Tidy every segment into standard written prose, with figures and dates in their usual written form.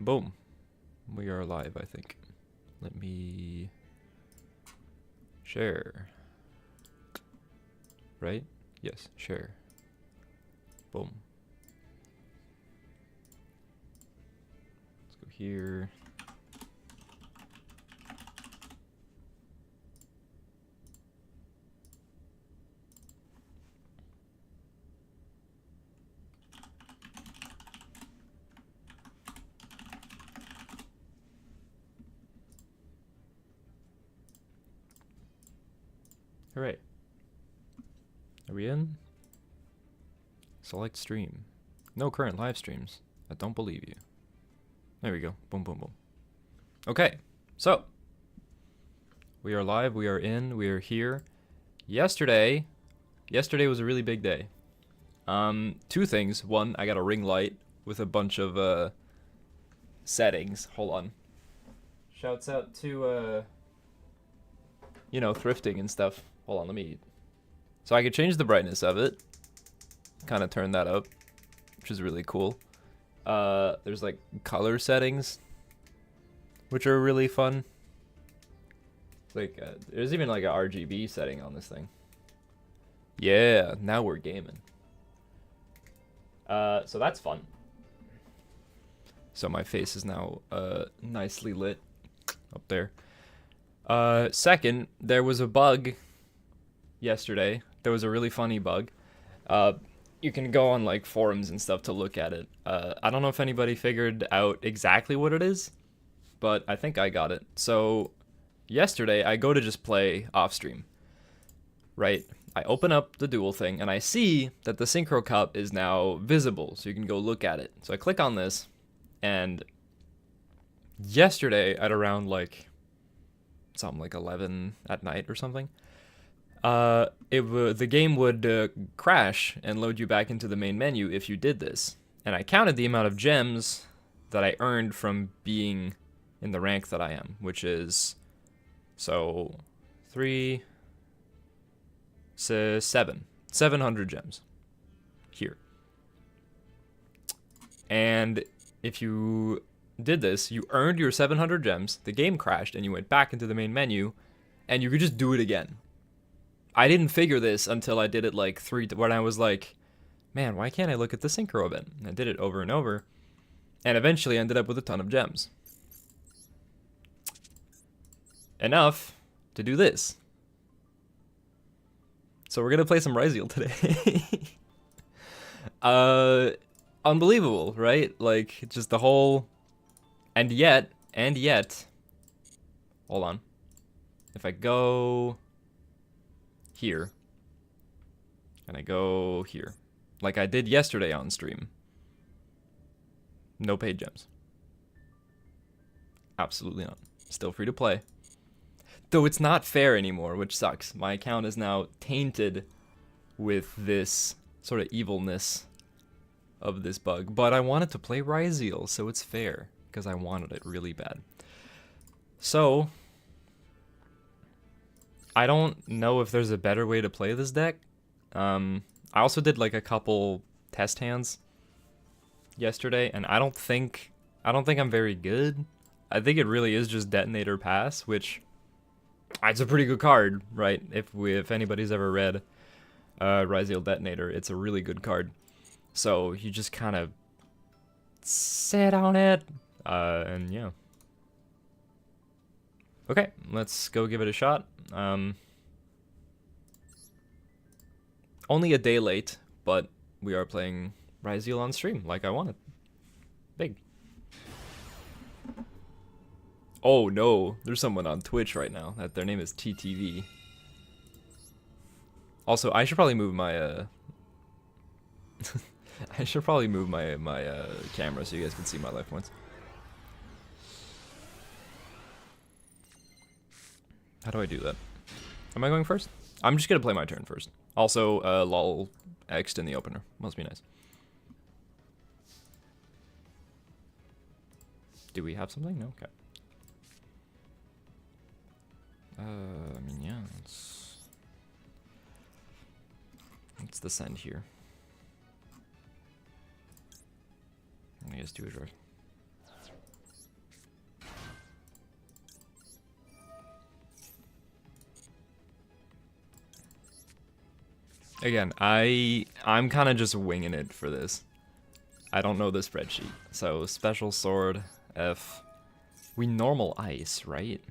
Boom. We are live, I think. Let me share. Right? Yes, share. Boom. Let's go here. All right. Are we in? Select stream. No current live streams. I don't believe you. There we go. Boom, boom, boom. Okay. So, we are live. We are in. We are here. Yesterday was a really big day. Two things. One, I got a ring light with a bunch of settings. Hold on. Shouts out to you know, thrifting and stuff. Hold on, let me. So I could change the brightness of it. Kind of turn that up, which is really cool. There's like color settings, which are really fun. Like there's even like a RGB setting on this thing. Yeah, now we're gaming. So that's fun. So my face is now nicely lit up there. Second, there was a bug yesterday. There was a really funny bug. You can go on like forums and stuff to look at it. I don't know if anybody figured out exactly what it is, but I think I got it. So yesterday I go to just play off stream, right? I open up the Duel thing and I see that the Synchro Cup is now visible, so you can go look at it. So I click on this, and yesterday at around like something like 11 at night or something, the game would crash and load you back into the main menu if you did this. And I counted the amount of gems that I earned from being in the rank that I am, which is, so 700 gems here. And if you did this, you earned your 700 gems, the game crashed, and you went back into the main menu, and you could just do it again. I didn't figure this until I did it like when I was like, man, why can't I look at the synchro event? And I did it over and over, and eventually ended up with a ton of gems. Enough to do this. So we're gonna play some Ryzeal today. Unbelievable, right? Like, just the whole, and yet, hold on. If I go here, and I go here, like I did yesterday on stream, no paid gems. Absolutely not. Still free to play. Though it's not fair anymore, which sucks. My account is now tainted with this sort of evilness of this bug. But I wanted to play Ryzeal, so it's fair, because I wanted it really bad. So I don't know if there's a better way to play this deck. I also did like a couple test hands yesterday, and I don't think I'm very good. I think it really is just Detonator Pass, which it's a pretty good card, right? If anybody's ever read Ryzeal Detonator, it's a really good card. So you just kind of sit on it, and yeah. Okay, let's go give it a shot. Only a day late, but we are playing Ryzeal on stream like I wanted. Big. Oh no, there's someone on Twitch right now that their name is TTV. Also, I should probably move my I should probably move my camera so you guys can see my life points. How do I do that? Am I going first? I'm just gonna play my turn first. Also, lol X'd in the opener. Must be nice. Do we have something? No? Okay. I mean, yeah, let's descend here. I guess do a draw. Again, I'm kind of just winging it for this. I don't know the spreadsheet. So special sword, F. We normal ice, right?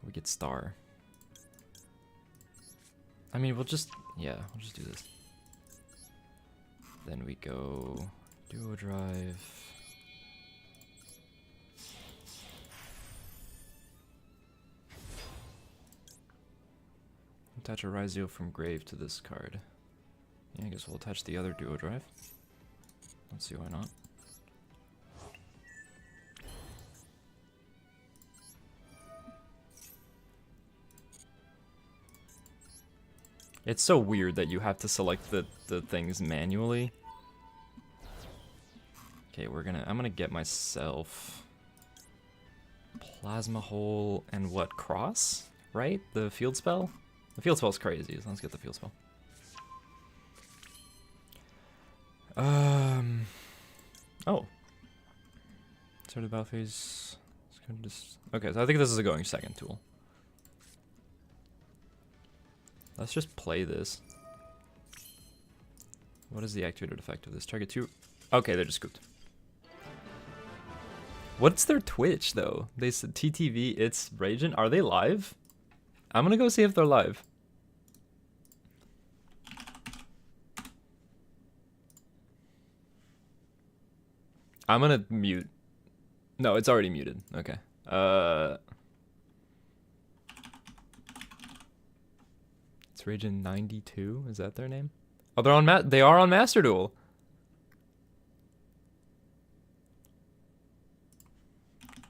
We get star. I mean, we'll just do this. Then we go duo drive. Attach a Ryzeal from grave to this card. Yeah, I guess we'll attach the other duo drive. Let's see why not. It's so weird that you have to select the things manually. Okay, I'm gonna get myself Plasma Hole and what, Cross? Right? The field spell? The field spell's crazy, so let's get the field spell. Oh. Start the battle phase. Okay, so I think this is a going second tool. Let's just play this. What is the activated effect of this? Target 2. Okay, they're just scooped. What's their Twitch, though? They said TTV, it's Raging. Are they live? I'm gonna go see if they're live. I'm gonna mute. No, it's already muted. Okay. It's Raging 92. Is that their name? Oh, they are on Master Duel.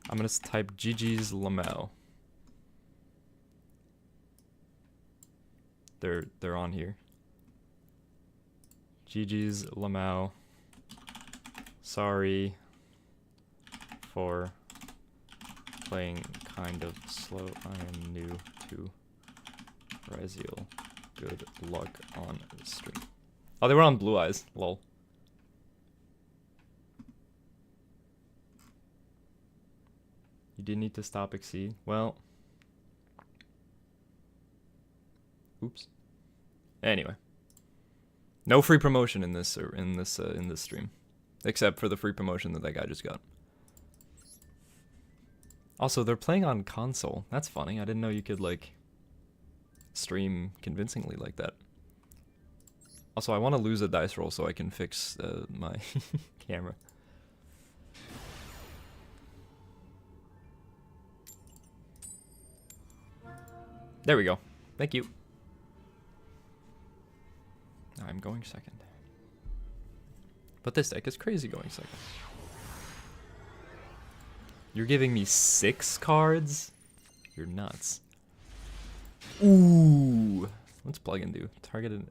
I'm gonna type GG's Lamau. They're on here. GG's Lamau. Sorry for playing kind of slow. I am new to Ryzeal. Good luck on stream. Oh, they were on Blue Eyes. Lol. You did need to stop Exceed. Well. Oops. Anyway. No free promotion in this stream. Except for the free promotion that guy just got. Also, they're playing on console. That's funny. I didn't know you could, like, stream convincingly like that. Also, I want to lose a dice roll so I can fix my camera. There we go. Thank you. I'm going second. But this deck is crazy going second. You're giving me 6 cards? You're nuts. Ooh. What's plugin do? Target an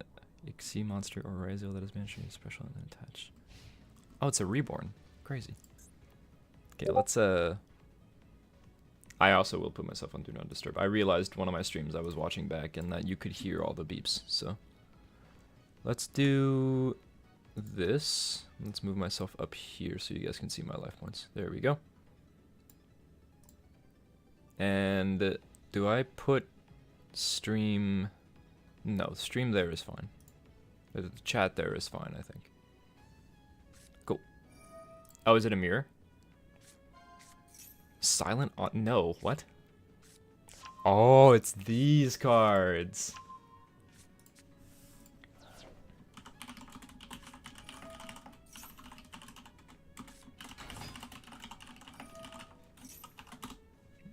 Xyz monster or Ryzeal that is mentioned special and then attached. Oh, it's a reborn. Crazy. Okay, let's I also will put myself on Do Not Disturb. I realized one of my streams I was watching back and that you could hear all the beeps, so let's do this. Let's move myself up here so you guys can see my life points. There we go. And do I put stream? No, stream there is fine. The chat there is fine, I think. Cool. Oh, is it a mirror? Silent on? No, what? Oh, it's these cards.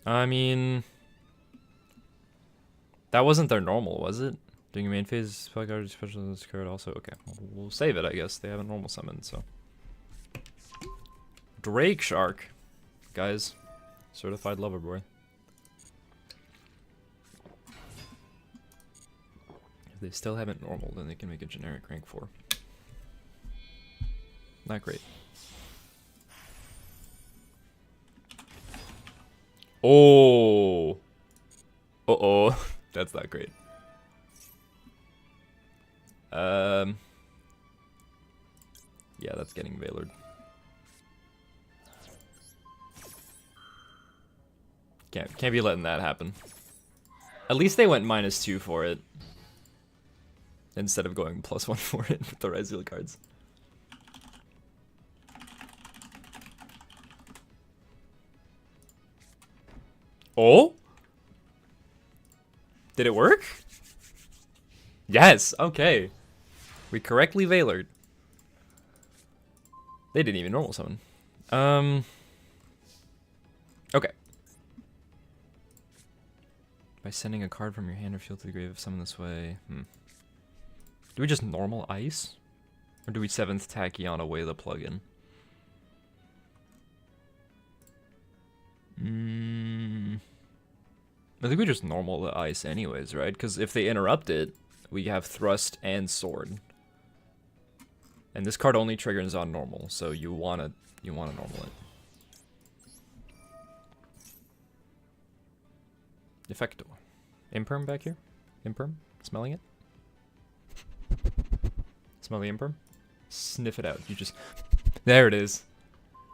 I mean, that wasn't their normal, was it? Doing your main phase, spell card, special in this card also. Okay, we'll save it, I guess. They have a normal summon, so. Drake Shark. Guys, certified lover boy. If they still haven't normal, then they can make a generic rank 4. Not great. Oh. Uh-oh. That's not great. Yeah, that's getting Veilored. Can't be letting that happen. At least they went -2 for it. instead of going +1 for it with the Ryzeal cards. Oh? Did it work? Yes, okay. We correctly Veilered. They didn't even normal summon. Okay. By sending a card from your hand or field to the grave of someone this way. Do we just normal ice? Or do we 7th Tachyon away the plugin? I think we just normal the ice anyways, right? Because if they interrupt it, we have thrust and sword. And this card only triggers on normal, so you wanna normal it. Effecto. Imperm back here? Imperm? Smelling it? Smell the imperm? Sniff it out. You just... There it is.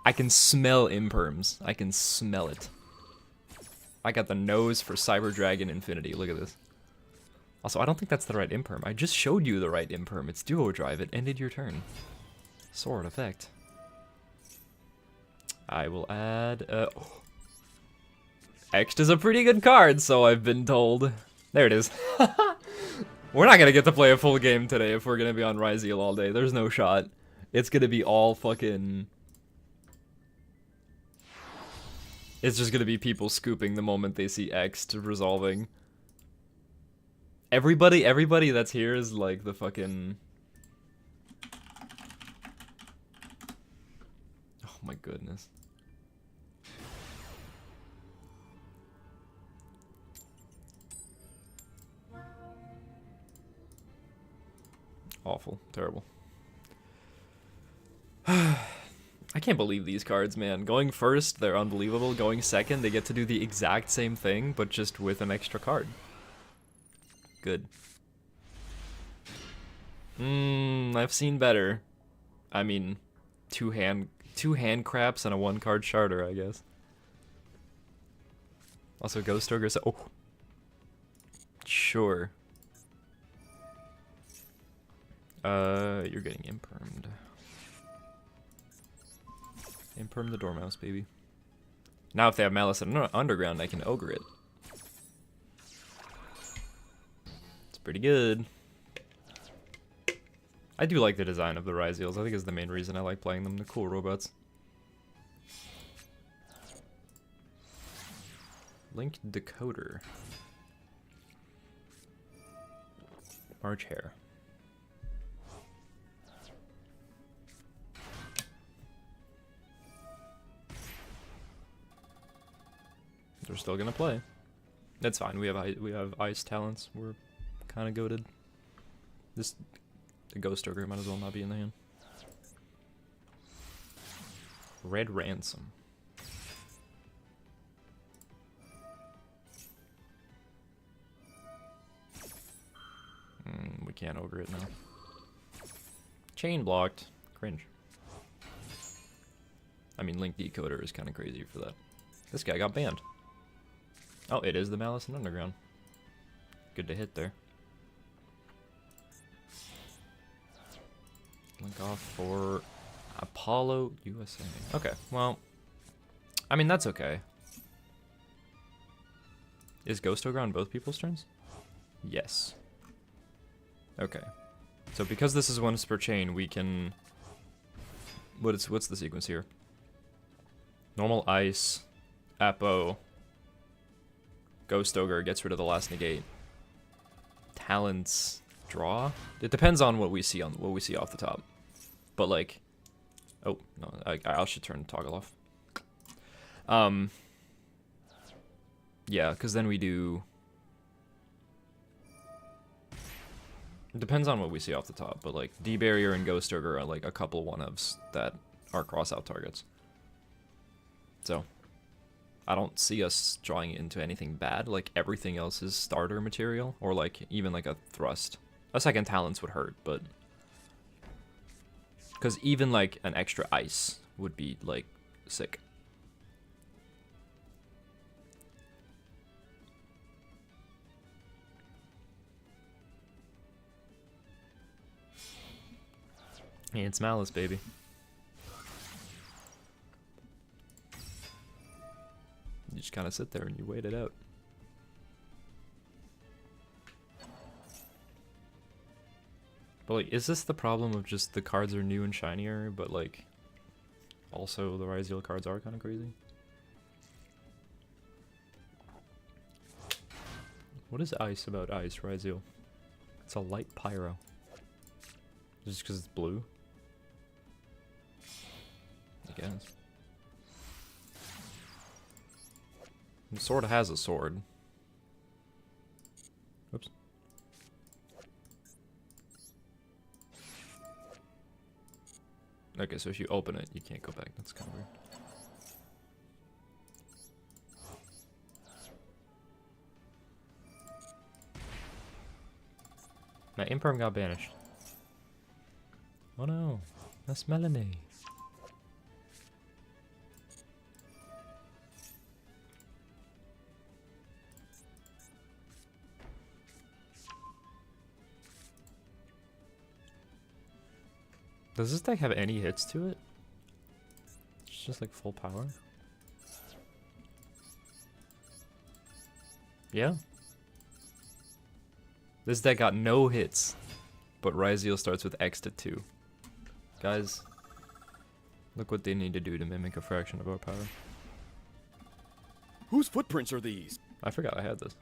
I can smell imperms. I can smell it. I got the nose for Cyber Dragon Infinity. Look at this. Also, I don't think that's the right imperm. I just showed you the right imperm. It's Duo Drive. It ended your turn. Sword effect. I will add... Ext is a pretty good card, so I've been told. There it is. We're not gonna get to play a full game today if we're gonna be on Ryzeal all day. There's no shot. It's gonna be all fucking... It's just gonna be people scooping the moment they see Ext resolving. Everybody that's here is like the fucking... Oh my goodness. Awful. Terrible. I can't believe these cards, man. Going first, they're unbelievable. Going second, they get to do the exact same thing, but just with an extra card. Good. I've seen better. I mean, two hand craps and a 1-card charter, I guess. Also, Ghost Ogre. Oh, sure. You're getting impermed. Imperm the Dormouse, baby. Now, if they have Malice and Underground, I can ogre it. It's pretty good. I do like the design of the Ryzeals. I think it's the main reason I like playing them. They're cool robots. Link Decoder. March Hare. They're still gonna play. That's fine. We have ice talents. We're kind of goated. The Ghost Ogre might as well not be in the hand. Red Ransom. We can't ogre it now. Chain blocked. Cringe. I mean, Link Decoder is kind of crazy for that. This guy got banned. Oh, it is the Malice and Underground. Good to hit there. Link off for Apollo USA. Okay, well, I mean, that's okay. Is Ghost Ogre on both people's turns? Yes. Okay. So because this is once per chain, we can... What's the sequence here? Normal Ice, Apo, Ghost Ogre gets rid of the last negate. Talents draw. It depends on what we see off the top. But like, oh no, I should turn toggle off. Yeah, because then we do. It depends on what we see off the top, but like D-Barrier and Ghost Ogre are like a couple one-ofs that are cross-out targets. So, I don't see us drawing it into anything bad. Like, everything else is starter material, or like, even like a thrust. A second talents would hurt, but... Because even like an extra ice would be like, sick. Hey, it's Malice, baby. You just kind of sit there and you wait it out. But like, is this the problem of just the cards are new and shinier, but like, also the Ryzeal cards are kind of crazy? What is ice about ice, Ryzeal? It's a light pyro. Just because it's blue? I guess. It sort of has a sword. Oops. Okay, so if you open it, you can't go back. That's kind of weird. My imperm got banished. Oh no, that's Melanie. Does this deck have any hits to it? It's just like full power. Yeah. This deck got no hits, but Ryzeal starts with X to 2. Guys, look what they need to do to mimic a fraction of our power. Whose footprints are these? I forgot I had this.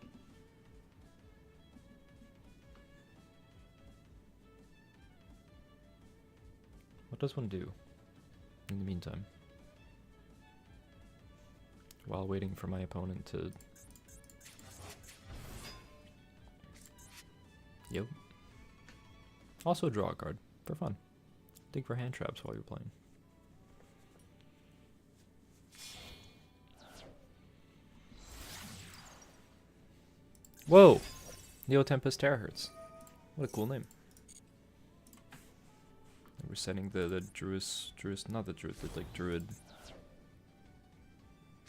What does one do in the meantime? While waiting for my opponent to... Yep. Also draw a card, for fun. Dig for hand traps while you're playing. Whoa! Neo Tempest Terahertz. What a cool name. We're sending the Druid, not the Druid, the like Druid.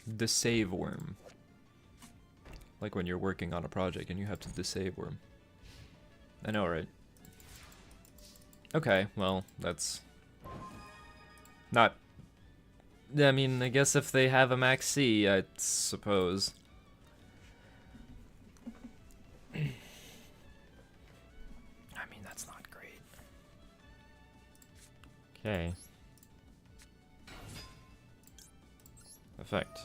The save worm. Like when you're working on a project and you have to desave worm. I know, right? Okay, well, that's not... I mean, I guess if they have a max C, I suppose. I mean, that's not great. Okay. Effect.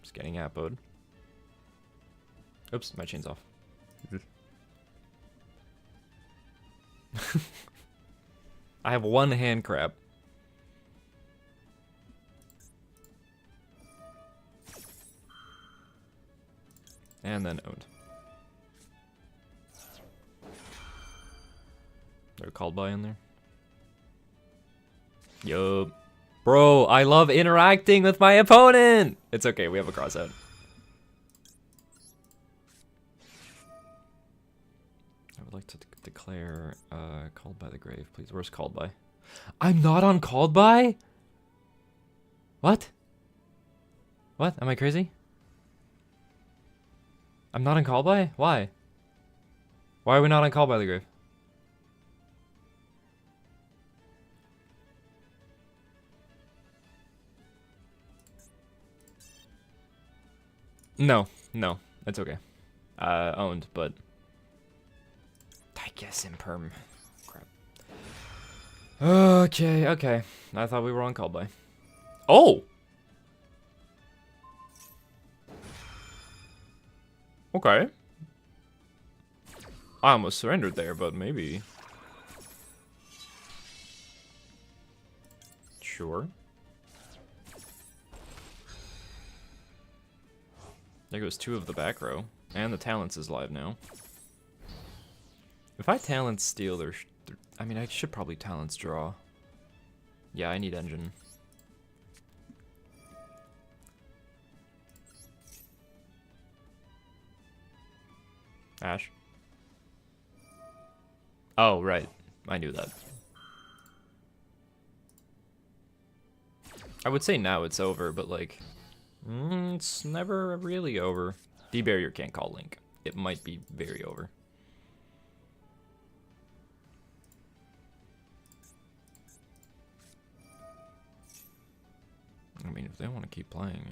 Just getting appoed. Oops, my chain's off. I have one hand crab. And then owned. They're called by in there. Yup. Bro, I love interacting with my opponent! It's okay, we have a cross out. I would like to declare called by the grave, please. Where's called by? I'm not on called by? What? What? Am I crazy? I'm not on called by? Why? Why are we not on called by the grave? No, no, it's okay. Owned, but I guess imperm. Crap. Okay, okay. I thought we were on call by. Oh! Okay. I almost surrendered there, but maybe. Sure. There goes 2 of the back row. And the Talents is live now. If I Talents steal, I mean, I should probably Talents draw. Yeah, I need engine. Ash? Oh, right. I knew that. I would say now it's over, but like... it's never really over. D-Barrier can't call Link. It might be very over. I mean, if they want to keep playing...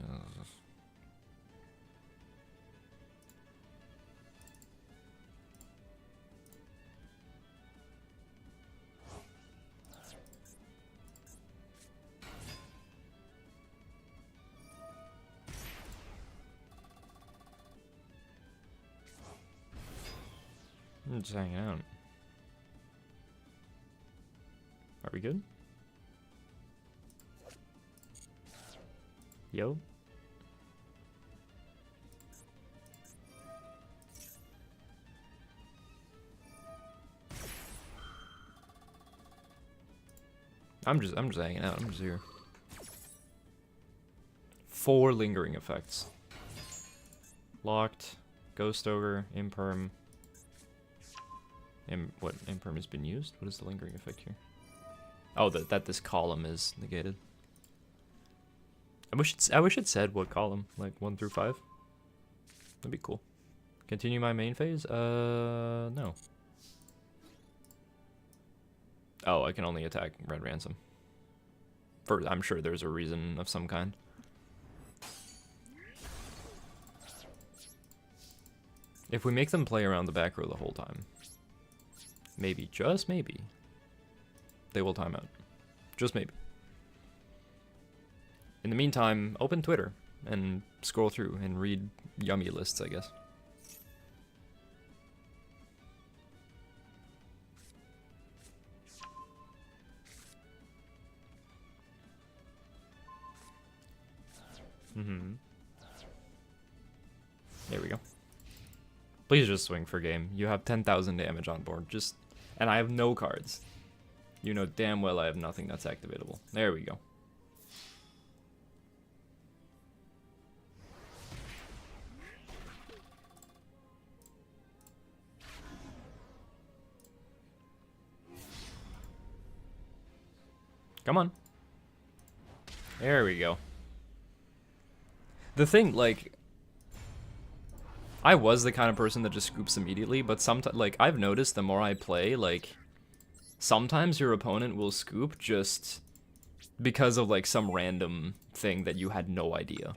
I'm just hanging out. Are we good? Yo. I'm just hanging out. I'm just here. 4 lingering effects. Locked, Ghost Ogre, Imperm. What Imperm has been used? What is the lingering effect here? Oh, that this column is negated. I wish it said what column, like 1 through 5. That'd be cool. Continue my main phase? No. Oh, I can only attack Red Ransom. I'm sure there's a reason of some kind. If we make them play around the back row the whole time, maybe, just maybe, they will time out. Just maybe. In the meantime, open Twitter and scroll through and read yummy lists, I guess. There we go. Please just swing for game. You have 10,000 damage on board. And I have no cards. You know damn well I have nothing that's activatable. There we go. Come on. There we go. The thing, like, I was the kind of person that just scoops immediately, but sometimes, like, I've noticed the more I play, like, sometimes your opponent will scoop just because of, like, some random thing that you had no idea.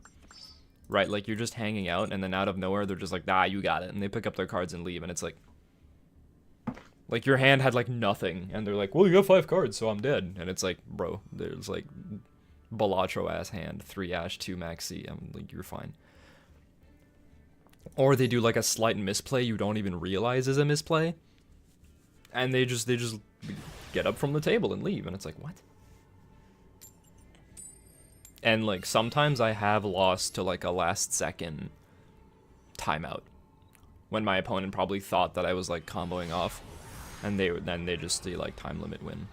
Right? Like, you're just hanging out, and then out of nowhere, they're just like, ah, you got it. And they pick up their cards and leave, and it's like your hand had, like, nothing, and they're like, well, you got 5 cards, so I'm dead. And it's like, bro, there's, like, Balatro-ass hand, 3 Ash, 2 Maxi, I'm like, you're fine. Or they do, like, a slight misplay you don't even realize is a misplay, and they just get up from the table and leave, and it's like, what? And, like, sometimes I have lost to, like, a last-second timeout, when my opponent probably thought that I was, like, comboing off, and then they just, like, time limit win.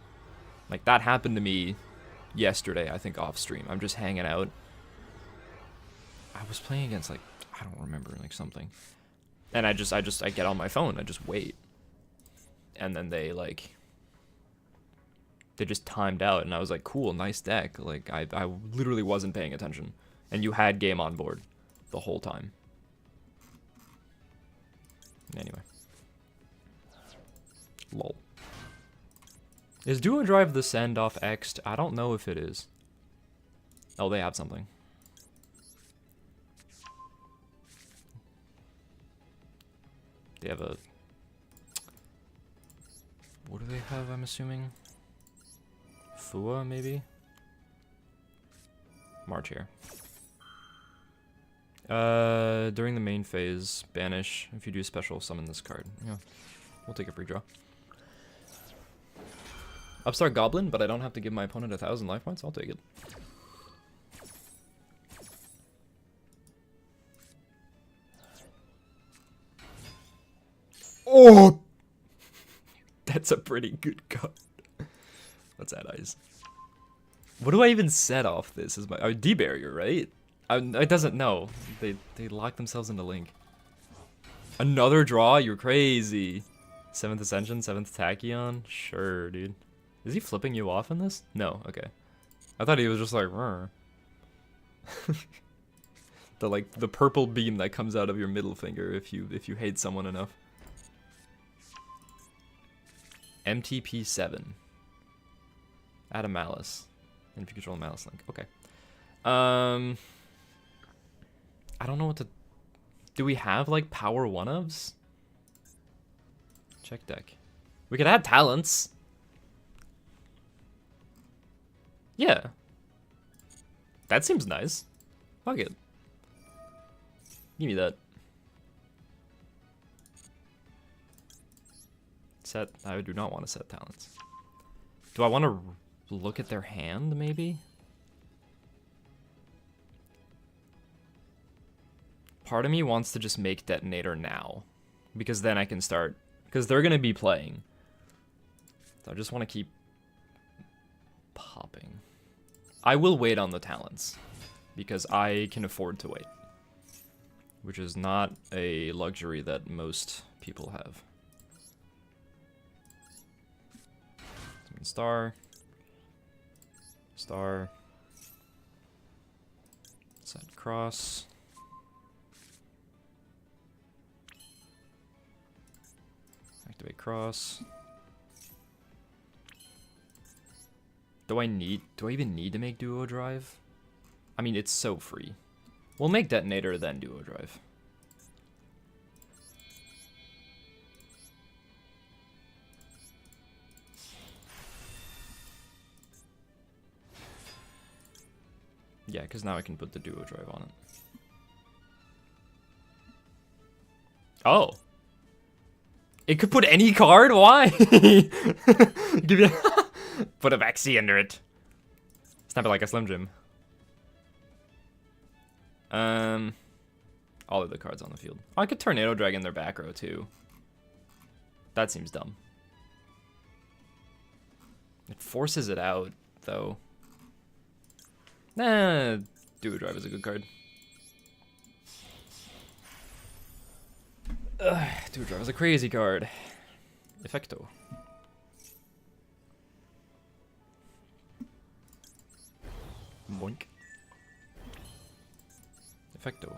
Like, that happened to me yesterday, I think, off stream. I'm just hanging out. I was playing against, like, I don't remember, like, something. And I get on my phone, I just wait. And then they just timed out, and I was like, cool, nice deck. Like, I literally wasn't paying attention. And you had game on board the whole time. Anyway. Lol. Is Duo Drive the send-off X'd? I don't know if it is. Oh, they have something. They have a... What do they have, I'm assuming? Fua, maybe? March here. During the main phase, banish. If you do special, summon this card. Yeah, we'll take a free draw. Upstart Goblin, but I don't have to give my opponent 1,000 life points. I'll take it. Oh! That's a pretty good card. What's that, Eyes? What do I even set off this? Is my D-barrier, right? It doesn't know. They lock themselves into Link. Another draw? You're crazy. 7th Ascension, 7th Tachyon? Sure, dude. Is he flipping you off in this? No, okay. I thought he was just like, the purple beam that comes out of your middle finger if you hate someone enough. MTP7. Add a Malice. And if you control a Malice Link. Okay. I don't know what to... Do we have, like, power one-ofs? Check deck. We could add talents. Yeah. That seems nice. Fuck it. Give me that. Set. I do not want to set talents. Do I want to look at their hand, maybe? Part of me wants to just make Detonator now. Because then I can start... Because they're going to be playing. So I just want to keep... popping. I will wait on the talents. Because I can afford to wait. Which is not a luxury that most people have. Star. Star. Set cross. Activate cross. Do I even need to make duo drive? I mean, it's so free. We'll make detonator, then duo drive. Yeah, because now I can put the duo drive on it. Oh. It could put any card? Why? Give me put a Vexy under it. Snap it like a Slim Jim. All of the cards on the field. Oh, I could Tornado Dragon their back row too. That seems dumb. It forces it out, though. Nah, Duo Drive is a good card. Duo Drive is a crazy card. Effecto. Boink. Effecto.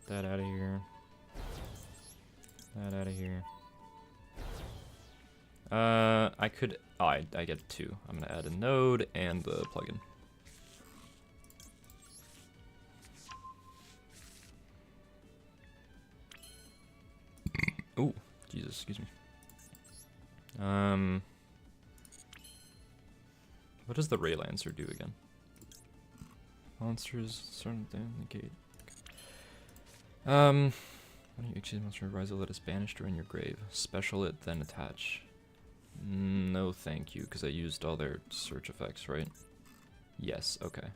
That out of here. That out of here. I could... Oh, I get two. I'm gonna add a node and the plugin. Ooh, Jesus, excuse me. What does the Ray Lancer do again? Monsters starting to negate. Why don't you exchange monster Ryzeal that is banished or in your grave? Special it, then attach. No, thank you, because I used all their search effects, right? Yes, okay.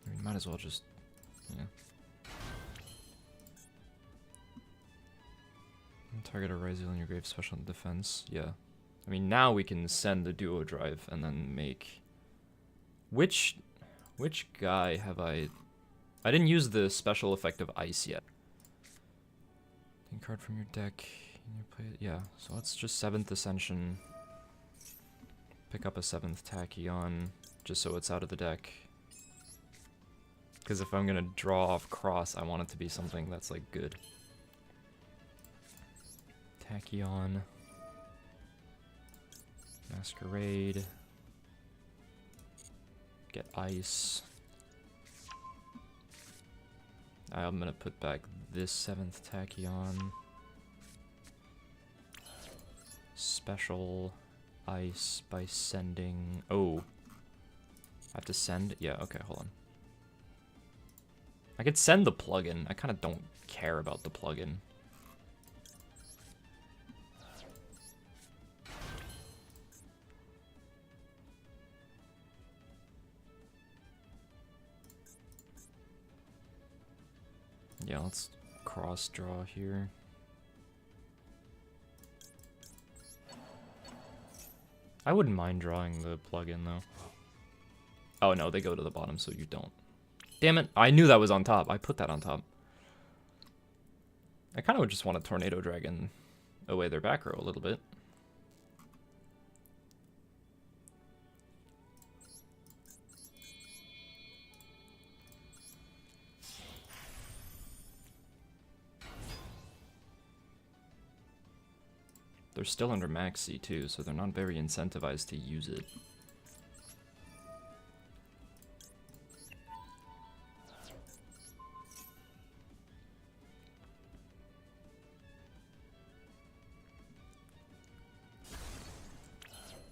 I mean, might as well just, yeah. Target a Ryzeal in your grave, special defense. Yeah. I mean, now we can send the duo drive and then make... Which guy have I didn't use the special effect of ice yet. Card from your deck. Yeah, so let's just 7th Ascension. Pick up a 7th Tachyon, just so it's out of the deck. Because if I'm gonna draw off cross, I want it to be something that's like good. Tachyon. Masquerade. Get ice. I'm gonna put back this 7th Tachyon. Special ice by sending... Oh. I have to send? Yeah, okay, hold on. I could send the plugin. I kind of don't care about the plugin. Yeah, let's cross draw here. I wouldn't mind drawing the plugin though. Oh no, they go to the bottom, so you don't. Damn it, I knew that was on top. I put that on top. I kind of would just want to Tornado Dragon away their back row a little bit. They're still under maxi too, so they're not very incentivized to use it.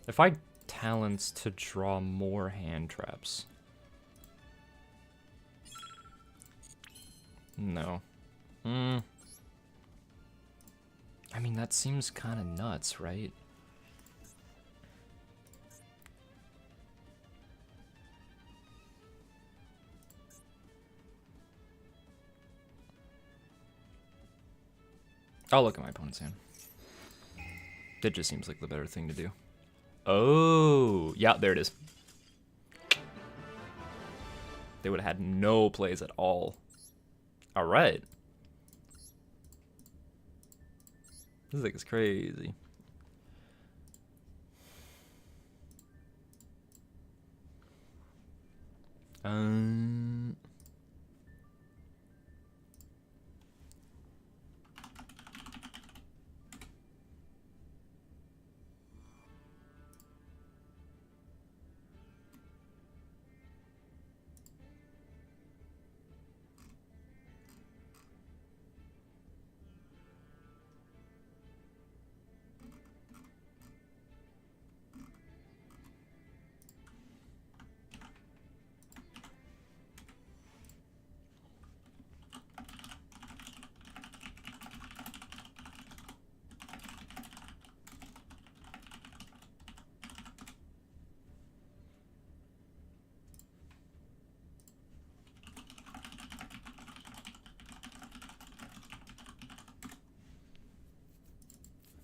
If I talents to draw more hand traps. No. I mean, that seems kind of nuts, right? I'll look at my opponent's hand. That just seems like the better thing to do. Oh, yeah, there it is. They would have had no plays at all. All right. This thing is crazy.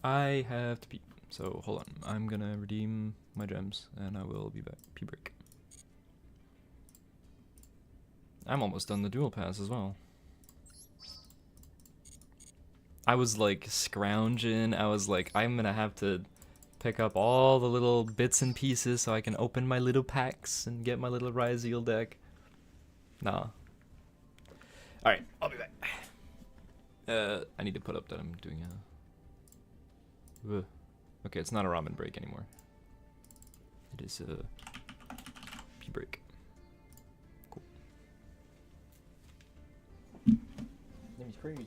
I have to pee, so hold on. I'm gonna redeem my gems, and I will be back. Pee break. I'm almost done the duel pass as well. I was like scrounging. I was like, I'm gonna have to pick up all the little bits and pieces so I can open my little packs and get my little Ryzeal deck. Nah. Alright, I'll be back. I need to put up that I'm doing a... Okay, it's not a ramen break anymore. It is a pee break. Cool. That is crazy.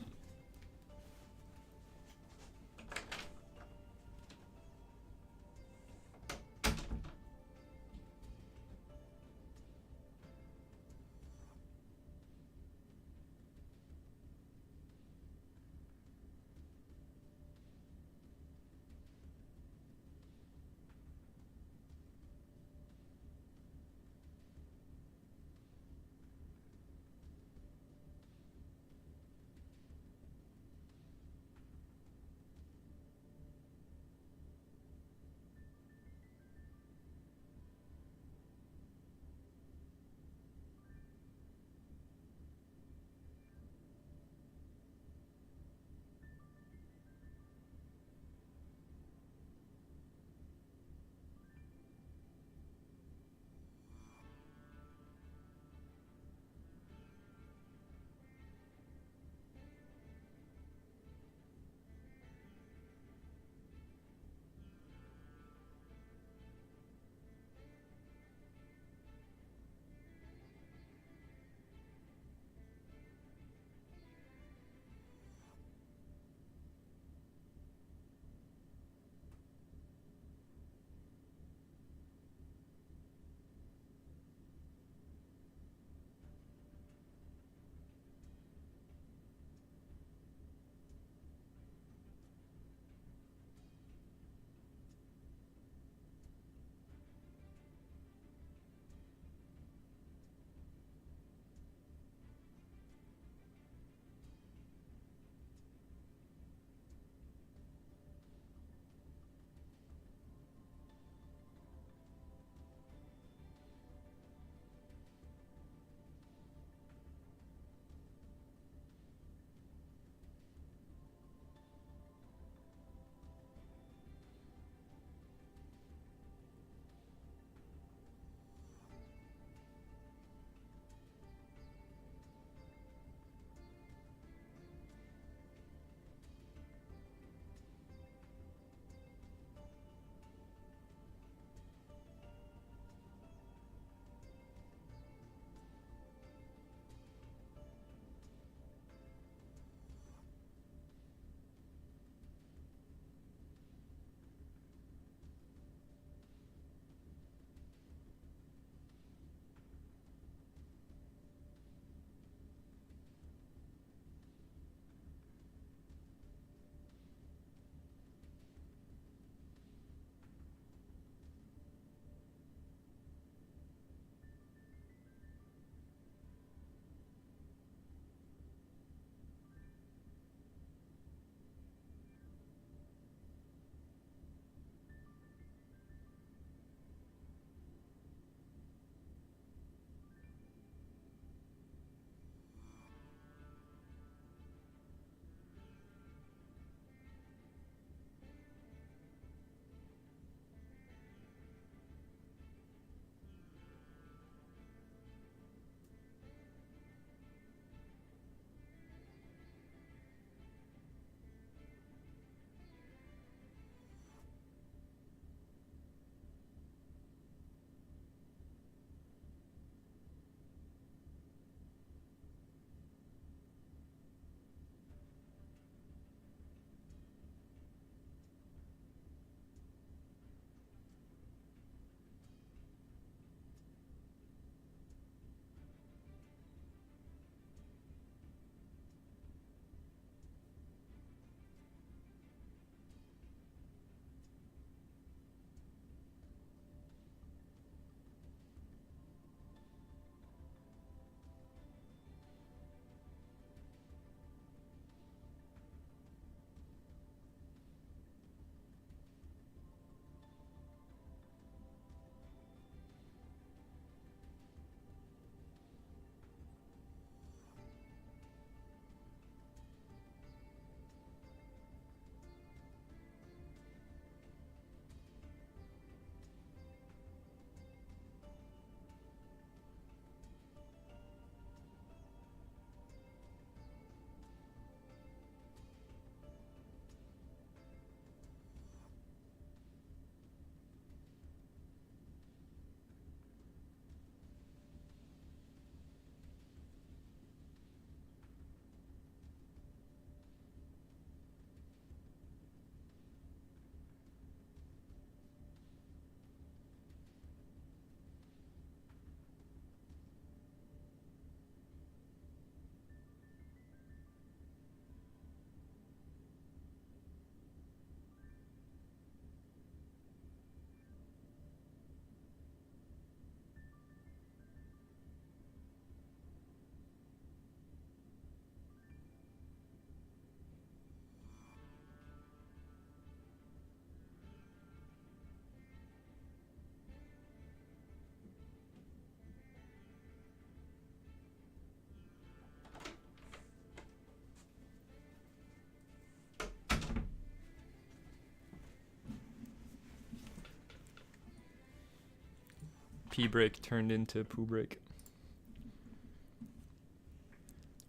pee break turned into poo break.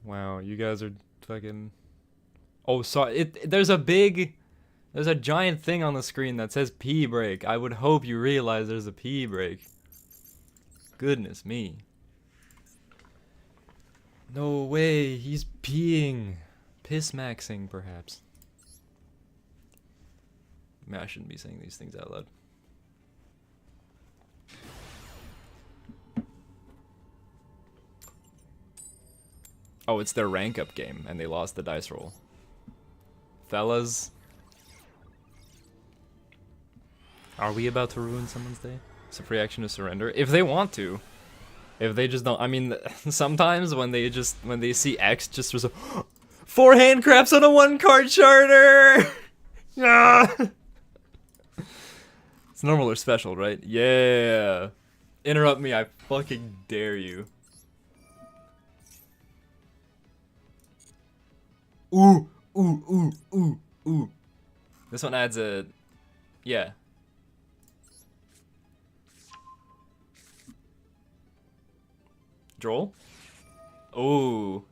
Wow, you guys are fucking... Oh, sorry. There's a giant thing on the screen that says pee break. I would hope you realize there's a pee break. Goodness me. No way, he's peeing. Piss maxing, perhaps. Man, I shouldn't be saying these things out loud. Oh, it's their rank up game, and they lost the dice roll. Fellas. Are we about to ruin someone's day? It's a free action to surrender. If they want to. If they just don't, I mean, sometimes when they see X, just there's a 4 handcrafts on a 1-card charter! Yeah! It's normal or special, right? Yeah! Interrupt me, I fucking dare you. Ooh, ooh, ooh, ooh, ooh. This one adds a, yeah. Droll? Ooh.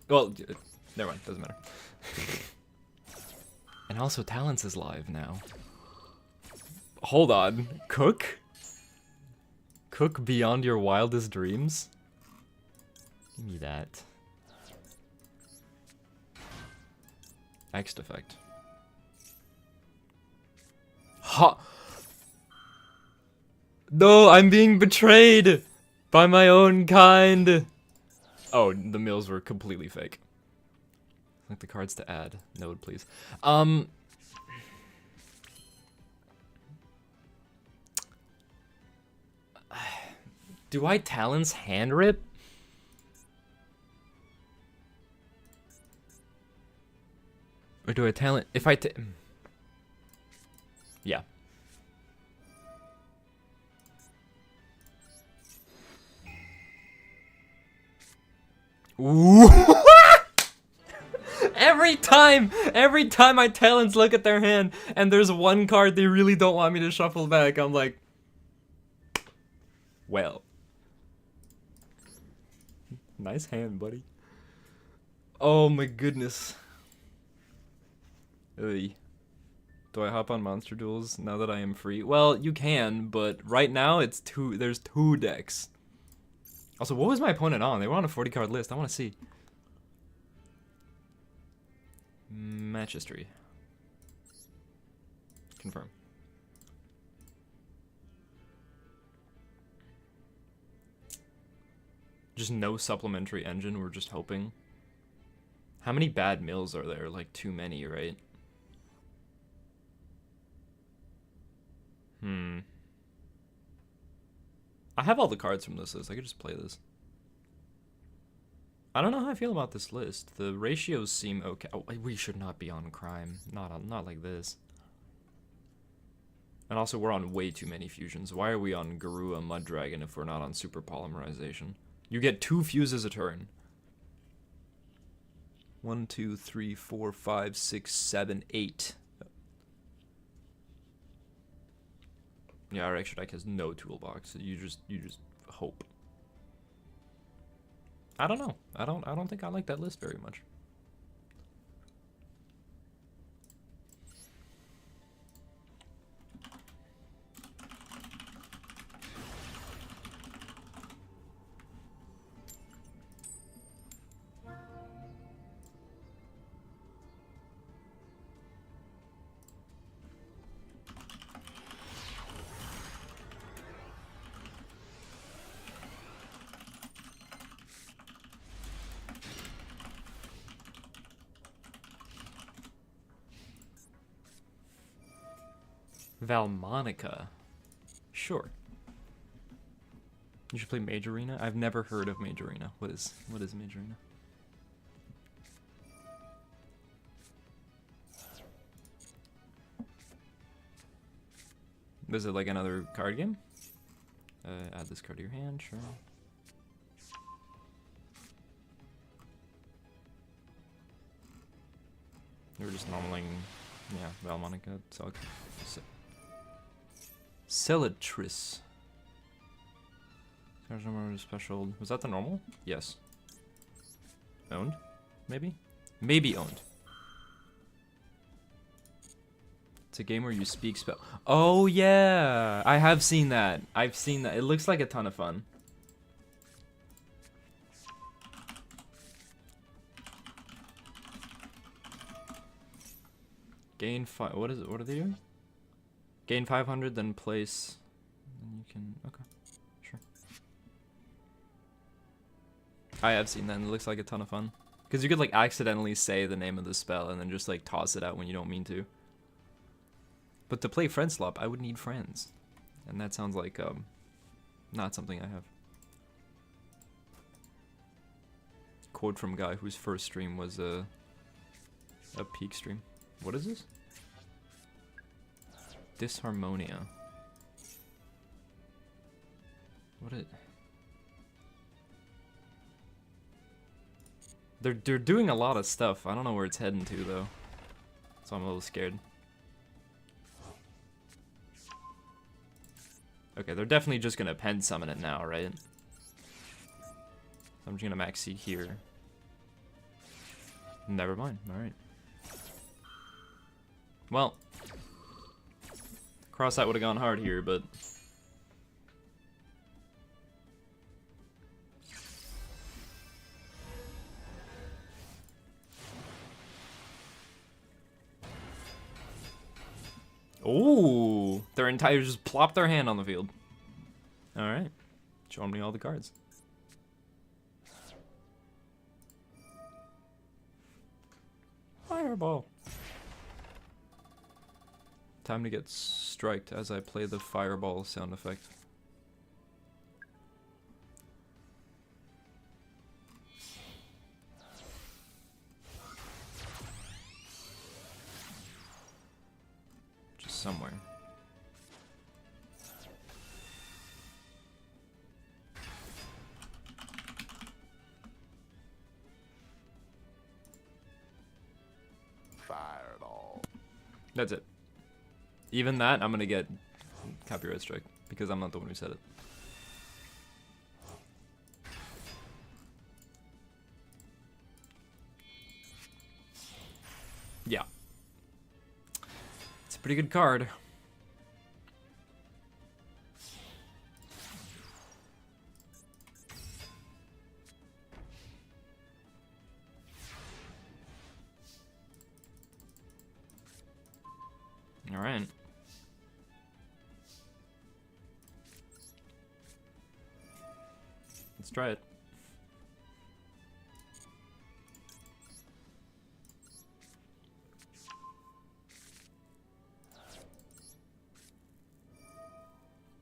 Well, never mind, doesn't matter. And also Talents is live now. Hold on, Cook? Cook beyond your wildest dreams? Give me that. X effect. Ha! No, I'm being betrayed by my own kind. Oh, the mills were completely fake. Like the cards to add. Node, please. Do I Talents hand rip? Or do I talent if I yeah. Ooh. every time my talents look at their hand and there's one card they really don't want me to shuffle back, I'm like, well, nice hand, buddy. Oh my goodness. Ugh. Do I hop on monster duels now that I am free? Well, you can, but right now there's 2 decks. Also, what was my opponent on? They were on a 40 card list. I want to see. Match history. Confirm. Just no supplementary engine, we're just hoping. How many bad mills are there? Like too many, right? I have all the cards from this list. I could just play this. I don't know how I feel about this list. The ratios seem okay. Oh, we should not be on crime. Not like this. And also, we're on way too many fusions. Why are we on Garua Mud Dragon if we're not on Super Polymerization? You get 2 fuses a turn. 1, 2, 3, 4, 5, 6, 7, 8. Yeah, our extra deck has no toolbox. You just hope. I don't know. I don't think I like that list very much. Valmonica. Sure. You should play Mage Arena? I've never heard of Mage Arena. What is Mage Arena? Is it like another card game? Add this card to your hand, sure. We're just normaling, yeah, Valmonica. Celatris. Special. Was that the normal? Yes. Owned? Maybe? Maybe owned. It's a game where you speak spell. Oh yeah! I have seen that. I've seen that. It looks like a ton of fun. Gain 5. What is it? What are they doing? Gain 500, then place. And you can. Okay. Sure. I have seen that, and it looks like a ton of fun. Because you could, like, accidentally say the name of the spell and then just, like, toss it out when you don't mean to. But to play Friend Slop, I would need friends. And that sounds like, not something I have. Quote from a guy whose first stream was a peak stream. What is this? Disharmonia. What it? They're doing a lot of stuff. I don't know where it's heading to though. So I'm a little scared. Okay, they're definitely just gonna pen summon it now, right? So I'm just gonna max seed here. Never mind. Alright. Well, cross out would have gone hard here, but ooh, their entire just plop their hand on the field. All right, showing me all the cards. Fireball. Time to get striked as I play the fireball sound effect. Just somewhere. Fireball. That's it. Even that, I'm gonna get copyright strike because I'm not the one who said it. Yeah. It's a pretty good card. All right. Let's try it.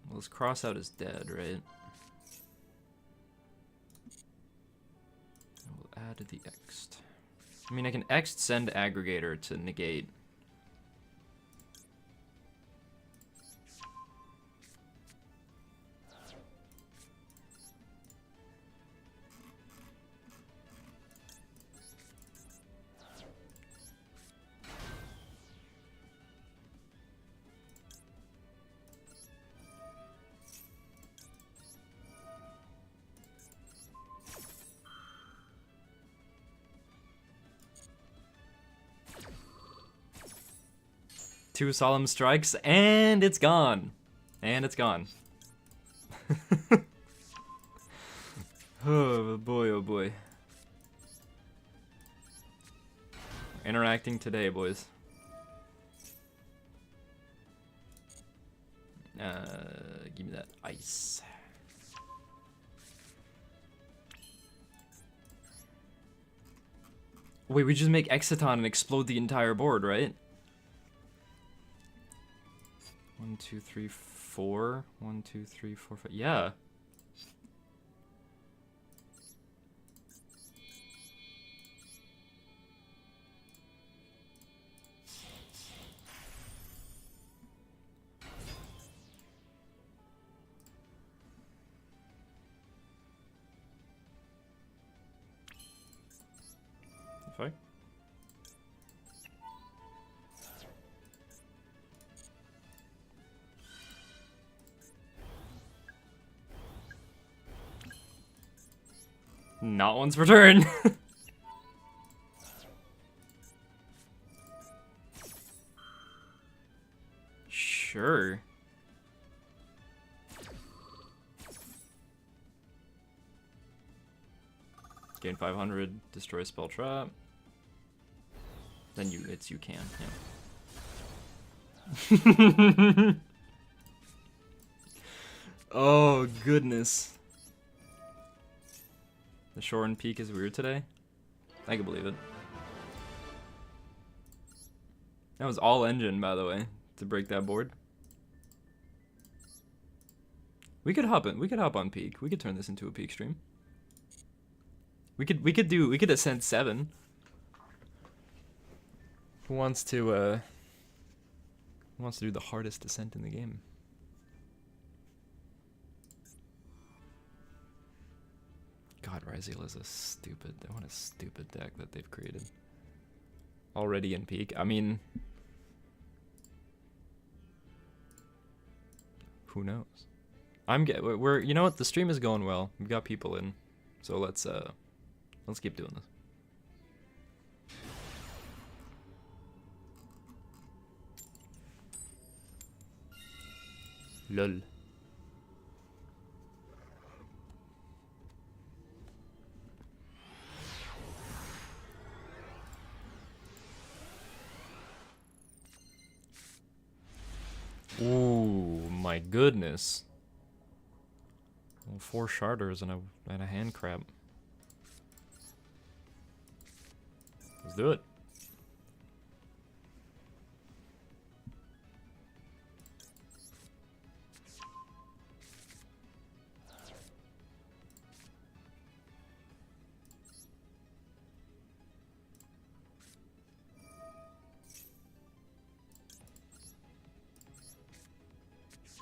Well, this cross out is dead, right? I will add the Ext. I mean, I can Ext send aggregator to negate. Two solemn strikes, and it's gone. And it's gone. Oh boy, oh boy. Interacting today, boys. Give me that ice. Wait, we just make Exiton and explode the entire board, right? 1, 2, 3, 4. 1, 2, 3, 4, 5. Yeah. If I? Not once per turn. Sure. Gain 500, destroy spell trap. Then you can, yeah. Oh goodness. The shore and peak is weird today. I can believe it. That was all engine, by the way, to break that board. We could hop on peak. We could turn this into a peak stream. We could ascend 7. Who wants to do the hardest descent in the game? God, Ryzeal is what a stupid deck that they've created. Already in peak. I mean, who knows? We're you know what? The stream is going well. We've got people in, so let's keep doing this. Lol. Ooh, my goodness. Well, 4 sharders and a hand crab. Let's do it.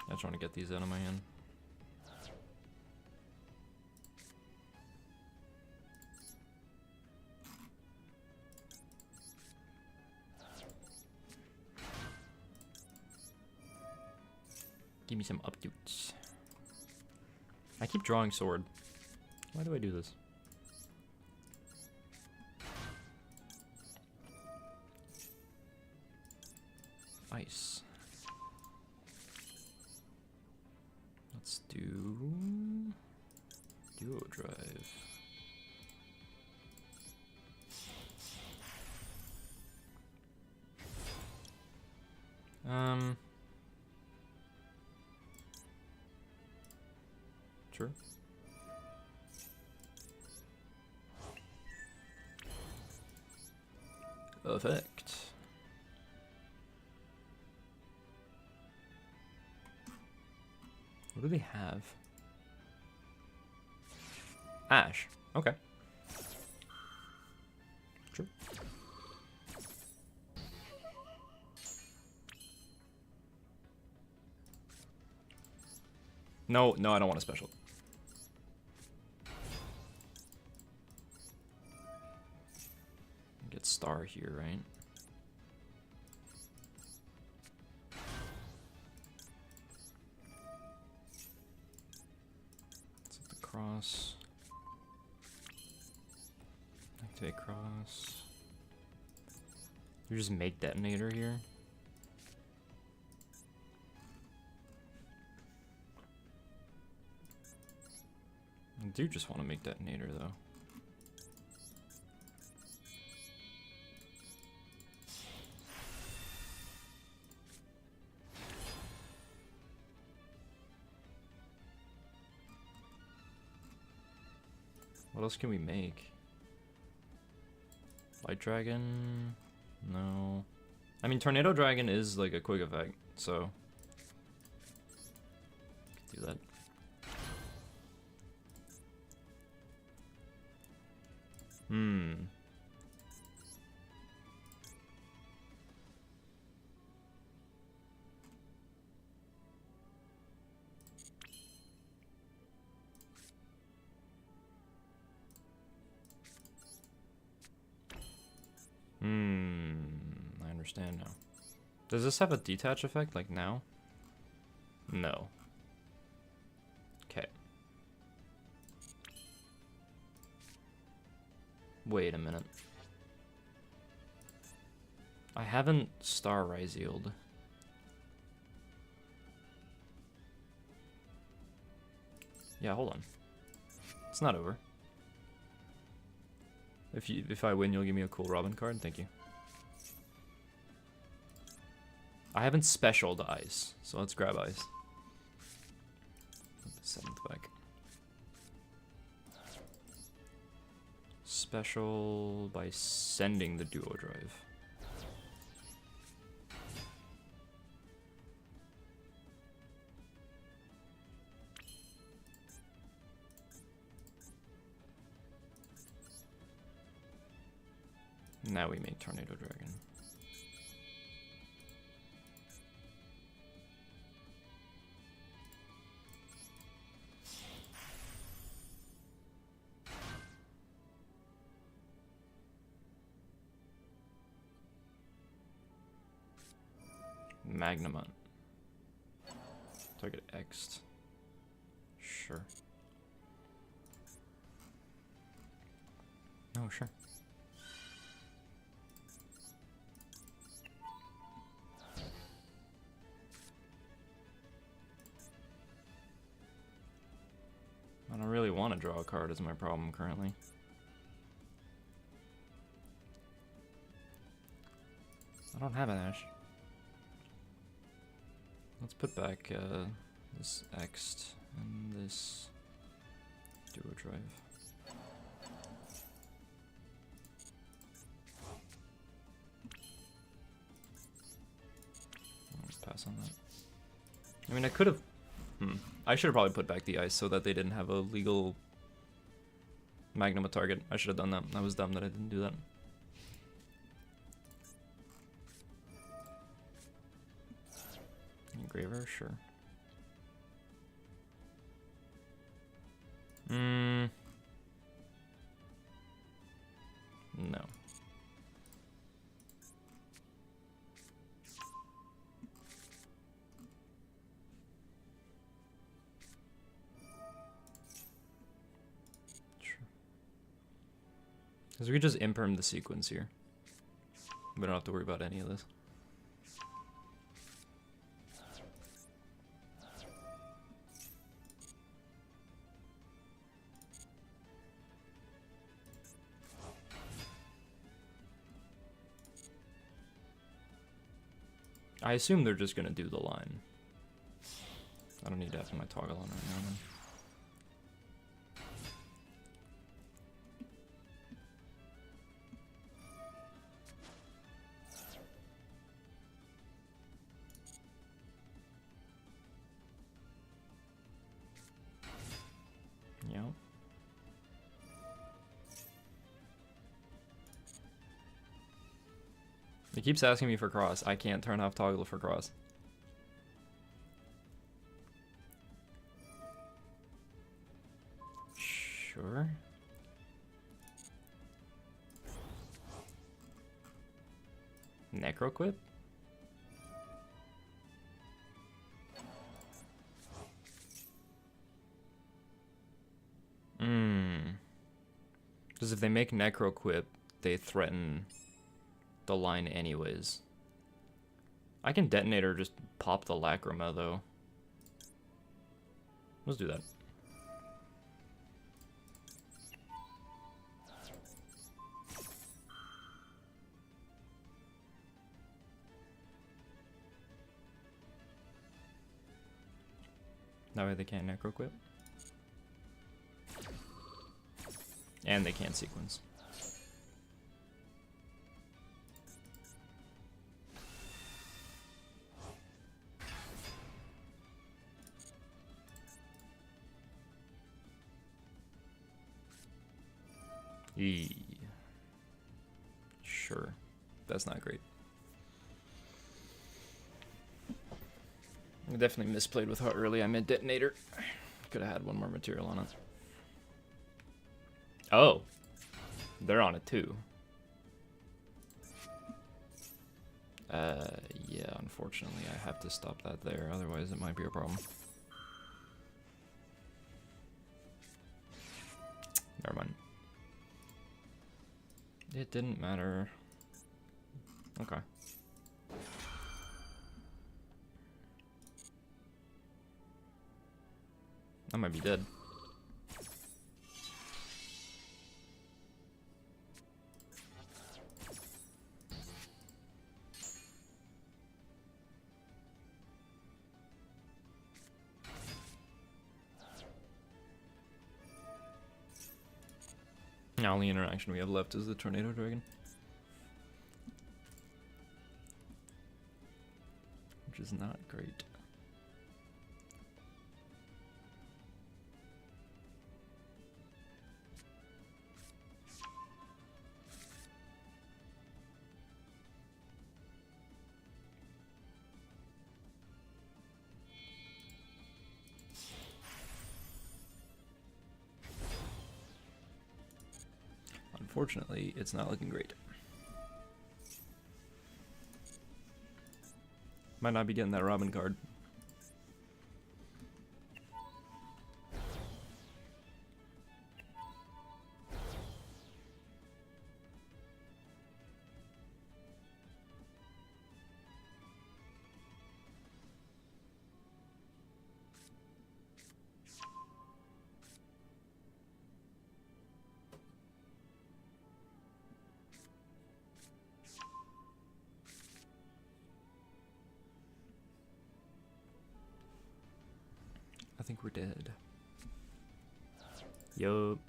I just want to get these out of my hand. Give me some updates. I keep drawing sword. Why do I do this? Ice. Let's do Duo Drive. Sure. Effect. What do they have? Ash. Okay. Sure. No, I don't want a special. Get star here, right? Set the cross. Activate cross. You just make detonator here. I do just want to make detonator though. What else can we make? Light Dragon? No. I mean, Tornado Dragon is like a quick effect, so do that. I understand now. Does this have a detach effect like now? No. Okay. Wait a minute. I haven't star Ryzeal'd. Yeah, hold on. It's not over. If I win, you'll give me a cool Robin card. Thank you. I haven't specialed ice, so let's grab ice. Put the 7th back. Special by sending the duo drive. Now we make Tornado Dragon. Magnamon. Target X'd. Sure. Oh, sure. I don't really want to draw a card is my problem currently. I don't have an Ash. Let's put back this X'd and this duo drive. Let's pass on that. I mean, I could have... I should have probably put back the ice so that they didn't have a legal Magnum target. I should have done that. I was dumb that I didn't do that. Engraver, sure. No. Sure. Because we could just imperm the sequence here. We don't have to worry about any of this. I assume they're just gonna do the line. I don't need to have my toggle on right now, man. Yep. He keeps asking me for cross. I can't turn off toggle for cross. Sure. Necroquip? Because if they make Necroquip, they threaten the line anyways. I can detonate or just pop the Lacrima though. Let's do that. That way they can't Necroquip. And they can't sequence. Sure. That's not great. I definitely misplayed with how early I made detonator. Could have had one more material on it. Oh. They're on it too. Yeah, unfortunately I have to stop that there, otherwise it might be a problem. Never mind. It didn't matter. Okay. I might be dead. The only interaction we have left is the Tornado Dragon. Which is not great. Unfortunately, it's not looking great. Might not be getting that Robin card. I think we're dead. Yup.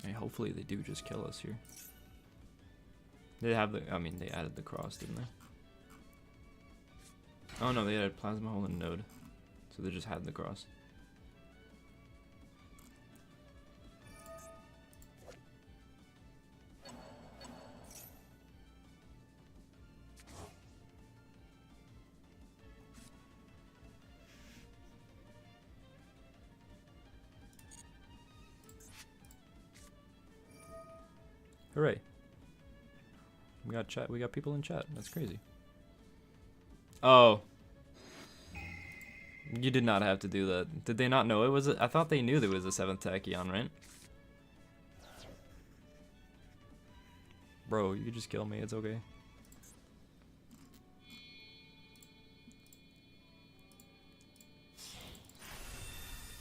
Hey, hopefully they do just kill us here. They have the, I mean, they added the cross, didn't they? Oh no, they added Plasma Hole and Node. So they just had the cross. Hooray. We got chat, we got people in chat. That's crazy. Oh. You did not have to do that. Did they not know it was I thought they knew there was a 7th Tachyon, right? Bro, you could just kill me, it's okay.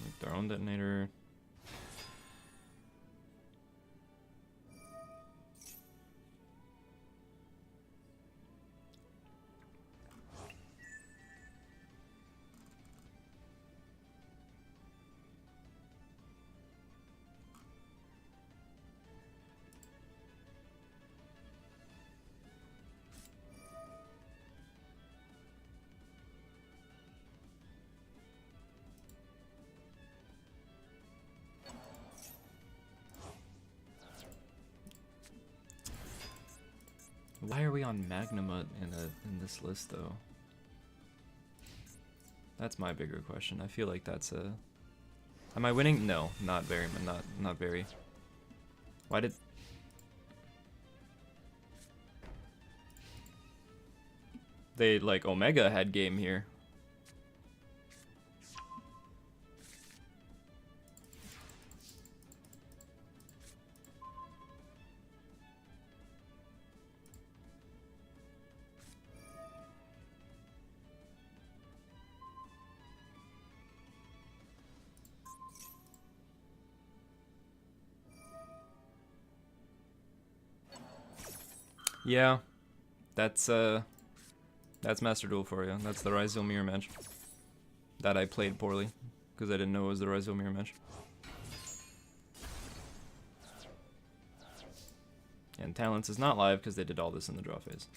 Make their own detonator. Why are we on Magnamut in this list though? That's my bigger question. I feel like that's a. Am I winning? No, not very. Not very. Why did? They like Omega had game here. Yeah, that's Master Duel for you. That's the Ryzeal mirror match that I played poorly because I didn't know it was the Ryzeal mirror match. And Talents is not live because they did all this in the draw phase.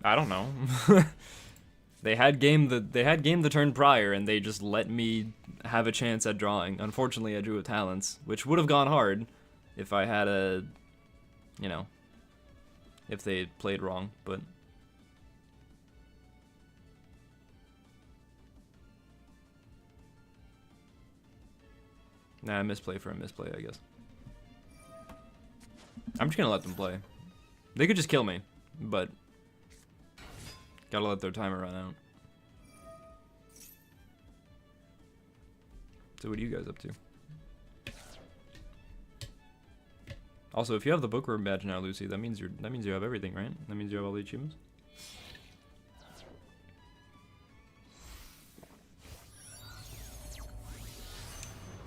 I don't know. They had game the turn prior, and they just let me have a chance at drawing. Unfortunately, I drew a Talents, which would have gone hard if I had a, you know, if they played wrong, but. Nah, misplay for a misplay, I guess. I'm just gonna let them play. They could just kill me, but gotta let their timer run out. So what are you guys up to? Also, if you have the bookworm badge now, Lucy, that means you have everything, right? That means you have all the achievements.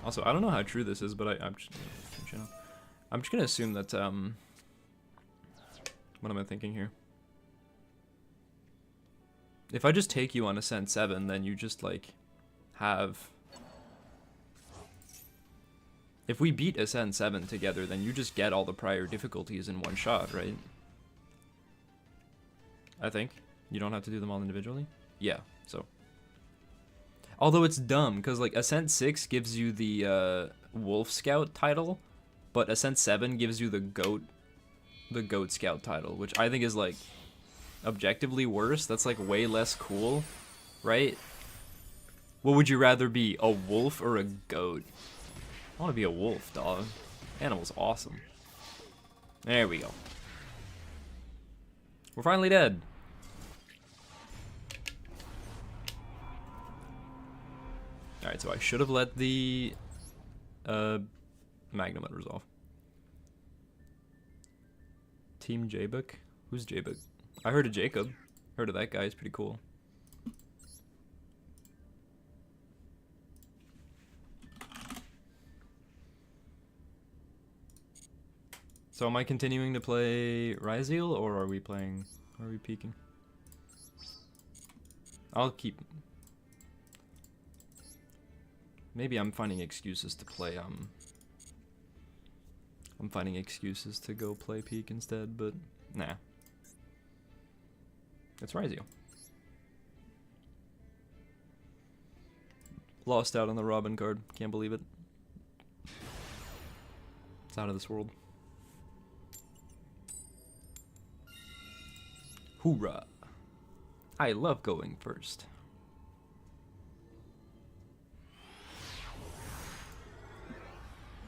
Also, I don't know how true this is, but I'm just gonna assume that what am I thinking here? If I just take you on Ascent 7, then you just like have. If we beat Ascent 7 together, then you just get all the prior difficulties in one shot, right? I think. You don't have to do them all individually? Yeah, so. Although it's dumb, because like Ascent 6 gives you the Wolf Scout title, but Ascent 7 gives you the Goat Scout title, which I think is like objectively worse. That's like way less cool, right? What would you rather be, a wolf or a goat? I want to be a wolf, dog. Animal's awesome. There we go. We're finally dead. Alright, so I should have let the Magnum resolve. Team Jabuk? Who's Jabuk? I heard of Jacob. Heard of that guy, he's pretty cool. So am I continuing to play Ryzeal, or are we peeking? I'll keep... Maybe I'm finding excuses to play, I'm finding excuses to go play Peak instead, but nah. It's Ryzeal. Lost out on the Robin card, can't believe it. It's out of this world. Hoorah! I love going first.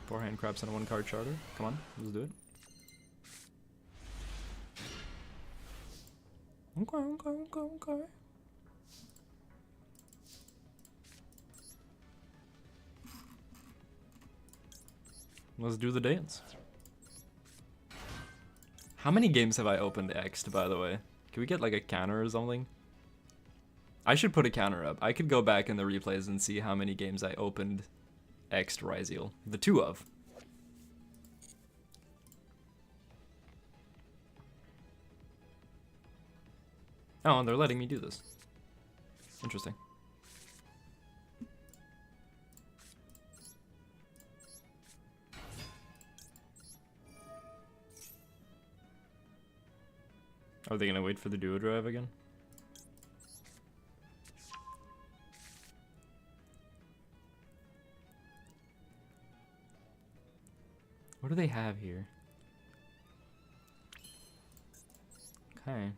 Four hand crabs and a 1-card charter. Come on, let's do it. Okay. Let's do the dance. How many games have I opened X'd, by the way? Can we get like a counter or something? I should put a counter up. I could go back in the replays and see how many games I opened X'd Ryzeal. The two of. Oh, and they're letting me do this. Interesting. Are they gonna wait for the duo drive again? What do they have here? Okay.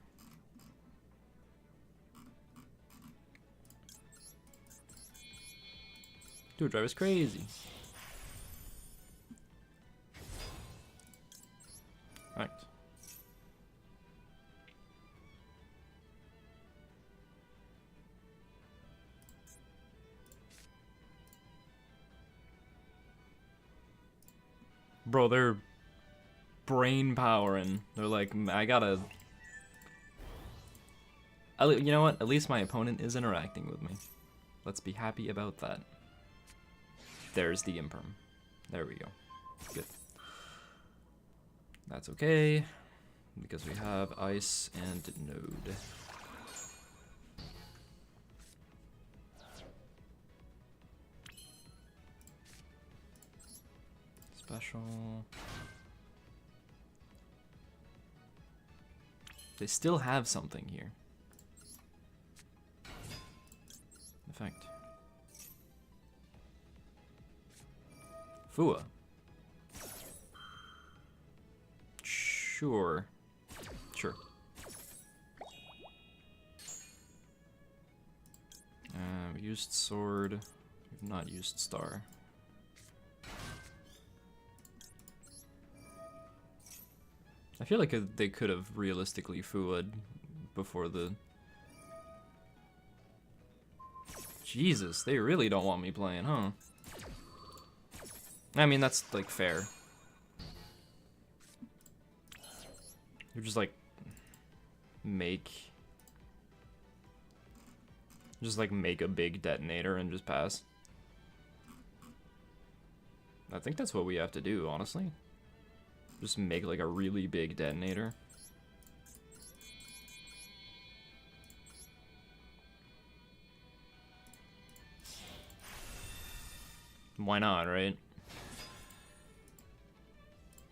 Duo drive is crazy. Right. Bro, they're brain powering. They're like, I gotta... You know what? At least my opponent is interacting with me. Let's be happy about that. There's the imperm. There we go. Good. That's okay, because we have ice and node. Special. They still have something here. Effect. Fua. Sure. Sure. We used sword. We've not used star. I feel like they could have realistically FUA'd before the... Jesus, they really don't want me playing, huh? I mean, that's, like, fair. You're just, like, Just, like, make a big detonator and just pass. I think that's what we have to do, honestly. Just make, like, a really big detonator. Why not, right?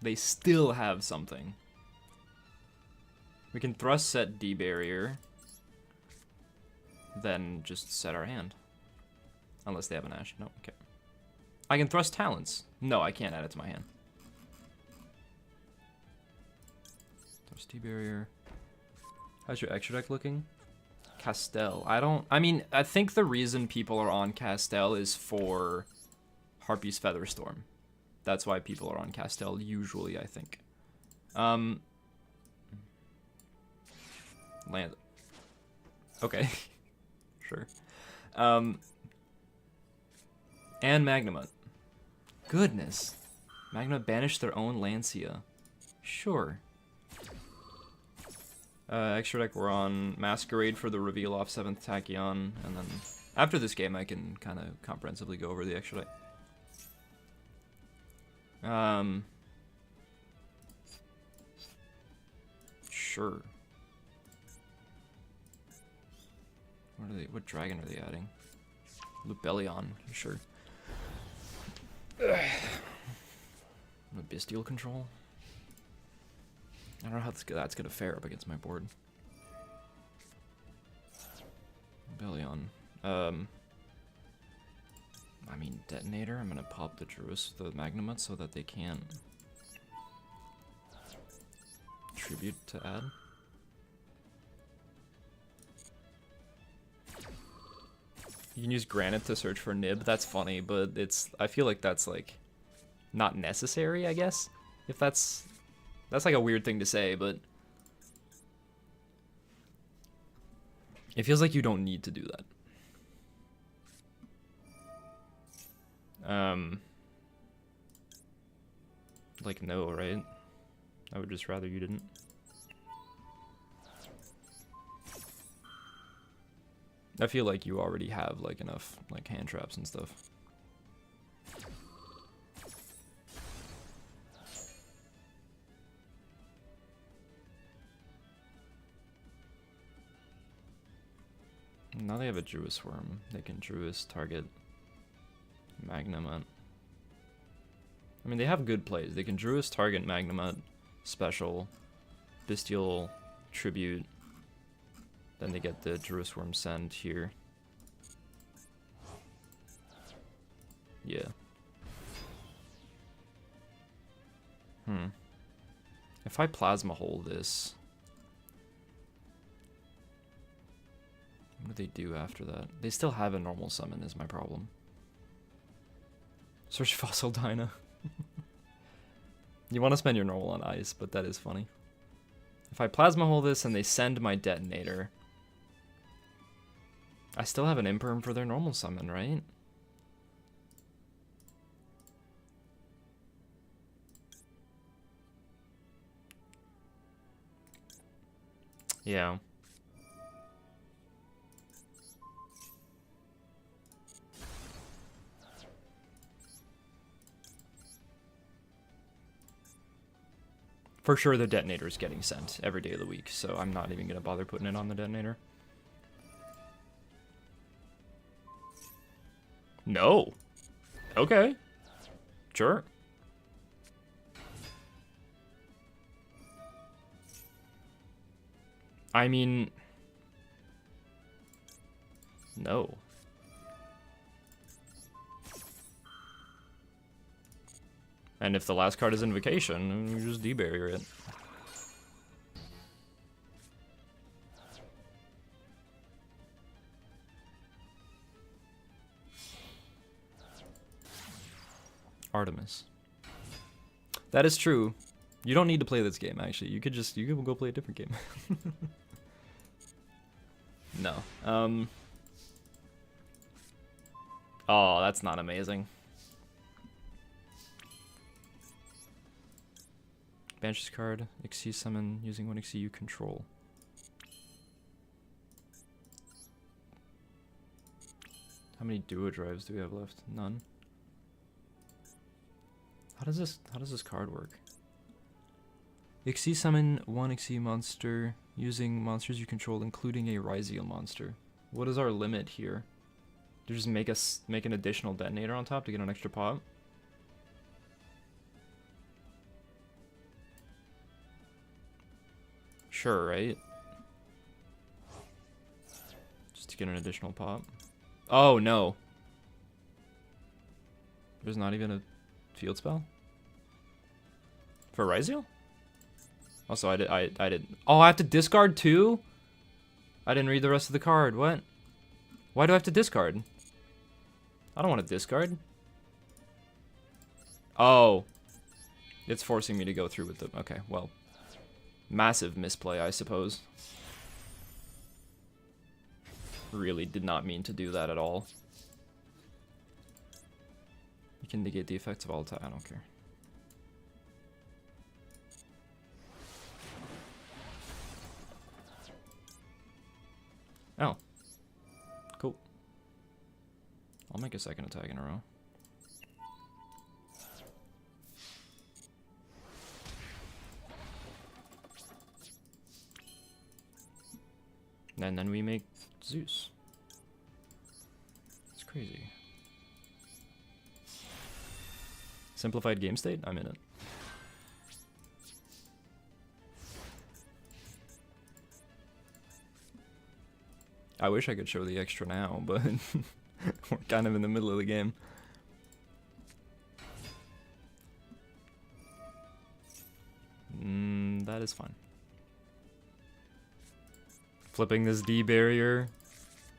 They still have something. We can thrust set D barrier, then just set our hand. Unless they have an Ash. No, okay. I can thrust talents. No, I can't add it to my hand. Thrust D barrier. How's your extra deck looking? Castel. I mean, I think the reason people are on Castel is for Harpy's Featherstorm. That's why people are on Castel usually, I think. Land. Okay. Sure. And Magnamut. Goodness. Magnamut banished their own Lancia. Sure. Extra deck, we're on Masquerade for the reveal off 7th Tachyon, and then after this game I can kind of comprehensively go over the extra deck. Sure. What dragon are they adding? Lubellion, sure. Bestial control? I don't know how that's gonna fare up against my board. Lubellion. I mean, detonator. I'm gonna pop the the Magnamut, so that they can't tribute to add. You can use Granite to search for Nib. That's funny, but I feel like that's like not necessary, I guess. If that's like a weird thing to say, but it feels like you don't need to do that. Like, no, right? I would just rather you didn't. I feel like you already have, like, enough, like, hand traps and stuff. Now they have a Druis Worm. They can Druis target Magnamut. I mean, they have good plays. They can Druis target Magnamut, special, Bestial, Tribute. Then they get the Druis Worm send here. Yeah. If I Plasma Hole this, what do they do after that? They still have a normal summon is my problem. Search Fossil Dyna. You want to spend your normal on ice, but that is funny. If I Plasma Hole this and they send my Detonator, I still have an Imperm for their normal summon, right? Yeah. For sure the Detonator is getting sent every day of the week, so I'm not even going to bother putting it on the Detonator. No. Okay. Sure. I mean... No. And if the last card is Invocation, you just debarrier it. Artemis. That is true. You don't need to play this game, actually. You could go play a different game. No. Oh, that's not amazing. Banshee's card, Xyz summon using one Xyz you control. How many duo drives do we have left? None. How does this card work? Xyz summon one Xyz monster using monsters you control, including a Ryzeal monster. What is our limit here? To just make an additional detonator on top to get an extra pop? Sure, right? Just to get an additional pop. Oh no. There's not even a field spell? For Ryzeal? Also, I did. Oh, I have to discard too? I didn't read the rest of the card. What? Why do I have to discard? I don't want to discard. Oh. It's forcing me to go through with the... Okay, well. Massive misplay, I suppose. Really did not mean to do that at all. You can negate the effects of all time. I don't care. Oh. Cool. I'll make a second attack in a row. And then we make Zeus. It's crazy. Simplified game state? I'm in it. I wish I could show the extra now, but we're kind of in the middle of the game. That is fine. Flipping this D barrier.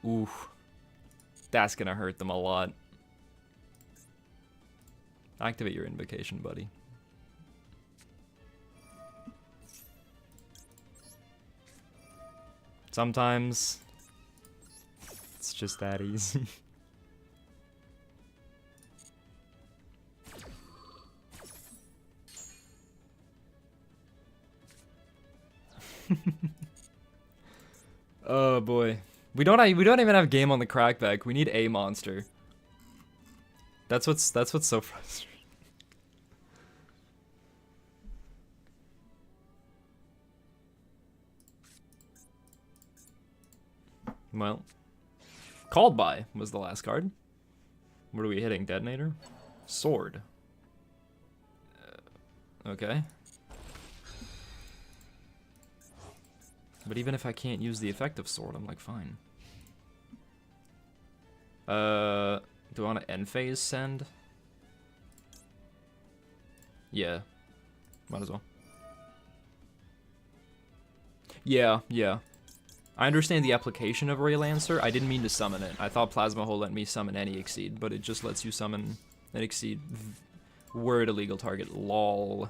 Oof. That's gonna hurt them a lot. Activate your invocation, buddy. Sometimes it's just that easy. Oh boy. We don't even have game on the crackback. We need a monster. That's what's so frustrating. Well, Called By was the last card. What are we hitting? Detonator? Sword. Okay. But even if I can't use the effect of sword, I'm like, fine. Do I want to end phase send? Yeah. Might as well. Yeah. I understand the application of Ray Lancer. I didn't mean to summon it. I thought Plasma Hole let me summon any Exceed, but it just lets you summon an Exceed were it a legal target. Lol.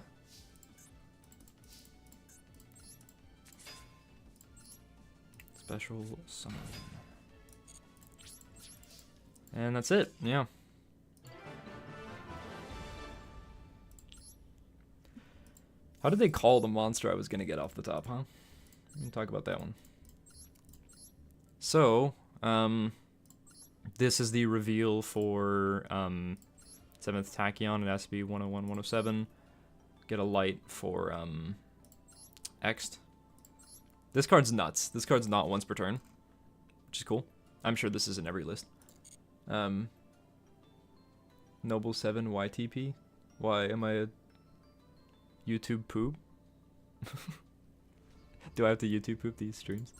Special summon. And that's it, yeah. How did they call the monster I was gonna get off the top, huh? Let me talk about that one. So, this is the reveal for 7th Tachyon. It has to be 101, 107. Get a light for Ext. This card's nuts. This card's not once per turn, which is cool. I'm sure this is in every list. Noble 7 YTP. Why am I a YouTube poop? Do I have to YouTube poop these streams?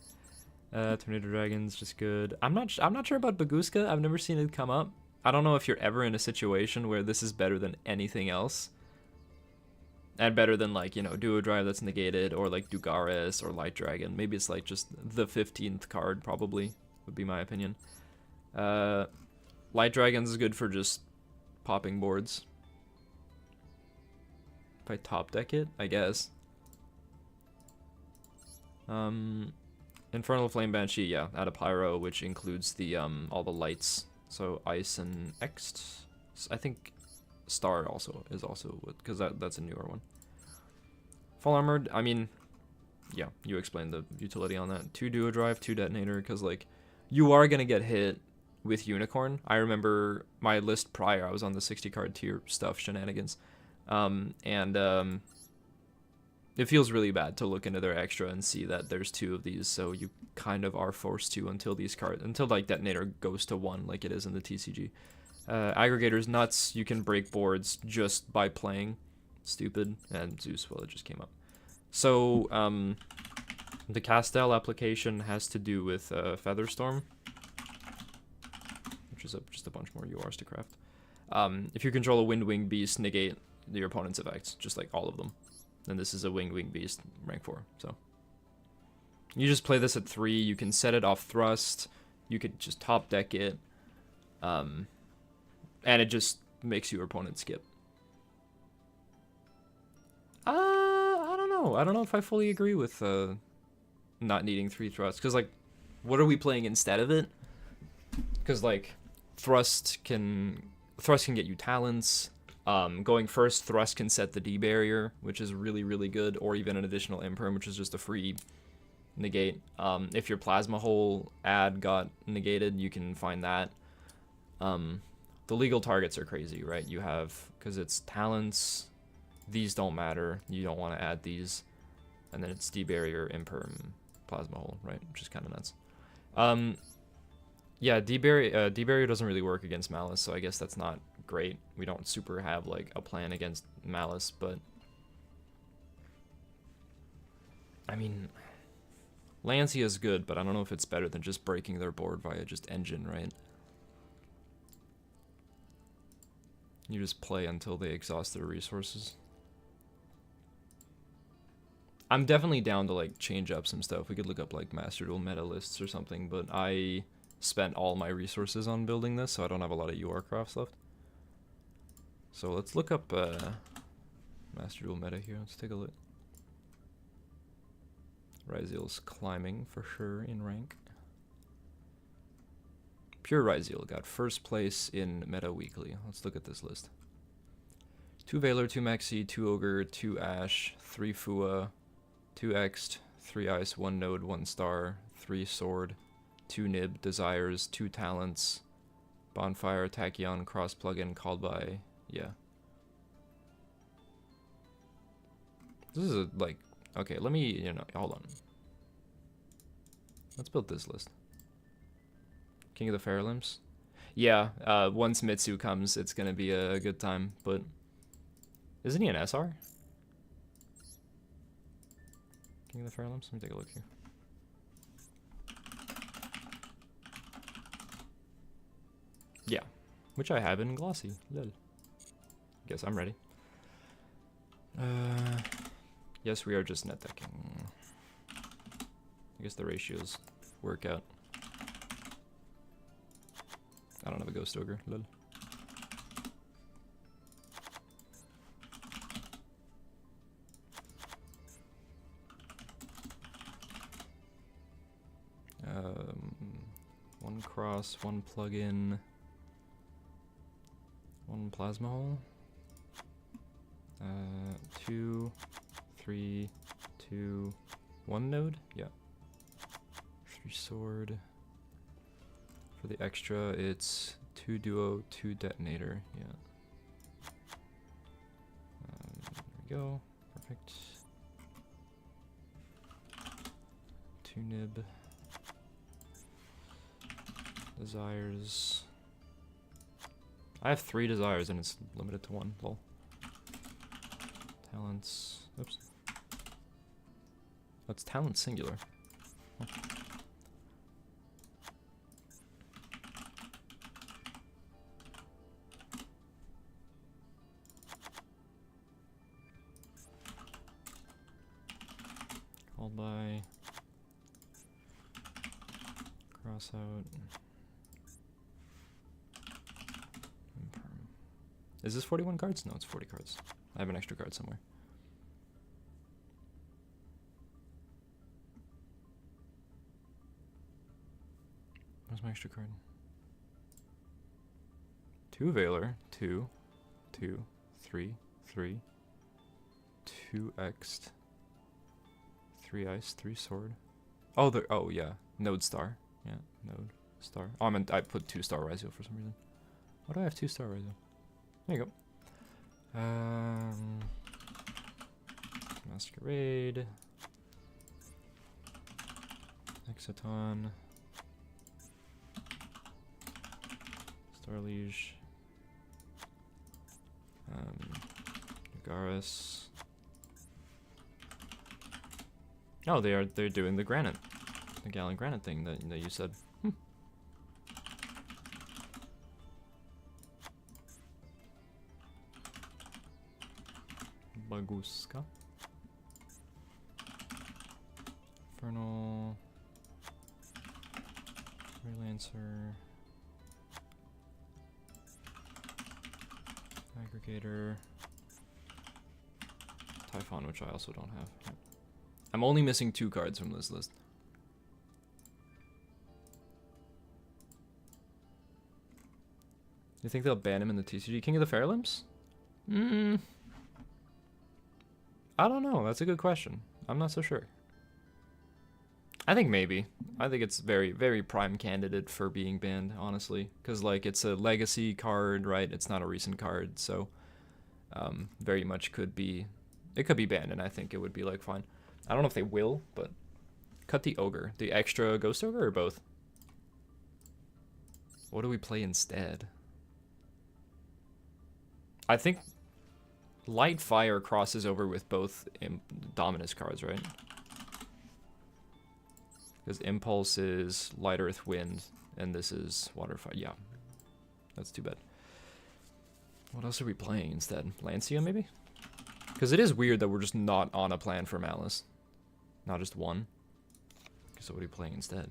Tornado Dragon's just good. I'm not sure about Baguska. I've never seen it come up. I don't know if you're ever in a situation where this is better than anything else. And better than, like, you know, Duo Drive that's negated, or like Dugaris or Light Dragon. Maybe it's like just the 15th card, probably, would be my opinion. Light Dragons is good for just popping boards. If I top deck it, I guess. Infernal Flame Banshee, yeah, add a pyro, which includes the all the lights. So ice and Ext. I think Star also is because that's a newer one. Full armored, I mean, yeah, you explained the utility on that. 2 duo drive, 2 detonator, because like you are gonna get hit with Unicorn. I remember my list prior, I was on the 60 card tier stuff shenanigans, it feels really bad to look into their extra and see that there's 2 of these, so you kind of are forced to until like detonator goes to 1 like it is in the TCG. Aggregator's nuts, you can break boards just by playing. Stupid. And Zeus, well, it just came up. So, the Castel application has to do with Featherstorm, which is just a bunch more URs to craft. If you control a Wind Wing Beast, negate your opponent's effects, just like all of them. And this is a Wing Wing Beast, rank 4, so. You just play this at 3, you can set it off thrust, you could just top deck it, and it just makes your opponent skip. I don't know. I don't know if I fully agree with not needing 3 thrusts, because like, what are we playing instead of it? Because like, thrust can get you talents. Going first, thrust can set the D barrier, which is really, really good, or even an additional imperm, which is just a free negate. If your plasma hole ad got negated, you can find that. The legal targets are crazy, right? You have, because it's talents, these don't matter, you don't want to add these, and then it's D barrier, imperm, plasma hole, right? Which is kind of nuts. Yeah, D barrier doesn't really work against Malice, so I guess that's not great. We don't super have like a plan against Malice, but I mean, Lancia is good, but I don't know if it's better than just breaking their board via just engine, right? You just play until they exhaust their resources. I'm definitely down to like change up some stuff. We could look up like Master Duel meta lists or something, but I spent all my resources on building this, so I don't have a lot of UR crafts left. So let's look up Master Duel meta here. Let's take a look. Ryzeal's climbing for sure in rank. Pure Ryzeal got first place in Meta Weekly. Let's look at this list. 2 Valor, 2 Maxi, 2 Ogre, 2 Ash, 3 Fua, 2 Ext, 3 Ice, 1 Node, 1 Star, 3 Sword, 2 Nib, Desires, 2 Talents, Bonfire, Tachyon, Cross Plugin, Called by, yeah. This is like, okay, let me, hold on. Let's build this list. King of the Fair Limbs. Yeah, once Mitsu comes, it's gonna be a good time, but isn't he an SR? King of the Fair Limbs? Let me take a look here. Yeah, which I have in Glossy. Lol. Guess I'm ready. Yes, we are just net decking. I guess the ratios work out. I don't have a Ghost Ogre. Lol. One cross, 1 plugin, 1 plasma hole. 2, 3, 2, 1 node. Yeah. 3 sword. For the extra, it's 2 duo, 2 detonator. Yeah. There we go. Perfect. 2 nib. Desires. I have 3 desires and it's limited to 1. Lol. Talents. Oops. That's talent singular. Huh. Called by. Cross out. Is this 41 cards? No, it's 40 cards. I have an extra card somewhere. Where's my extra card? 2 Valor, 2, 2, 3, 3, 2 X'd, 3 Ice, 3 Sword. Oh, oh yeah, Node Star. Yeah, Node Star. Oh, I put 2-star Ryzeal for some reason. Why do I have 2-star Ryzeal? There you go. Masquerade. Exciton. Starliege. Garis. Oh, they're doing the granite, the Gallon granite thing that you said. Baguska. Infernal. Freelancer. Aggregator. Typhon, which I also don't have. Yep. I'm only missing 2 cards from this list. You think they'll ban him in the TCG? King of the Fairlimbs? I don't know. That's a good question. I'm not so sure. I think maybe. I think it's very, very prime candidate for being banned, honestly. Because, like, it's a legacy card, right? It's not a recent card, so very much could be... It could be banned, and I think it would be, like, fine. I don't know if they will, but... Cut the Ogre. The extra Ghost Ogre, or both? What do we play instead? I think Light Fire crosses over with both Dominus cards, right? Because Impulse is Light Earth Wind, and this is Water Fire. Yeah, that's too bad. What else are we playing instead? Lancia, maybe? Because it is weird that we're just not on a plan for Malice. Not just one. So what are you playing instead?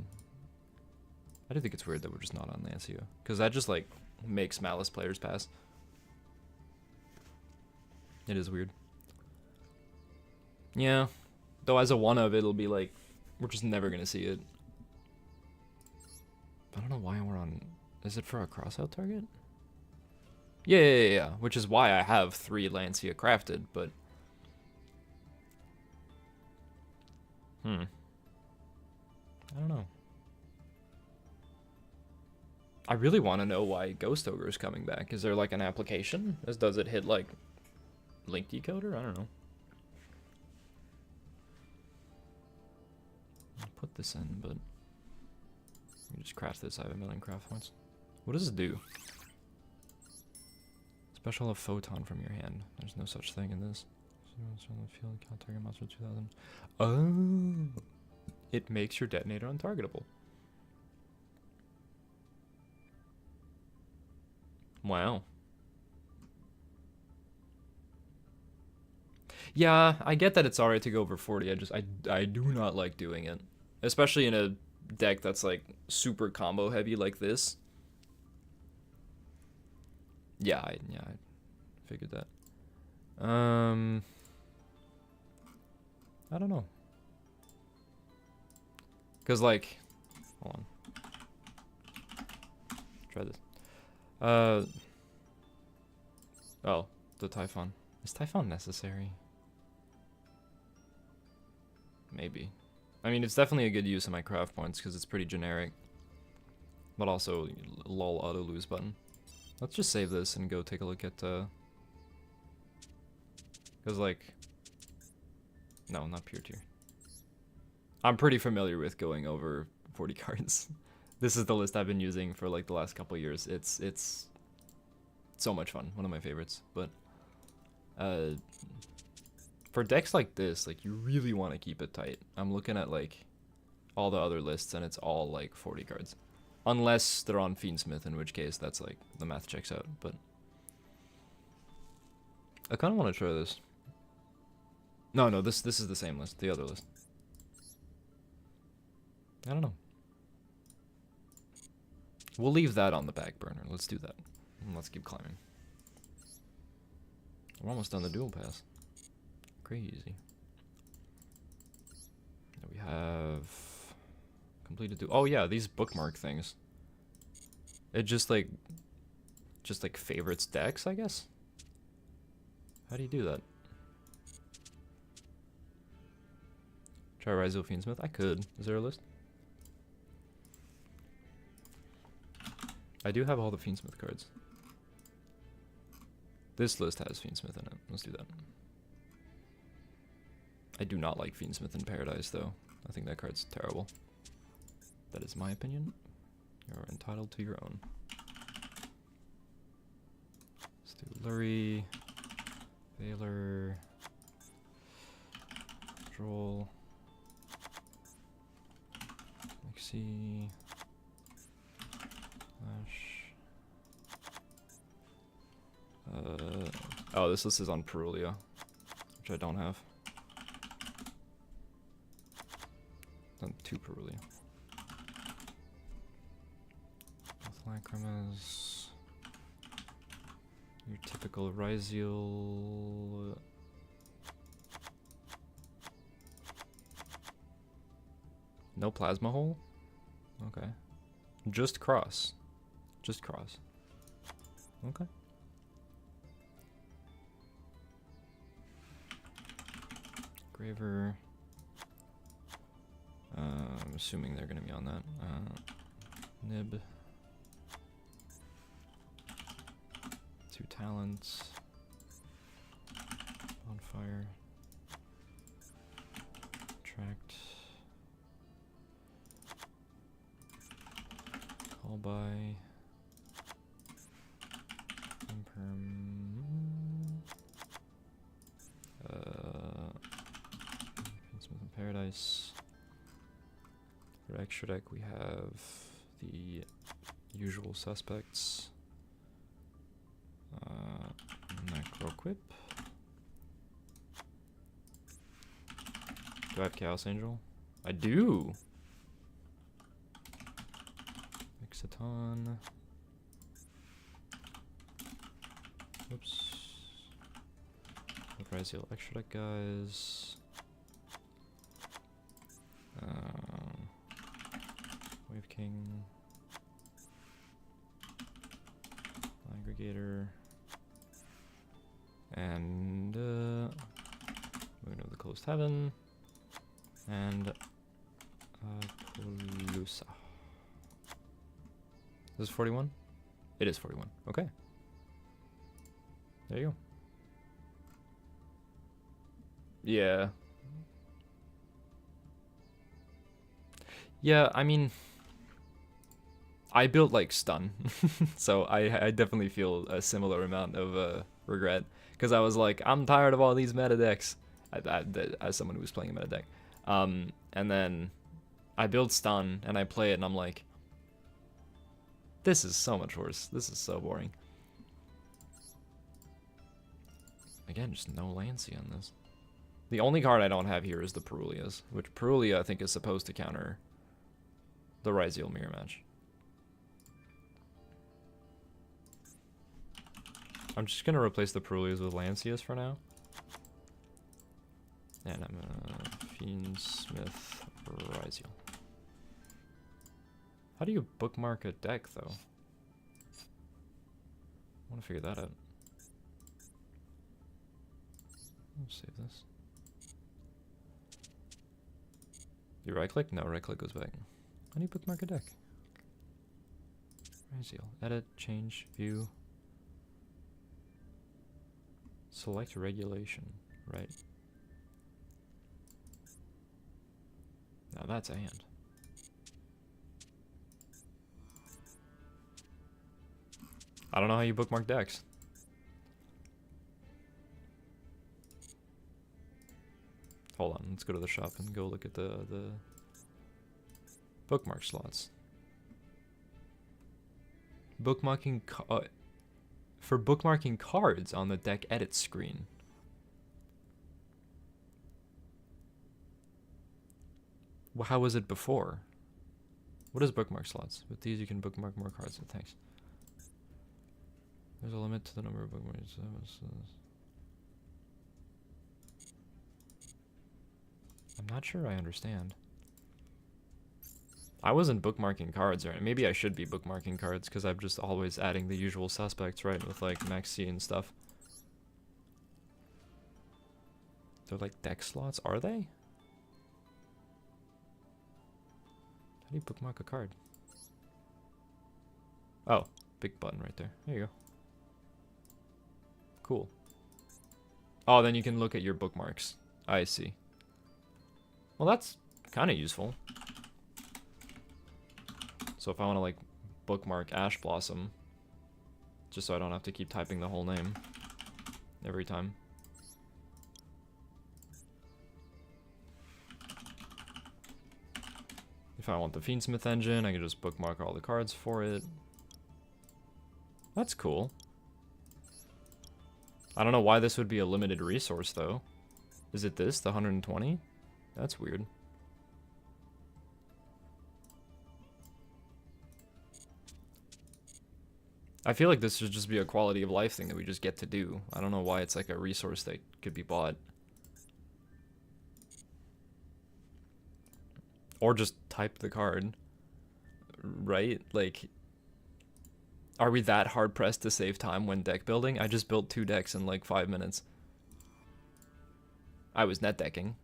I do think it's weird that we're just not on Lancia. Because that just, like, makes Malice players pass. It is weird. Yeah. Though as a one of, it'll be like, we're just never going to see it. I don't know why we're on... Is it for a crossout target? Yeah. Which is why I have 3 Lancia crafted, but... I don't know. I really want to know why Ghost Ogre is coming back. Is there like an application? Does it hit like Link Decoder? I don't know. I'll put this in, but you just craft this. I have 1,000,000 craft points. What does it do? Special of Photon from your hand. There's no such thing in this. Target monster 2000. Oh, it makes your detonator untargetable. Wow. Yeah, I get that it's alright to go over 40. I do not like doing it, especially in a deck that's like super combo heavy like this. Yeah, I figured that. I don't know. Cause like, hold on. Try this. Oh, the Typhon. Is Typhon necessary? Maybe. I mean, it's definitely a good use of my craft points because it's pretty generic. But also, lol auto lose button. Let's just save this and go take a look at, because like, no, not pure tier. I'm pretty familiar with going over 40 cards. This is the list I've been using for like the last couple years. It's so much fun. One of my favorites. But for decks like this, like you really want to keep it tight. I'm looking at like all the other lists and it's all like 40 cards. Unless they're on Fiendsmith, in which case that's like the math checks out. But I kind of want to try this. No, this is the same list, the other list. I don't know. We'll leave that on the back burner. Let's do that. And let's keep climbing. We're almost done the dual pass. Crazy. We have completed duel. Oh yeah, these bookmark things. It just like favorites decks, I guess. How do you do that? Try Ryzeal Fiendsmith? I could. Is there a list? I do have all the Fiendsmith cards. This list has Fiendsmith in it. Let's do that. I do not like Fiendsmith in Paradise, though. I think that card's terrible. That is my opinion. You're entitled to your own. Let's do Lurie, Valor, Droll, Mixie, Flash. Oh, this list is on Perulia, which I don't have. On 2 Perulia. Both Lacrimas. Your typical Ryzeal. No Plasma Hole? Okay. Just Cross. Just Cross. Okay. Graver. I'm assuming they're going to be on that. Nib. 2 talents. Bonfire. Attract. Call by. Imperm. Smith in Paradise. For extra deck, we have the usual suspects. Necroquip. Do I have Chaos Angel? I do! Mixaton. Oops. Ryzeal extra deck guys. Wave King. Aggregator. And moving over the Closed Heaven. And Pulusa. This is 41? It is 41. Okay. There you go. Yeah. Yeah, I mean, I built like stun, so I definitely feel a similar amount of regret, because I was like, I'm tired of all these meta decks, as someone who was playing a meta deck, and then I build stun and I play it and I'm like, this is so much worse. This is so boring. Again, just no Lancey on this. The only card I don't have here is the Perulias, which Perulia I think is supposed to counter the Ryzeal mirror match. I'm just gonna replace the Perulias with Lancias for now. And I'm gonna Fiendsmith Ryzeal. How do you bookmark a deck though? I wanna figure that out. Let's save this. You right click? No, right click goes back. How do you bookmark a deck? Ryzeal. Edit, change, view. Select regulation. Right. Now that's a hand. I don't know how you bookmark decks. Hold on, let's go to the shop and go look at the bookmark slots. Bookmarking for bookmarking cards on the deck edit screen. Well, how was it before? What is bookmark slots? With these you can bookmark more cards. Thanks. There's a limit to the number of bookmarks. I'm not sure I understand. I wasn't bookmarking cards, or maybe I should be bookmarking cards because I'm just always adding the usual suspects, right? With like Max C and stuff. They're like deck slots, are they? How do you bookmark a card? Oh, big button right there. There you go. Cool. Oh, then you can look at your bookmarks. I see. Well, that's kind of useful. So if I want to like bookmark Ash Blossom, just so I don't have to keep typing the whole name every time. If I want the Fiendsmith engine, I can just bookmark all the cards for it. That's cool. I don't know why this would be a limited resource though. Is it this, the 120? That's weird. I feel like this should just be a quality of life thing that we just get to do. I don't know why it's like a resource that could be bought. Or just type the card. Right? Like, are we that hard pressed to save time when deck building? I just built 2 decks in like 5 minutes. I was net decking,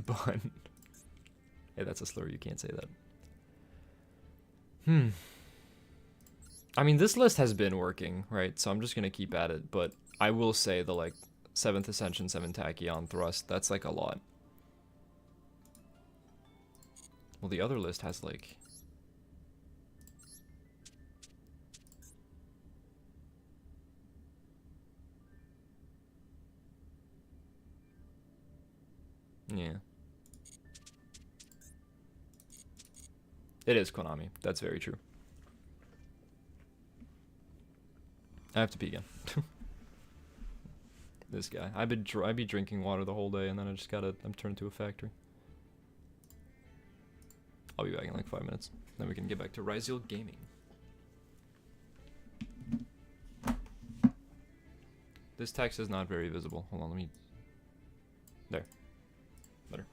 but hey, that's a slur, you can't say that. I mean, this list has been working, right? So I'm just gonna keep at it, but I will say the like 7th Ascension, 7 Tachyon Thrust, that's like a lot. Well, the other list has like... Yeah. It is Konami, that's very true. I have to pee again. This guy. I'd be drinking water the whole day, and then I'm turned into a factory. I'll be back in like 5 minutes. Then we can get back to Ryzeal gaming. This text is not very visible. Hold on, let me... There. Better.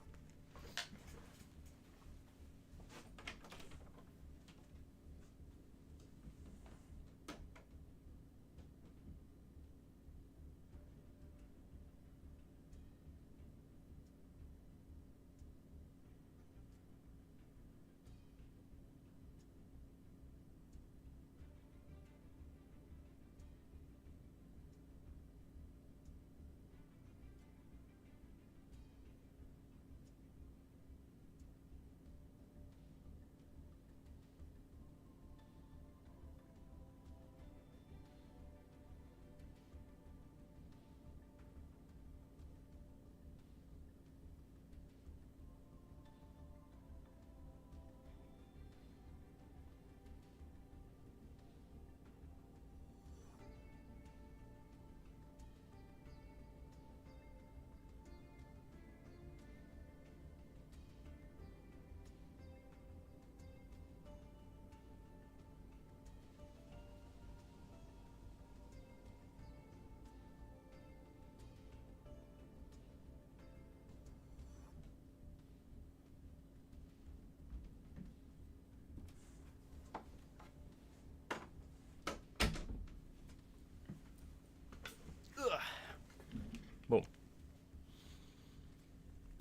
Boom.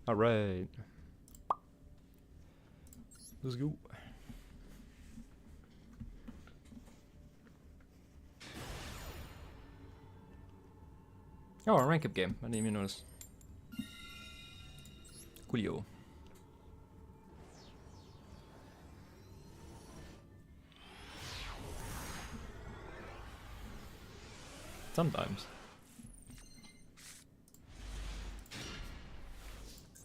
Alright. Let's go. Oh, a rank up game. I didn't even notice. Coolio. Sometimes.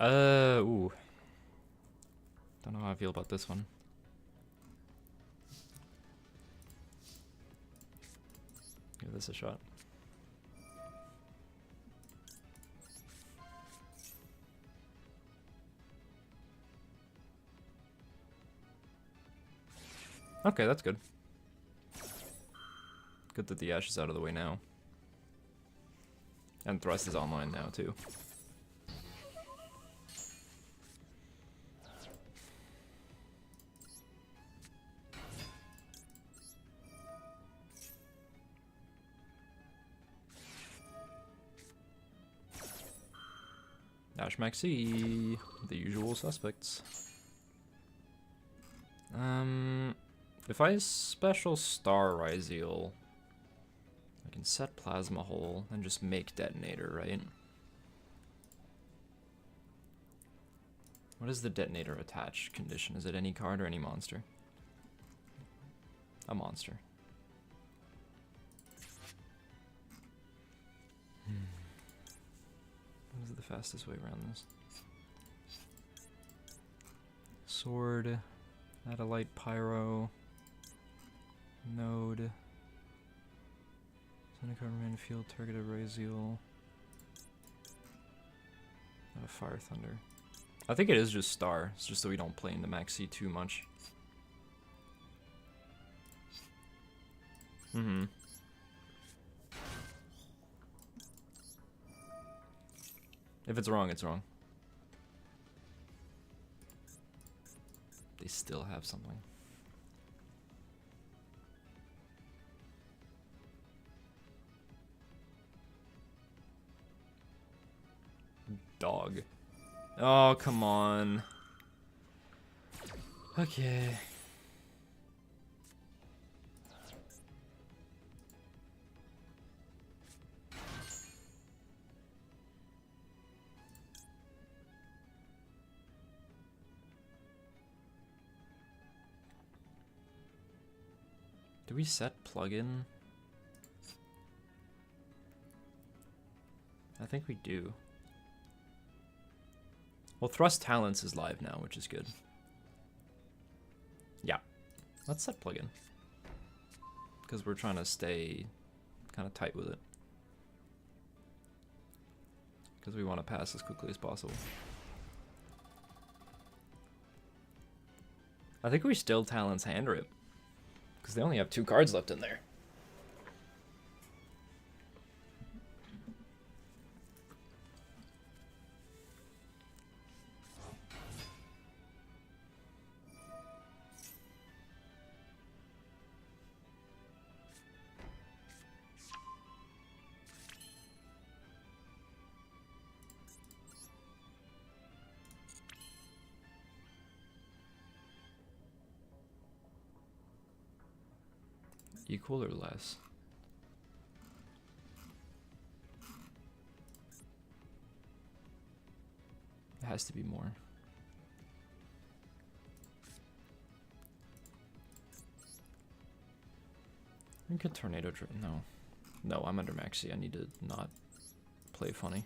Ooh. Don't know how I feel about this one. Give this a shot. Okay, that's good. Good that the Ash is out of the way now. And Thrust is online now, too. Dash Maxi, the usual suspects. If I special star Ryzeal, I can set Plasma Hole and just make Detonator, right? What is the Detonator attach condition? Is it any card or any monster? A monster. What is the fastest way around this? Sword, add a light pyro, node, send a card remain field, target a Ryzeal, add a fire thunder. I think it is just star, it's just so we don't play into Maxi too much. If it's wrong, it's wrong. They still have something. Dog. Oh, come on. Okay. Do we set plugin? I think we do. Well, Thrust Talents is live now, which is good. Yeah. Let's set plugin. Because we're trying to stay kind of tight with it. Because we want to pass as quickly as possible. I think we still Talents Hand Rip. Because they only have 2 cards left in there. Equal or less? It has to be more. I could Tornado Drip. No. No, I'm under Maxi. I need to not play funny.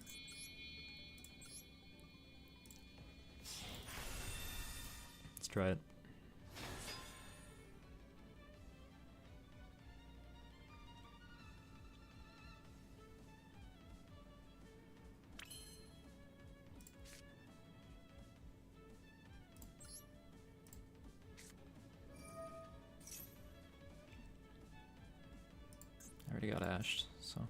Let's try it. I already got ashed, so.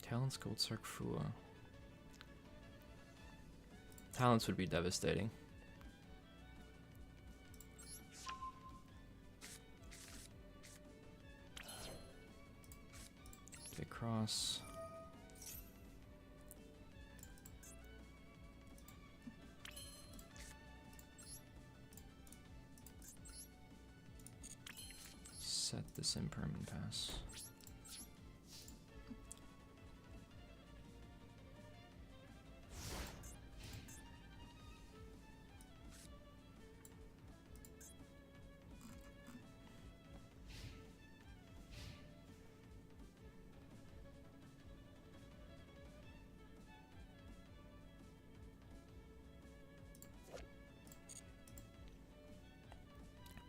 Talents Gold Sarkfua. Talents would be devastating. Okay, cross. Set this impermanent pass.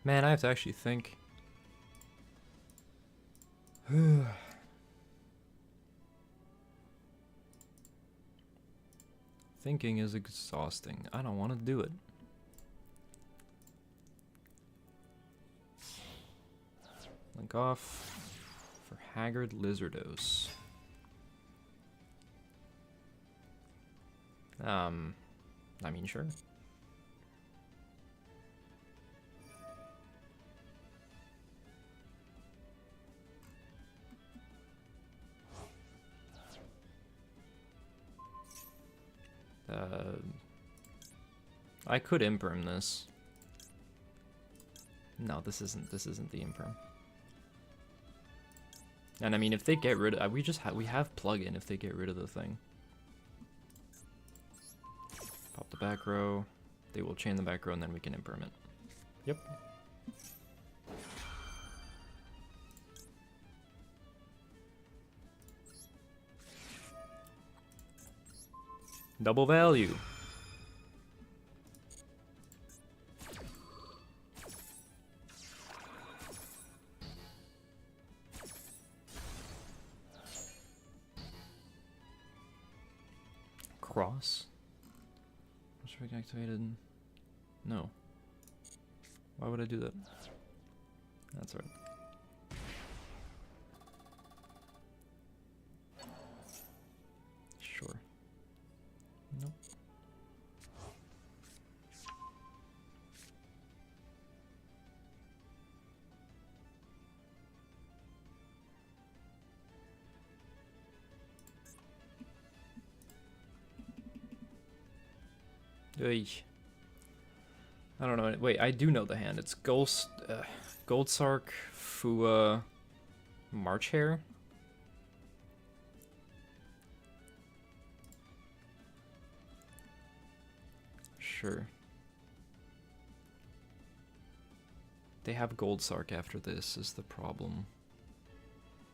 Man, I have to actually think. Thinking is exhausting. I don't want to do it. Link off for Haggard Lizardos. I mean, sure. I could imperm this. No, this isn't the imperm. And I mean, if they get rid of, we have plug-in if they get rid of the thing. Pop the back row. They will chain the back row, and then we can imperm it. Yep. Double value. Cross? Restrict activated? No. Why would I do that? That's right. Sure. Nope. Eesh. I don't know. Wait, I do know the hand. It's Goldsark, Fua, Marchhare. Sure. They have Goldsark after this is the problem.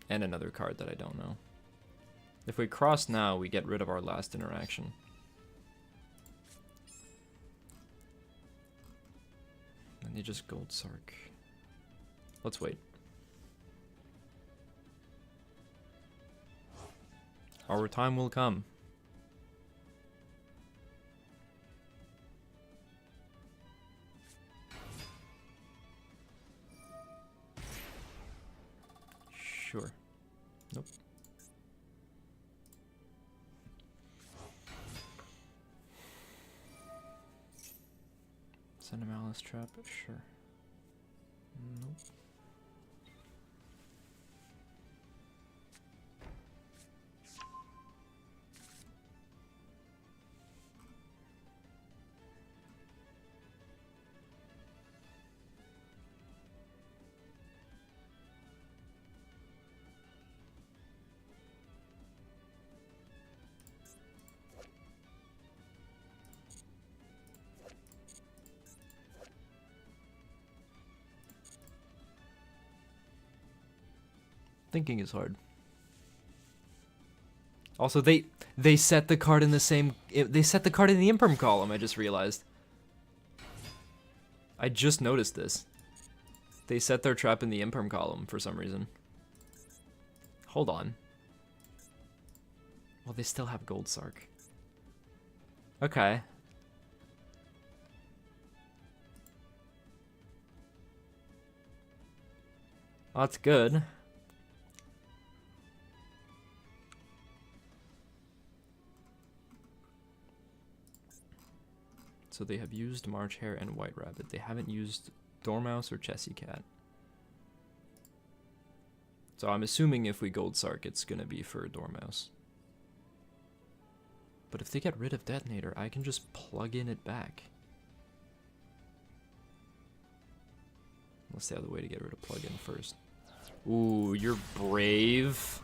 And another card that I don't know. If we cross now, we get rid of our last interaction. And they just Goldsark. Let's wait. Our time will come. Sure. Nope. Send a Malice Trap? Sure. Nope. Thinking is hard. Also, they set the card in the same. They set the card in the imperm column. I just realized. I just noticed this. They set their trap in the imperm column for some reason. Hold on. Well, they still have Goldsark. Okay. Well, that's good. So they have used Marchhare and White Rabbit. They haven't used Dormouse or Chessy Cat. So I'm assuming if we Goldsark, it's going to be for Dormouse. But if they get rid of Detonator, I can just plug in it back. Unless they have the way to get rid of plug-in first. Ooh, you're brave.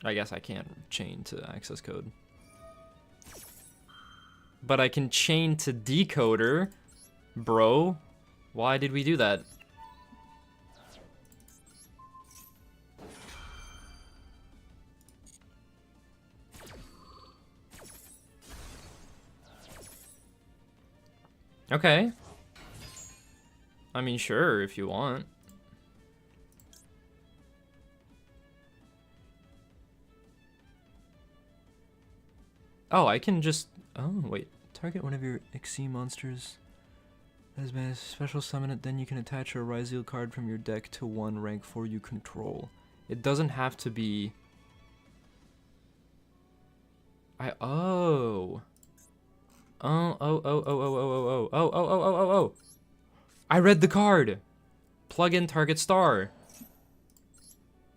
I guess I can't chain to access code. But I can chain to decoder. Bro, why did we do that? Okay. I mean, sure, if you want. Oh, I can just... Oh, wait. Target one of your Xyz monsters has been a special summon it, then you can attach a Ryzeal card from your deck to one rank 4 you control. It doesn't have to be... Oh. Oh. I read the card. Plug in target star.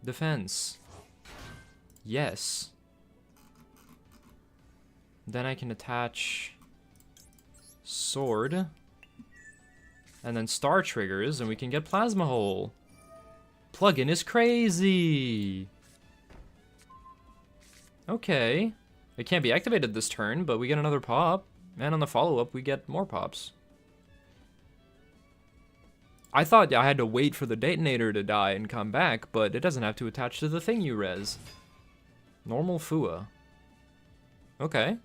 Defense. Yes. Then I can attach sword. And then star triggers, and we can get plasma hole. Plug-in is crazy. Okay. It can't be activated this turn, but we get another pop. And on the follow-up, we get more pops. I thought I had to wait for the detonator to die and come back, but it doesn't have to attach to the thing you res. Normal Fua. Okay.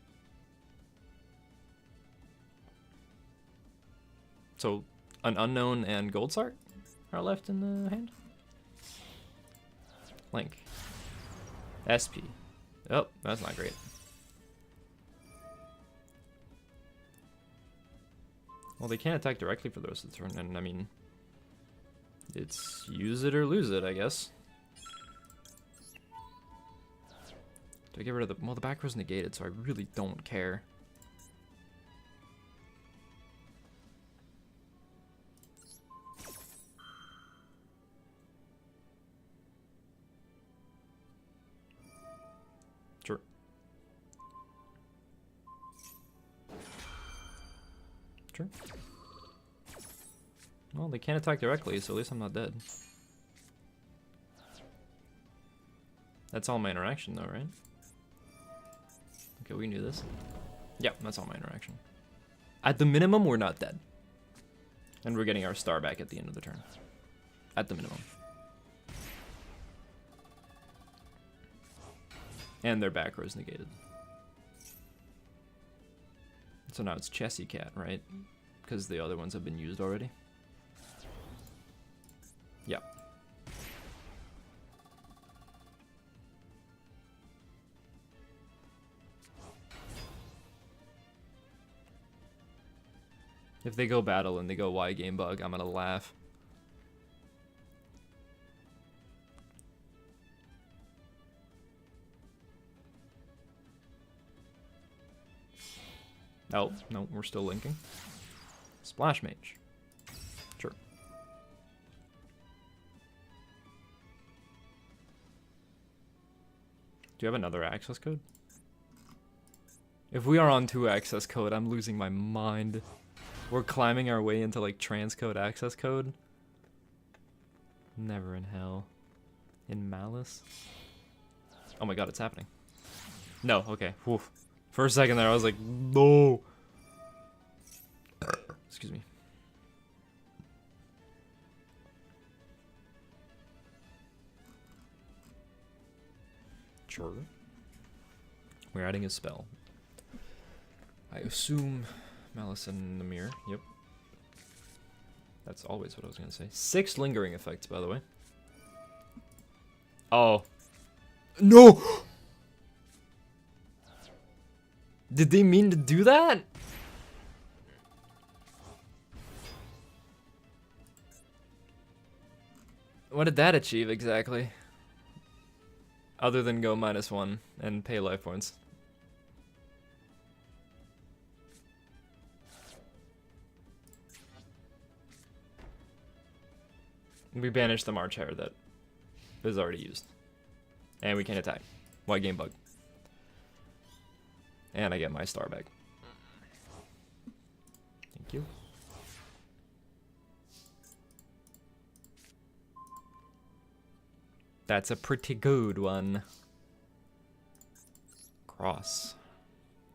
So, an unknown and gold sart are left in the hand. Link. SP. Oh, that's not great. Well, they can't attack directly for the rest of the turn, and I mean, it's use it or lose it, I guess. Do I get rid of the... Well, the back row's negated, so I really don't care. Sure. Sure. Well, they can't attack directly, so at least I'm not dead. That's all my interaction, though, right? Okay, we knew this. Yeah, that's all my interaction. At the minimum, we're not dead. And we're getting our star back at the end of the turn. At the minimum. And their back row is negated. So now it's Chessy Cat, right? Because the other ones have been used already. Yep. If they go battle and they go Y game bug, I'm gonna laugh. Oh, no, we're still linking. Splash Mage. Sure. Do you have another access code? If we are on 2 access code, I'm losing my mind. We're climbing our way into like transcode access code. Never in hell. In Malice? Oh my god, it's happening. No, okay. Whew. For a second there, I was like, no. Excuse me. Sure. We're adding a spell. I assume Malice and the Mirror. Yep. That's always what I was going to say. 6 lingering effects, by the way. Oh. No! Did they mean to do that? What did that achieve exactly? Other than go -1 and pay life points. We banished the March Hare that is already used. And we can't attack. White game bug. And I get my star back. Thank you. That's a pretty good one. Cross.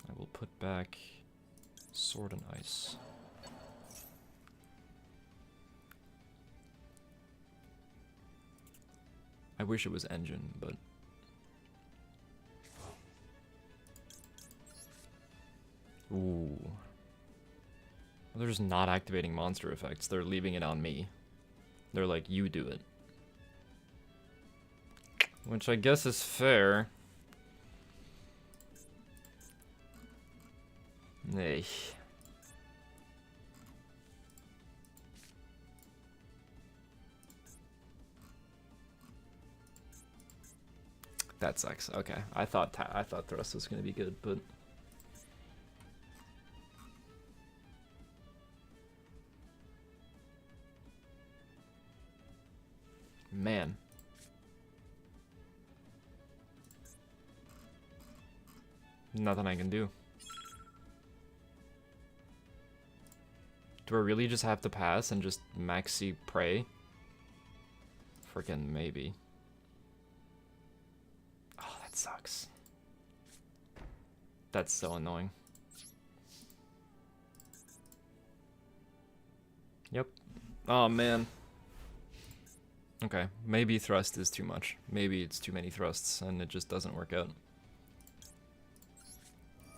I will put back Sword and Ice. I wish it was Engine, but... Ooh. They're just not activating monster effects. They're leaving it on me. They're like, you do it. Which I guess is fair. Hey. That sucks. Okay, I thought thrust was gonna be good, but man, nothing I can do. Do I really just have to pass and just maxi pray? Freaking maybe. Oh, that sucks. That's so annoying. Yep. Oh, man. Okay, maybe thrust is too much. Maybe it's too many thrusts and it just doesn't work out.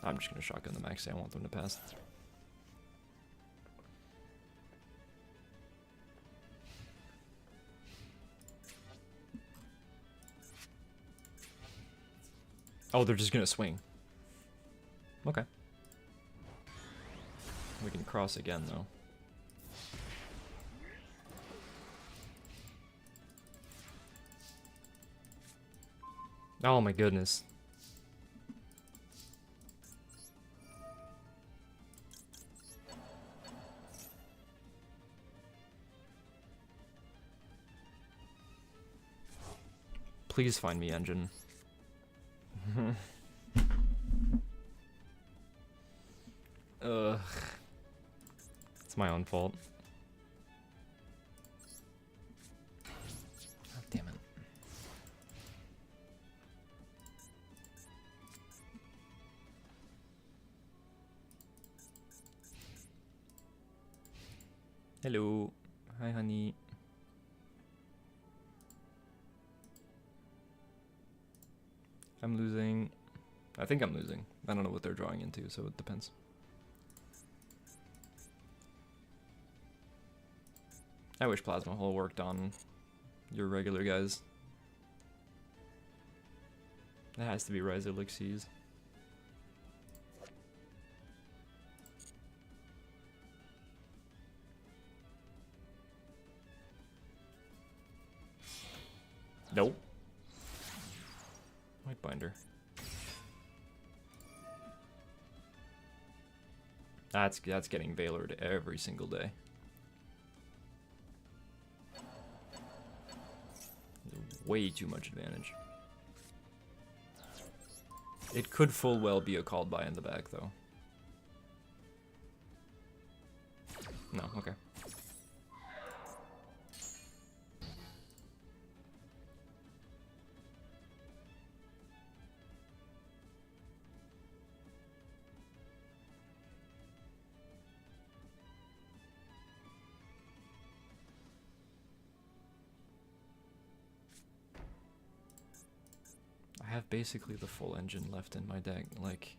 I'm just gonna shotgun the maxi. I want them to pass. Oh, they're just gonna swing. Okay. We can cross again, though. Oh my goodness. Please find me, engine. Ugh. It's my own fault. Oh, damn it. Hello. Hi, honey. I'm losing. I think I'm losing. I don't know what they're drawing into, so it depends. I wish Plasma Hull worked on your regular guys. It has to be Ryzeal Elixirs. Nope. White binder. That's getting Valored every single day. Way too much advantage. It could full well be a called by in the back, though. No, okay. I have basically the full engine left in my deck, like...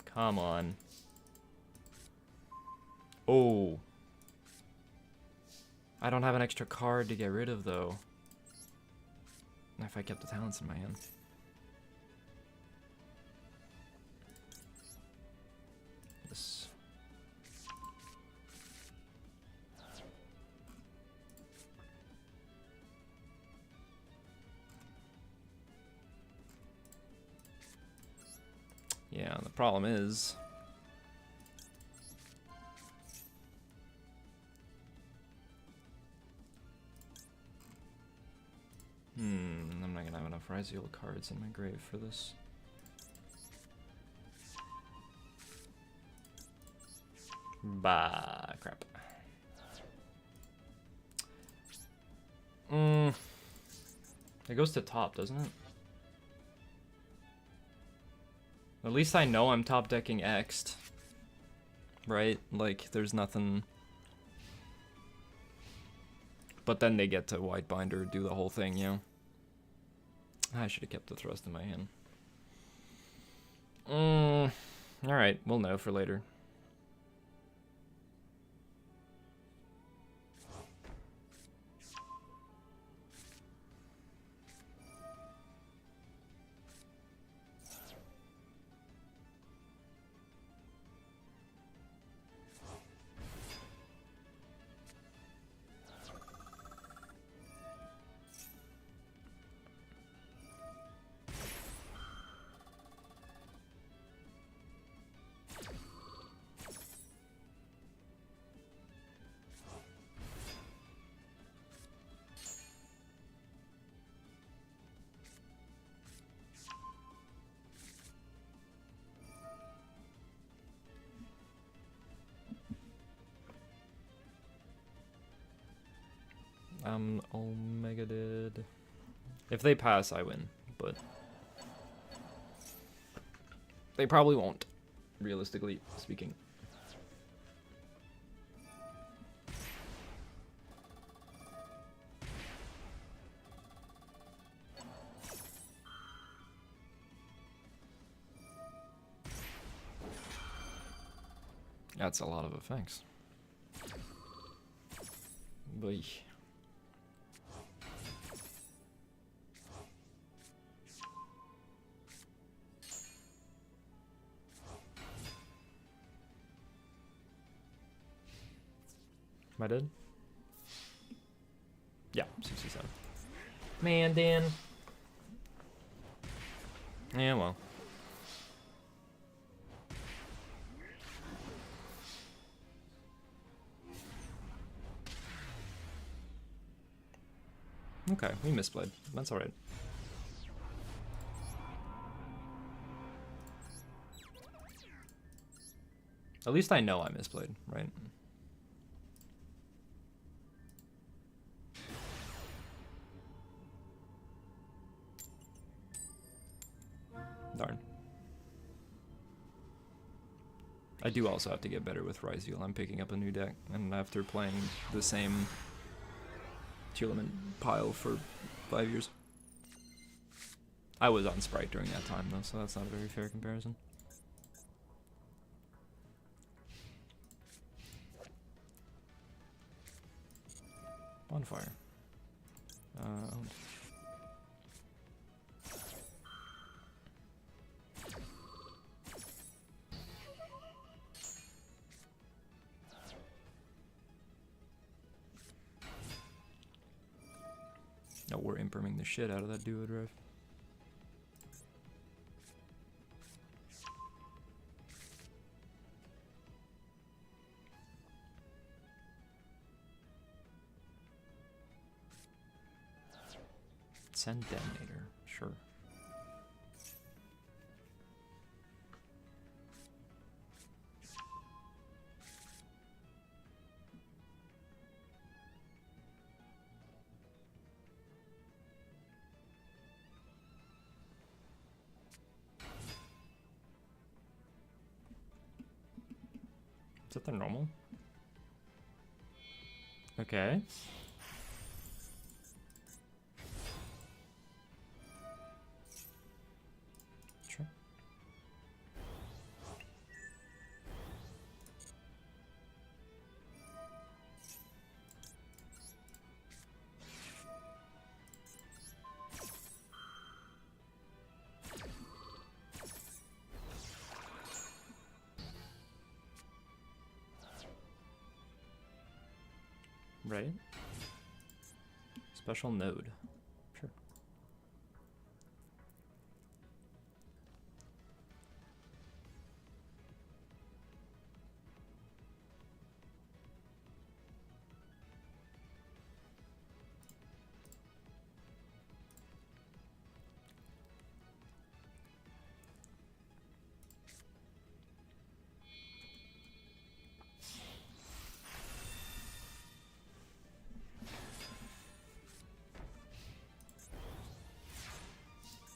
Come on. Oh. I don't have an extra card to get rid of, though. If I kept the talents in my hand. This. Yeah, the problem is... I'm not gonna have enough Ryzeal cards in my grave for this. Bah, crap. It goes to top, doesn't it? At least I know I'm top decking X'd. Right? Like, there's nothing... But then they get to White Binder, do the whole thing, you know? I should have kept the thrust in my hand. Alright, we'll know for later. Omega did. If they pass, I win, but they probably won't, realistically speaking. That's a lot of effects. Boy. Am I dead? Yeah, 67. Man, Dan. Yeah, well. Okay, we misplayed. That's alright. At least I know I misplayed, right? Darn. I do also have to get better with Ryzeal. I'm picking up a new deck, and after playing the same Tearlament pile for 5 years. I was on Sprite during that time, though, so that's not a very fair comparison. Bonfire. No, we're impriming the shit out of that Duo drive. Send detonator, sure. Is that the normal? Okay. Sure. Right. Special node. Sure.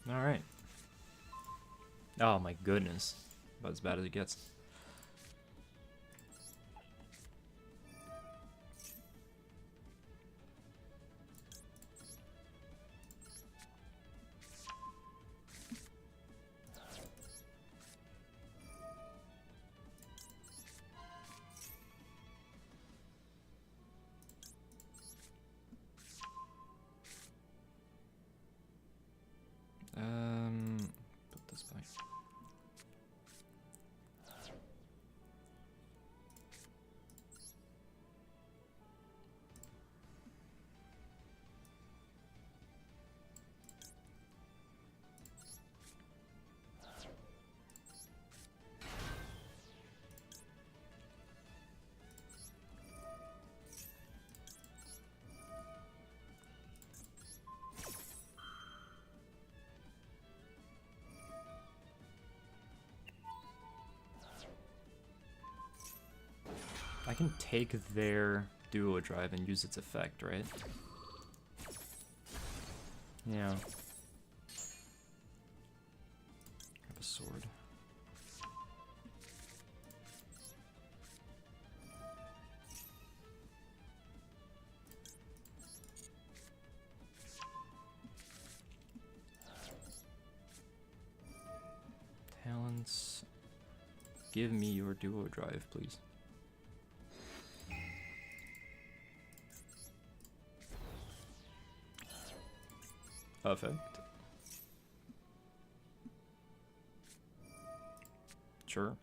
Alright. Oh my goodness. About as bad as it gets. Put this back. I can take their Duo drive and use its effect, right? Yeah. Grab a sword. Talents. Give me your duo drive, please. Effect. Sure.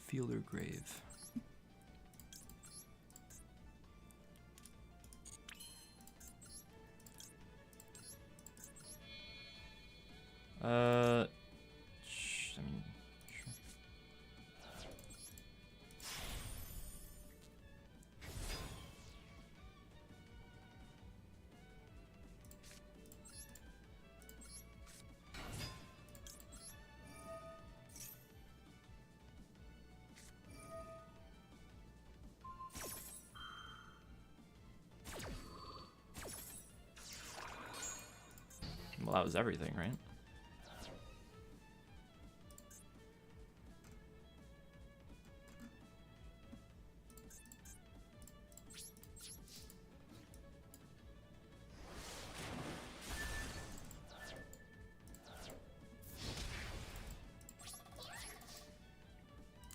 Fielder Grave. I mean, sure. Well, that was everything, right?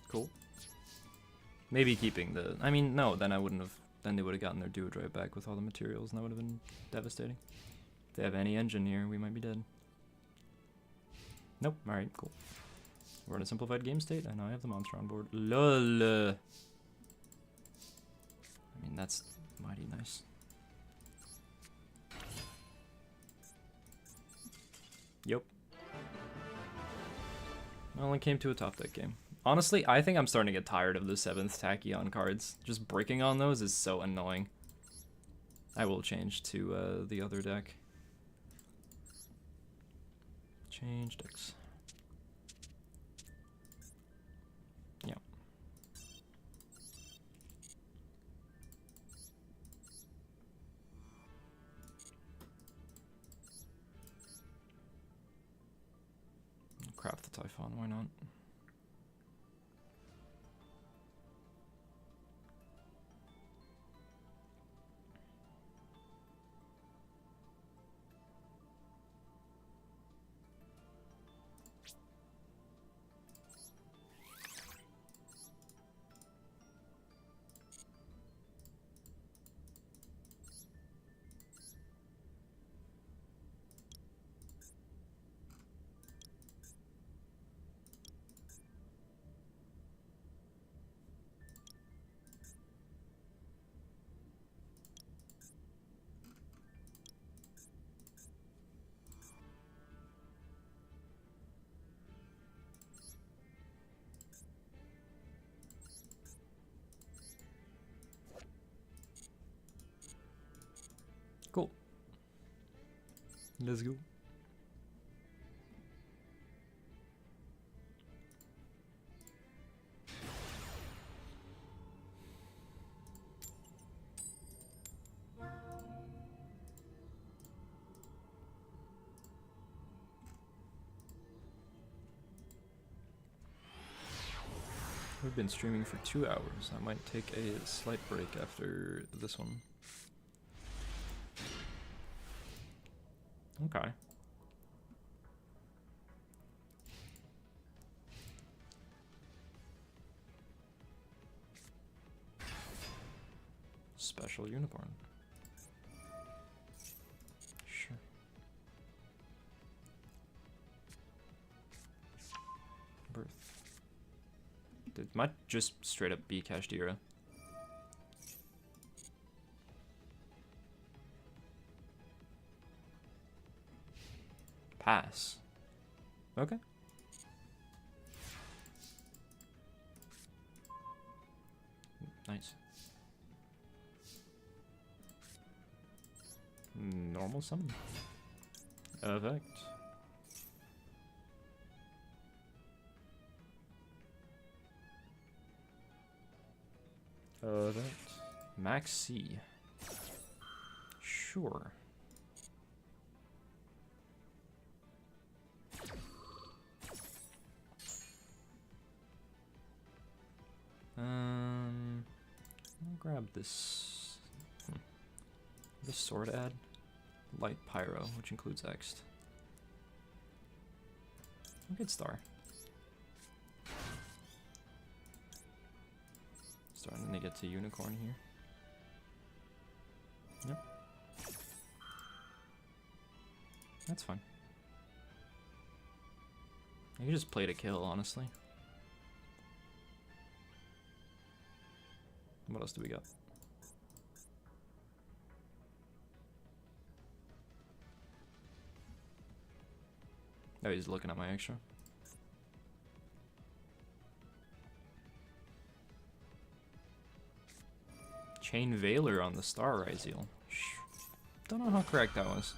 Cool. Maybe keeping the... I mean, no, then I wouldn't have... Then they would have gotten their duo drive back with all the materials, and that would have been devastating. If they have any engine here, we might be dead. Nope. Alright, cool. We're in a simplified game state, and I have the monster on board. LOL. I mean, that's mighty nice. Yep. I only came to a top deck game. Honestly, I think I'm starting to get tired of the 7th Tachyon cards. Just breaking on those is so annoying. I will change to the other deck. Change decks. Yeah. Craft the Typhon, why not? Cool. Let's go. We've been streaming for 2 hours. I might take a slight break after this one. Okay. Special unicorn. Sure. Birth. It might just straight up be Kashtira. Pass. Okay. Nice. Normal summon. Effect. That Max C. Sure. I'll grab this. This sword ad. Light Pyro, which includes Ext. Good star. Starting to get to unicorn here. Yep. That's fine. I can just play to kill, honestly. What else do we got? Oh, he's looking at my extra. Chain Veiler on the star Ryzeal. Don't know how correct that was.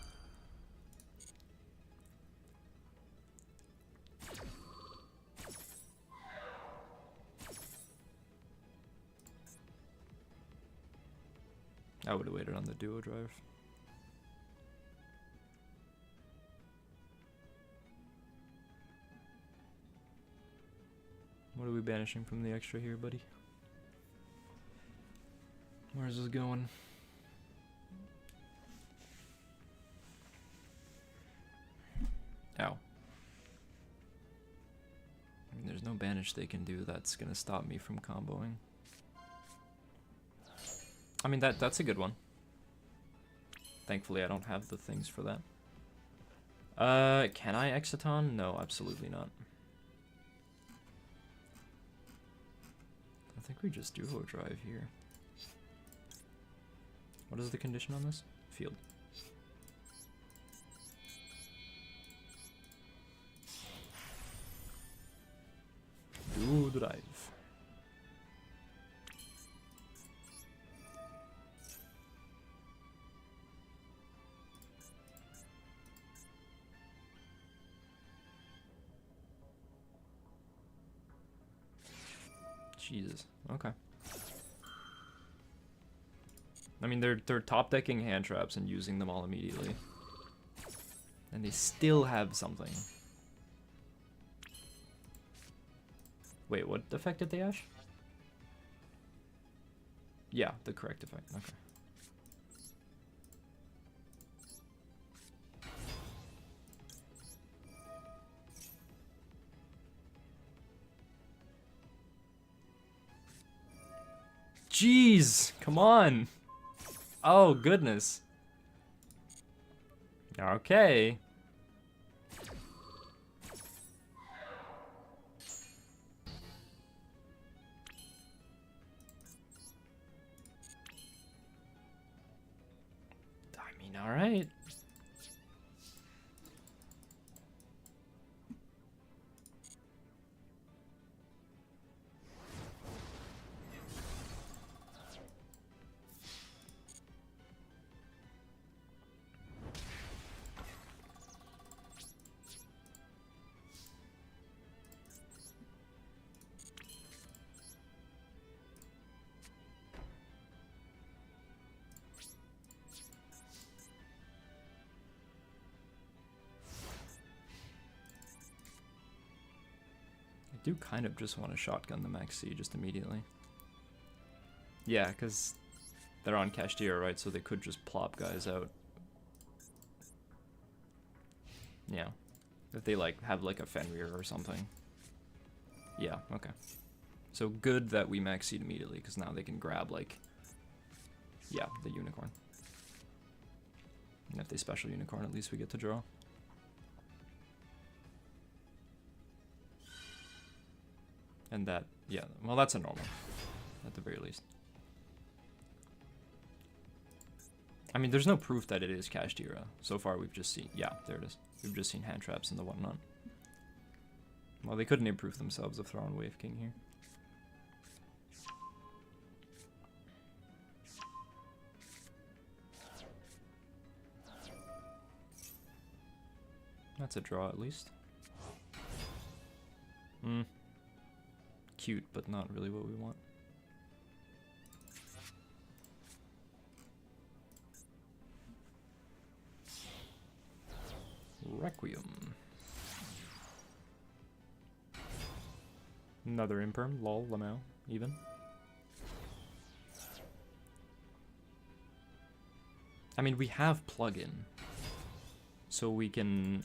I would have waited on the duo drive. What are we banishing from the extra here, buddy? Where's this going? Ow. I mean, there's no banish they can do that's gonna stop me from comboing. I mean, that's a good one. Thankfully, I don't have the things for that. Can I Exiton? No, absolutely not. I think we just duo drive here. What is the condition on this? Field. Duo drive. Jesus. Okay. I mean, they're top decking hand traps and using them all immediately, and they still have something. Wait, what effect did they ash? Yeah, the correct effect. Okay. Jeez, come on. Oh, goodness. Okay. I mean, all right. I do kind of just want to shotgun the Max C just immediately. Yeah, because they're on Kashtira, right? So they could just plop guys out. Yeah. If they like have like a Fenrir or something. Yeah, okay. So good that we Max C'd immediately, because now they can grab like, yeah, the unicorn. And if they special unicorn, at least we get to draw. And that, yeah, well, that's a normal, at the very least. I mean, there's no proof that it is Kashtira. So far, we've just seen, yeah, there it is. We've just seen hand traps and the whatnot. Well, they couldn't improve themselves of throwing Wave King here. That's a draw, at least. Cute, but not really what we want. Requiem. Another imperm. Lol. Lamau. Even. I mean, we have plug-in, so we can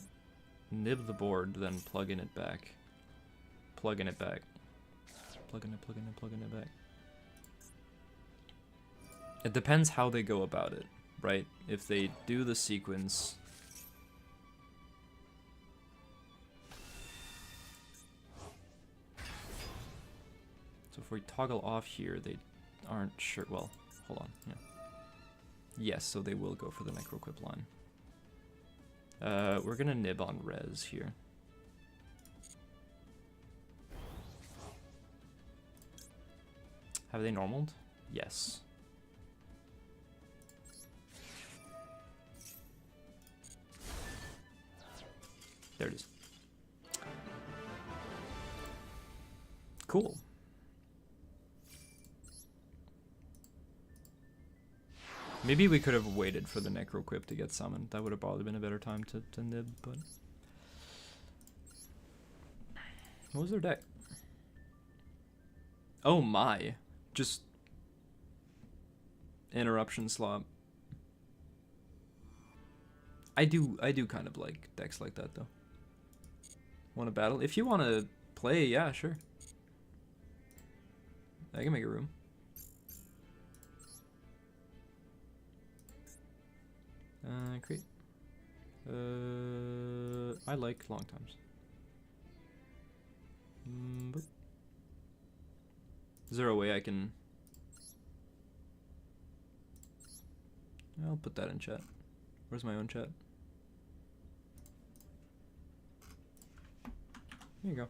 nib the board, then plug in it back. Plug in it back. Plug in it, plug in it, plug in it back. It depends how they go about it, right? If they do the sequence... So if we toggle off here, they aren't sure... Well, hold on, yeah. Yes, so they will go for the Necroquip line. We're gonna nib on res here. Have they normaled? Yes. There it is. Cool. Maybe we could have waited for the Necroquip to get summoned. That would have probably been a better time to nib, but... What was their deck? Oh my. Just... Interruption slop. I do kind of like decks like that, though. Want to battle? If you want to play, yeah, sure. I can make a room. Create. I like long times. Is there a way I can... I'll put that in chat. Where's my own chat? Here you go.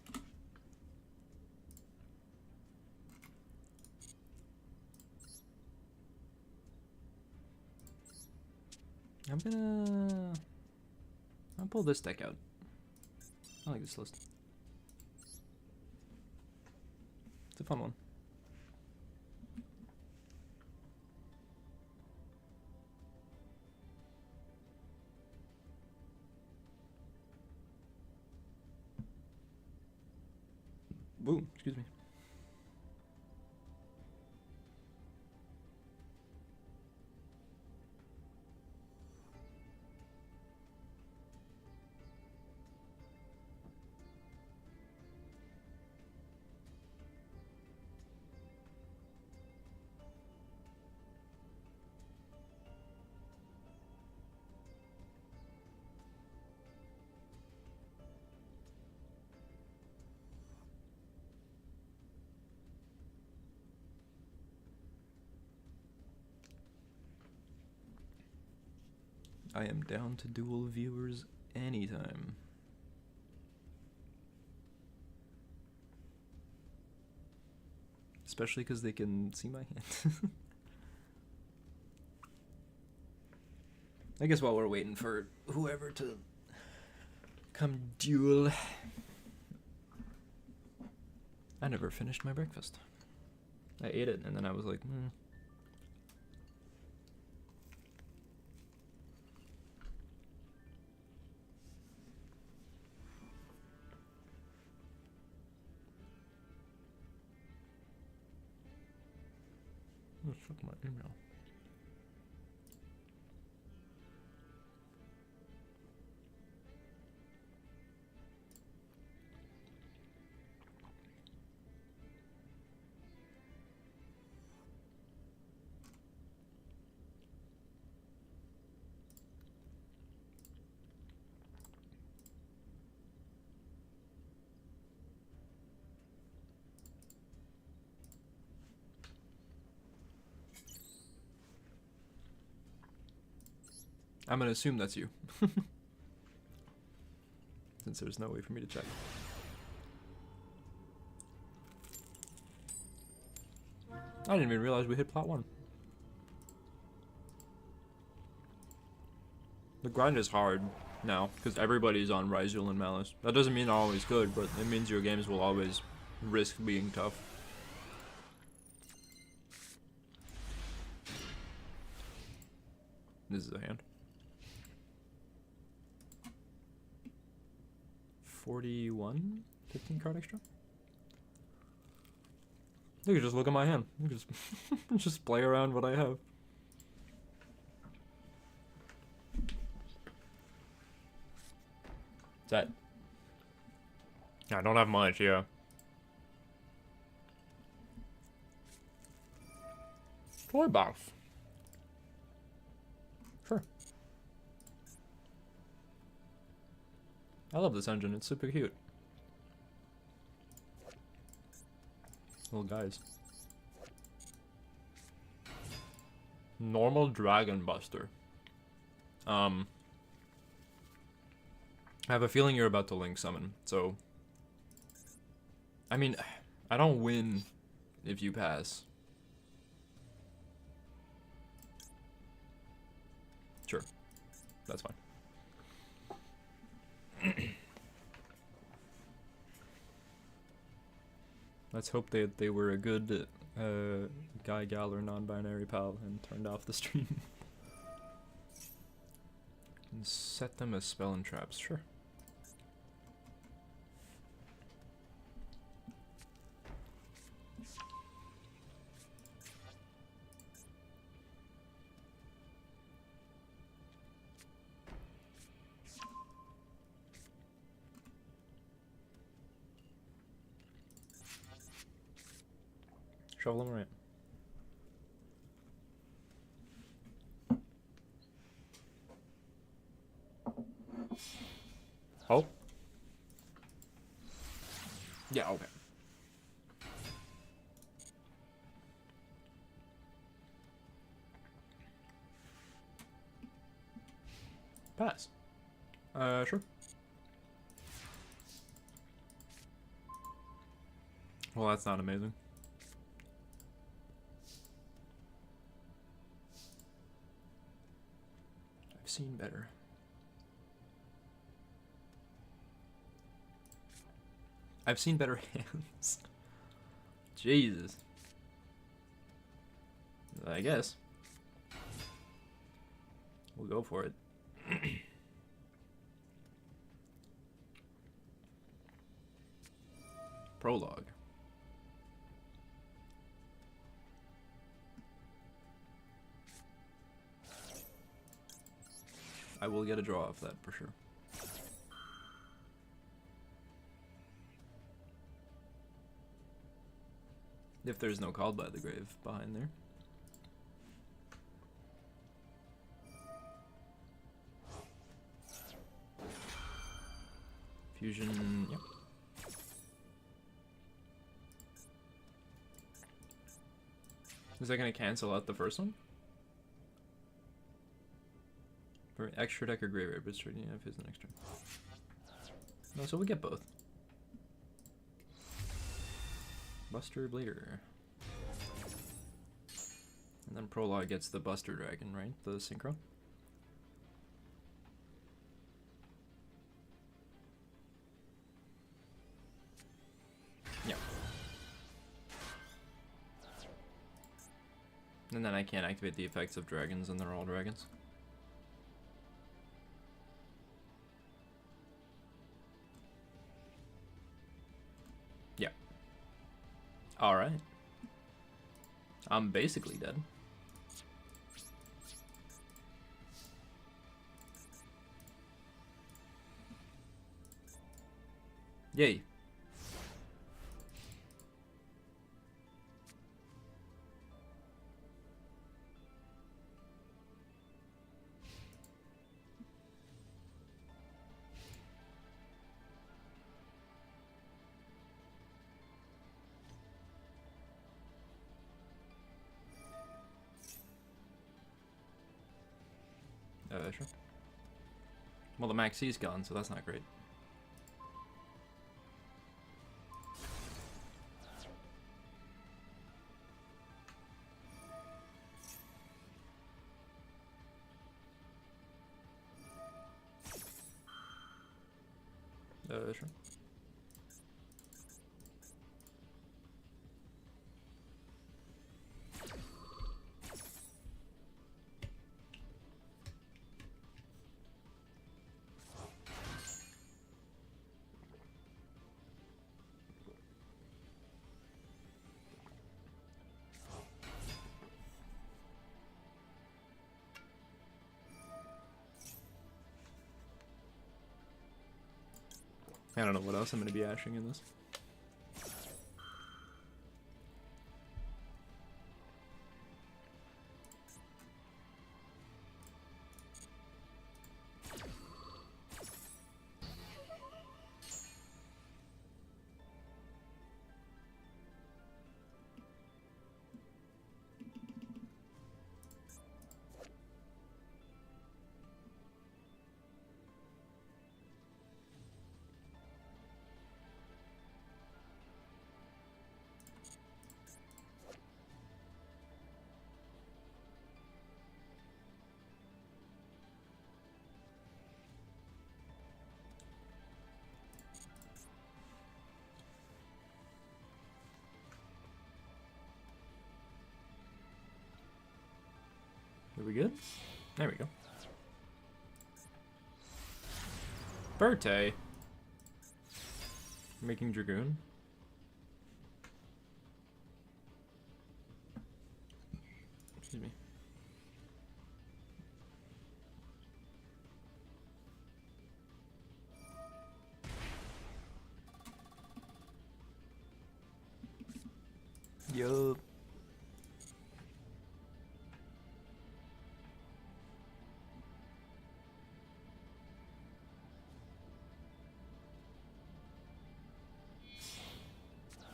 I'll pull this deck out. I like this list. It's a fun one. Ooh, excuse me. I am down to duel viewers anytime. Especially because they can see my hand. I guess while we're waiting for whoever to come duel. I never finished my breakfast. I ate it and then I was like, Let's check my email. I'm gonna assume that's you. Since there's no way for me to check. I didn't even realize we hit plot 1. The grind is hard now, because everybody's on Ryzeal and Malice. That doesn't mean they're always good, but it means your games will always risk being tough. This is a hand. 41? 15 card extra? You can just look at my hand. You can just just play around what I have. That. I don't have much, yeah. Toy box. Sure. I love this engine, it's super cute. Little guys. Normal Dragon Buster. I have a feeling you're about to Link Summon, so... I mean, I don't win if you pass. Sure. That's fine. Let's hope they were a good guy, gal, or non-binary pal and turned off the stream. And set them as spell and traps, sure. Shovel them right. Oh? Yeah, okay. Pass. Sure. Well, that's not amazing. I've seen better. I've seen better hands. Jesus. I guess. We'll go for it. Prologue. I will get a draw off that for sure. If there's no Called by the Grave behind there. Fusion, yep. Is that gonna cancel out the first one? For extra deck or graveyard, but straight if it's the next turn. No, so we get both. Buster Blader. And then Prologue gets the Buster Dragon, right? The synchro? Yeah. And then I can't activate the effects of dragons, and they're all dragons. Yeah. Alright. I'm basically dead. Yay. Sure. Well, the Max C's gone, so that's not great. Sure. I don't know what else I'm gonna be ashing in this. Are we good? There we go. Birthday. Making Dragoon. Excuse me. Yup.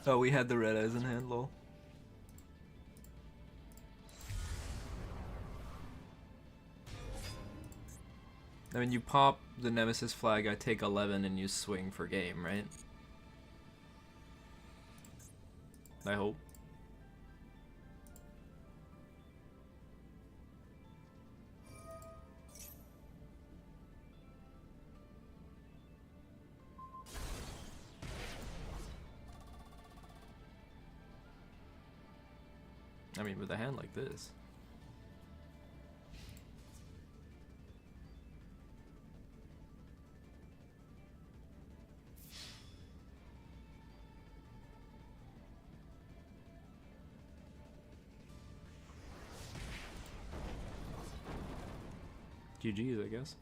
Oh, we had the red eyes in hand, lol. I mean, you pop the Nemesis flag, I take 11, and you swing for game, right? I hope. I mean, with a hand like this. GG's, I guess.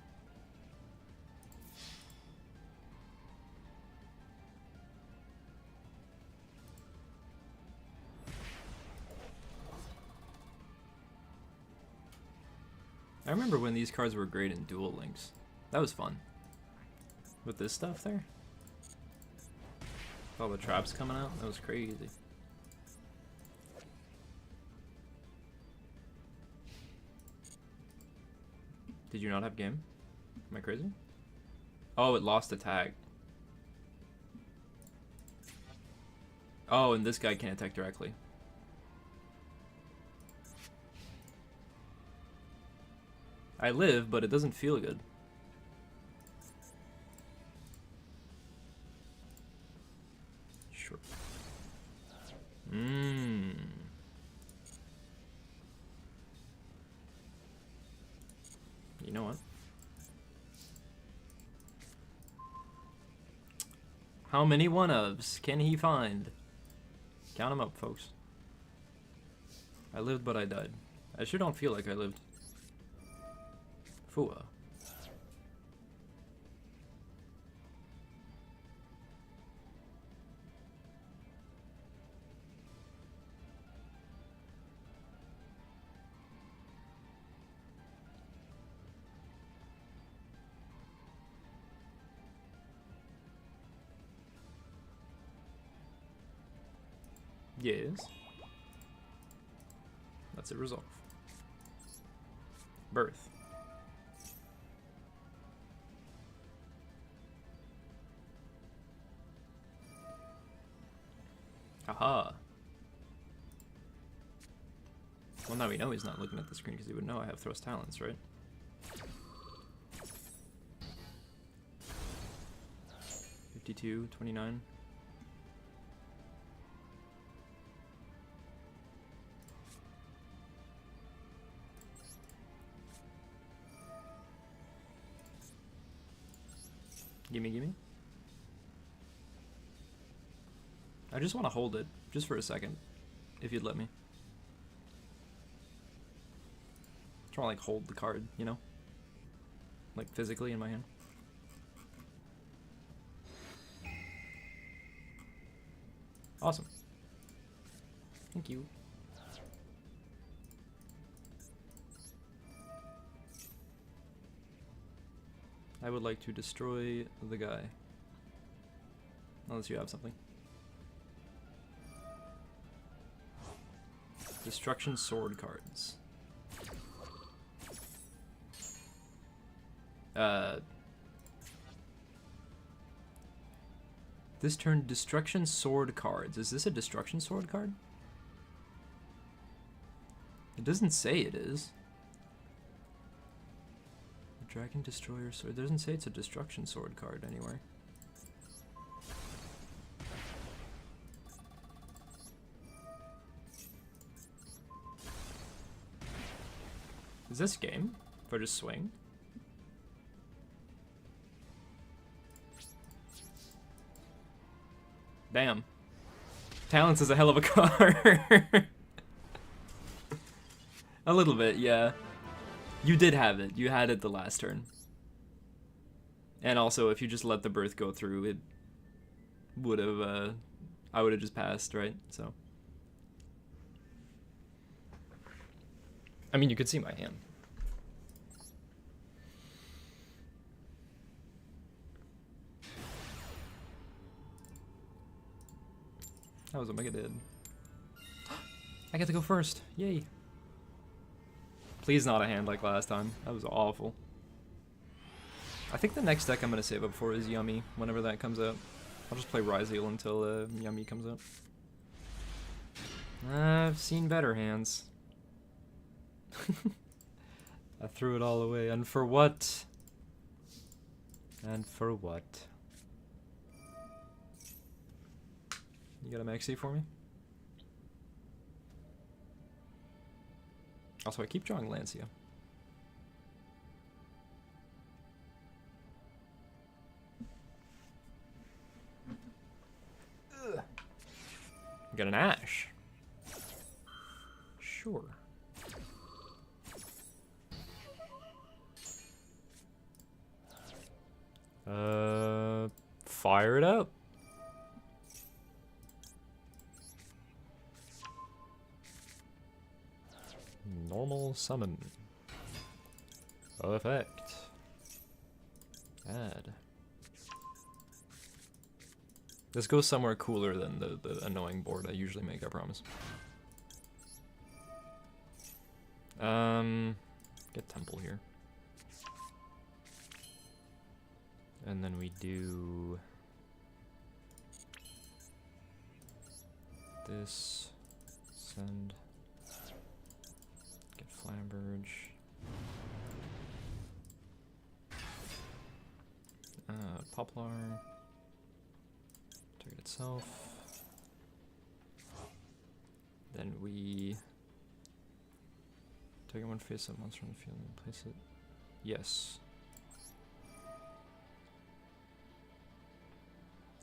I remember when these cards were great in Duel Links. That was fun. With this stuff there. All the traps coming out, that was crazy. Did you not have game? Am I crazy? Oh, it lost attack. Oh, and this guy can't attack directly. I live, but it doesn't feel good. Sure. You know what? How many one-ofs can he find? Count them up, folks. I lived, but I died. I sure don't feel like I lived. Fua. Yes. That's a resolve. Birth. Haha. Well, now we know he's not looking at the screen because he would know I have thrust talents, right? $52, $29. Gimme, gimme. I just want to hold it, just for a second, if you'd let me. Just want to, like, hold the card, you know? Like, physically in my hand. Thank you. I would like to destroy the guy. Unless you have something. Destruction sword cards. This turn, destruction sword cards. Is this a destruction sword card? It doesn't say it is. The dragon destroyer sword. It doesn't say it's a destruction sword card anywhere. Is this game? If I just swing? Damn. Talents is a hell of a card. A little bit, yeah. You did have it. You had it the last turn. And also, if you just let the birth go through, it would have, I would have just passed, right? So. I mean, you could see my hand. That was Omega did. I get to go first. Yay. Please not a hand like last time. That was awful. I think the next deck I'm going to save up for is Yummy, whenever that comes out. I'll just play Ryzeal until Yummy comes out. I've seen better hands. I threw it all away. And for what? And for what? You got a maxi for me? Also, I keep drawing Lancia. Ugh. Got an Ash. Sure. Fire it up. Normal summon. Effect. Add. This goes somewhere cooler than the annoying board I usually make, I promise. Get Temple here. And then we do this, send, get Flamberge, Poplar, target itself, then we target one face-up monster on the field and place it, yes.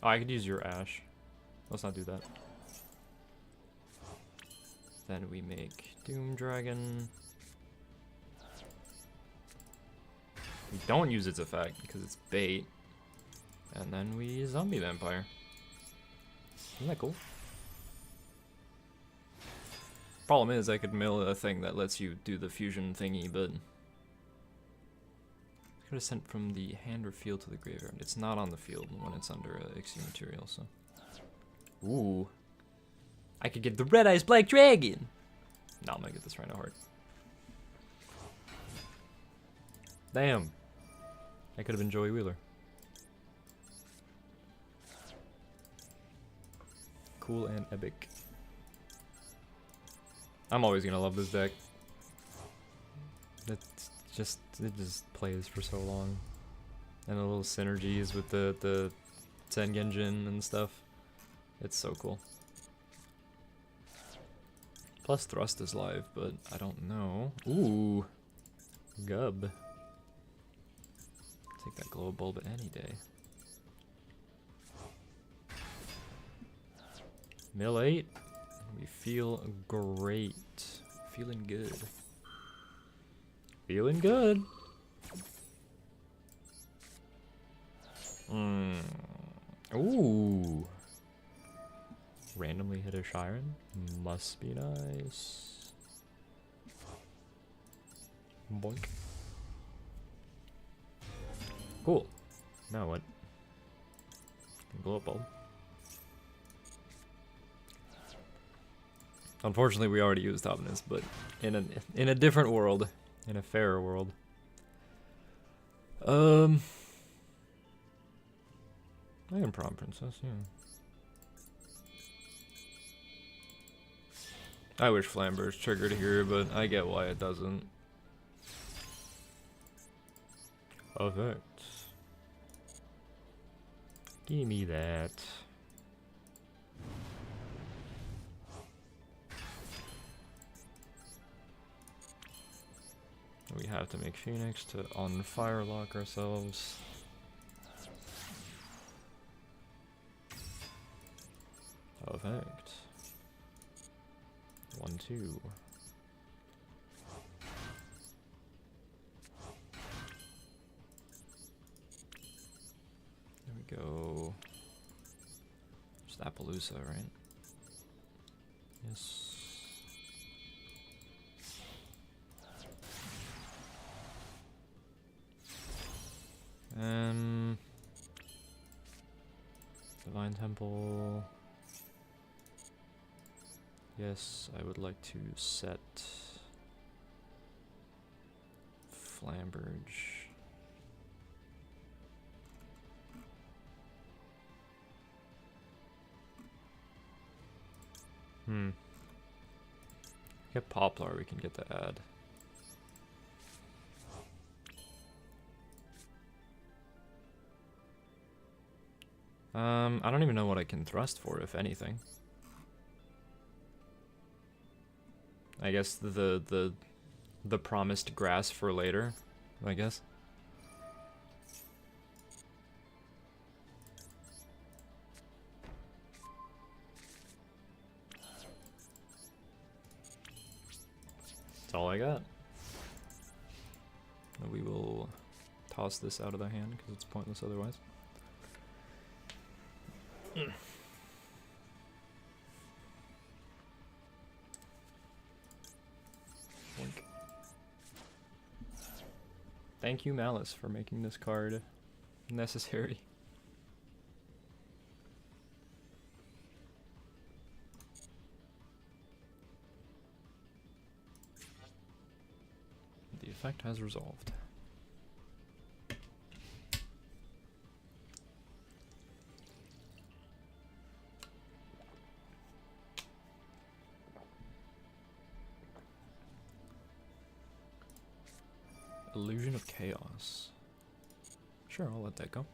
Oh, I could use your Ash. Let's not do that. Then we make Doom Dragon. We don't use its effect because it's bait. And then we Zombie Vampire. Isn't that cool? Problem is, I could mill a thing that lets you do the fusion thingy, but could have sent from the hand or field to the graveyard. It's not on the field when it's under Ixie material, so. Ooh. I could get the Red Eyes Black Dragon! No, I'm gonna get this Rhino Heart. Damn. I could have been Joey Wheeler. Cool and epic. I'm always gonna love this deck. It just plays for so long. And the little synergies with the Sengenjin and stuff. It's so cool. Plus Thrust is live, but I don't know. Ooh. Gub. Take that Glow Bulb any day. Mill 8. We feel great. Feeling good. Feeling good. Ooh. randomly hit a Shiren. Must be nice. Boink. Cool. Now what? Glow up bulb. Unfortunately, we already used Omnis, but in a different world, in a fairer world. I can Prom Princess, yeah. I wish Flamber's triggered here, but I get why it doesn't. Effect. Give me that. We have to make Phoenix to on-fire lock ourselves. Effect. 1, 2. There we go. Just Appaloosa, right? Yes. Divine Temple. Yes, I would like to set Flamberge. Get Poplar, we can get the ad. I don't even know what I can thrust for, if anything. I guess the promised grass for later, I guess. That's all I got. We will toss this out of the hand because it's pointless otherwise. Thank you, Malice, for making this card necessary. The effect has resolved. Illusion of Chaos. Sure, I'll let that go.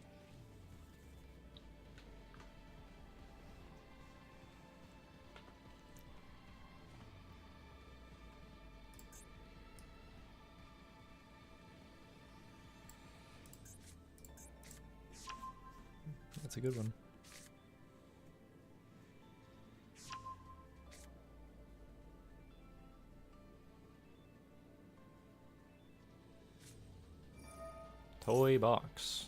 That's a good one. Toy box.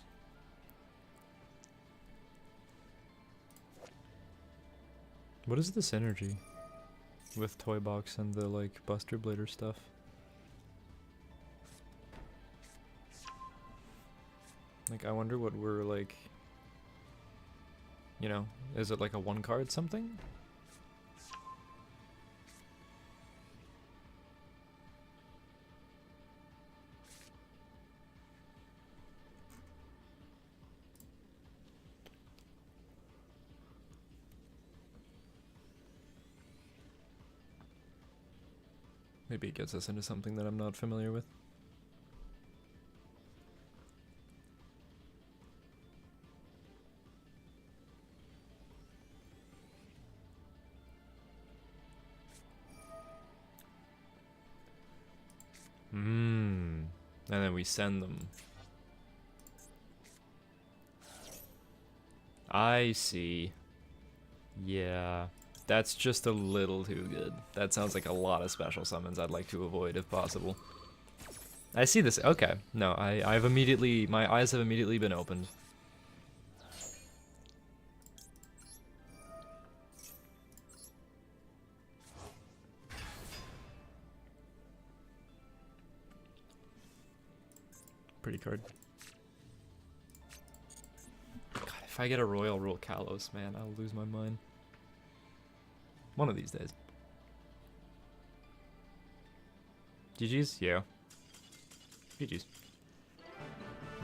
What is the synergy with toy box and the like Buster Blader stuff? Like, I wonder what we're like, you know, is it like a one card something? Maybe it gets us into something that I'm not familiar with. And then we send them. I see. Yeah. That's just a little too good. That sounds like a lot of special summons I'd like to avoid if possible. I see this. Okay. No, I've immediately, my eyes have immediately been opened. Pretty card. God, if I get a Royal Rule Kalos, man, I'll lose my mind. One of these days. GG's? Yeah. GG's.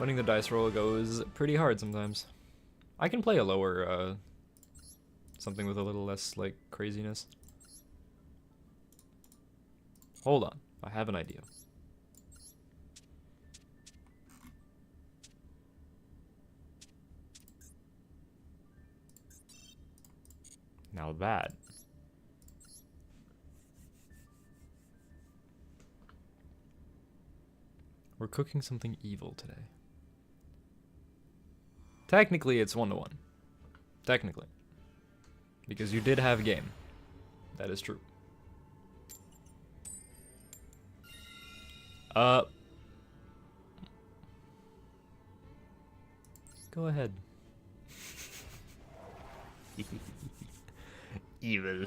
Letting the dice roll goes pretty hard sometimes. I can play a lower, something with a little less, like, craziness. Hold on. I have an idea. Now that. We're cooking something evil today. Technically, it's 1-1. Technically. Because you did have game. That is true. Go ahead. Evil.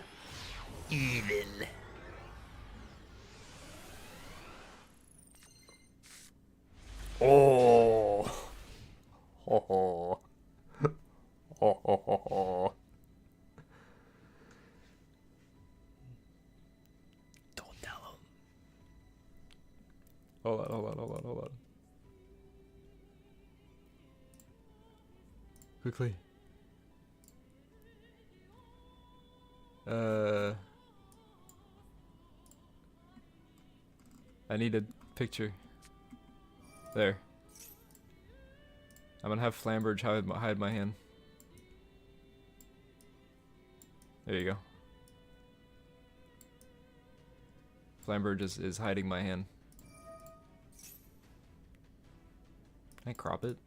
Evil. Oh. Ho ho. Ho ho ho ho. Don't tell him. Hold on. Quickly. I need a picture. There. I'm gonna have Flamberge hide my hand. There you go. Flamberge is hiding my hand. Can I crop it?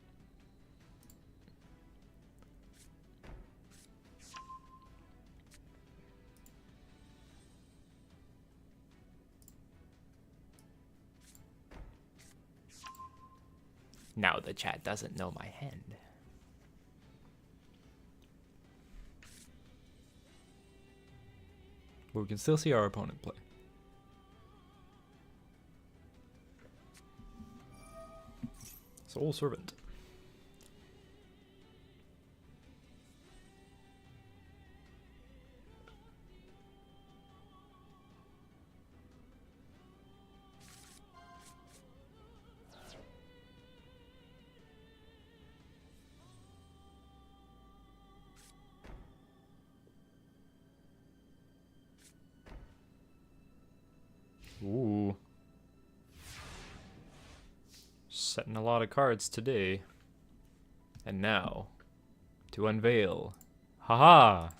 Now the chat doesn't know my hand. But we can still see our opponent play. Soul Servant. Ooh. Setting a lot of cards today. And now, to unveil. Haha!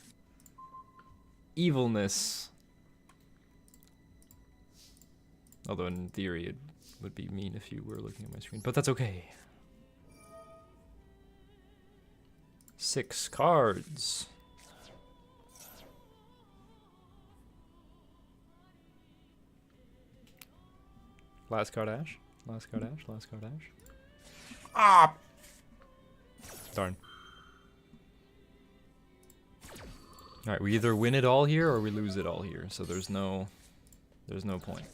Evilness. Although in theory it would be mean if you were looking at my screen, but that's okay. 6 cards. Last card Ash. Last card Ash. Last card Ash. Ah! Darn. Alright, we either win it all here or we lose it all here, so there's no point.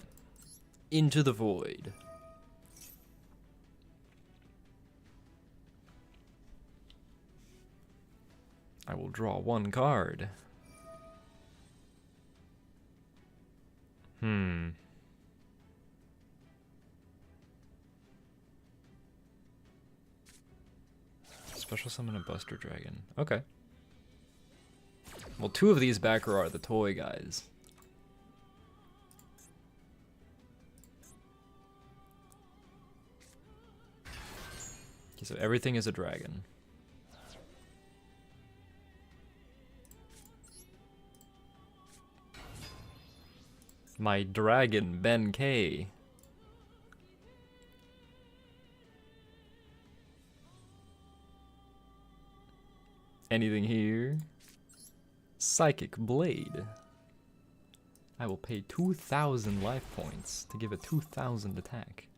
Into the void. I will draw 1 card. Special summon a Buster Dragon. Okay. Well, 2 of these back row are the toy guys. Okay, so everything is a dragon. My dragon, Ben K. Anything here? Psychic Blade. I will pay 2,000 life points to give a 2,000 attack.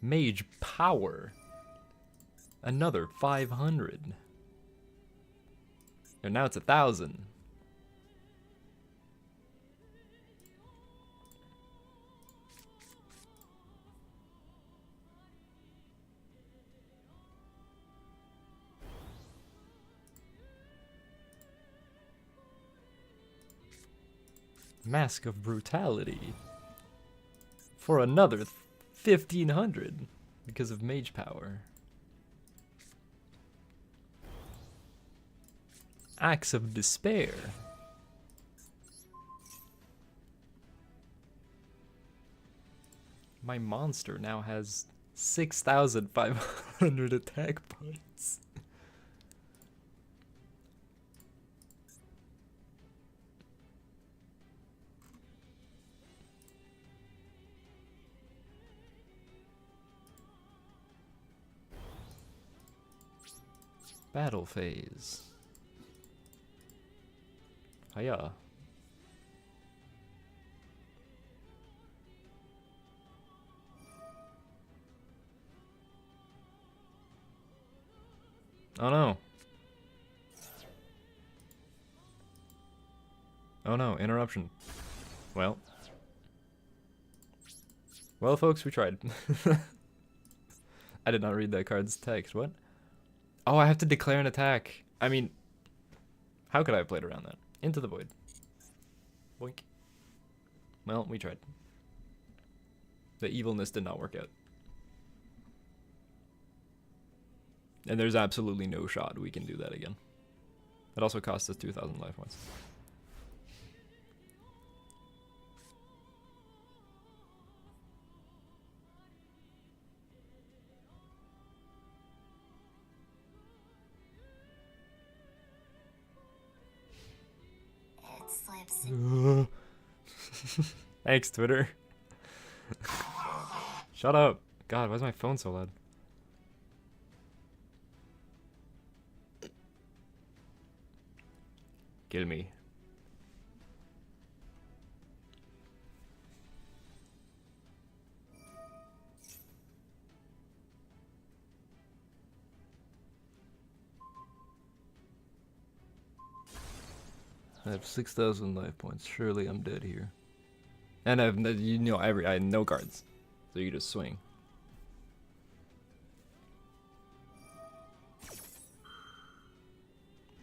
Mage Power. Another 500. And now it's 1,000. Mask of Brutality. For another 1,500 because of mage power. Axe of Despair. My monster now has 6,500 attack points. Battle phase. Hiya. Oh no. Oh no, interruption. Well, folks, we tried. I did not read that card's text. What? Oh, I have to declare an attack. I mean, how could I have played around that? Into the void. Boink. Well, we tried. The evilness did not work out. And there's absolutely no shot we can do that again. It also cost us 2,000 life points. Thanks, Twitter. Shut up. God, why is my phone so loud? Kill me. I have 6,000 life points. Surely I'm dead here. And I have I have no cards, so you can just swing.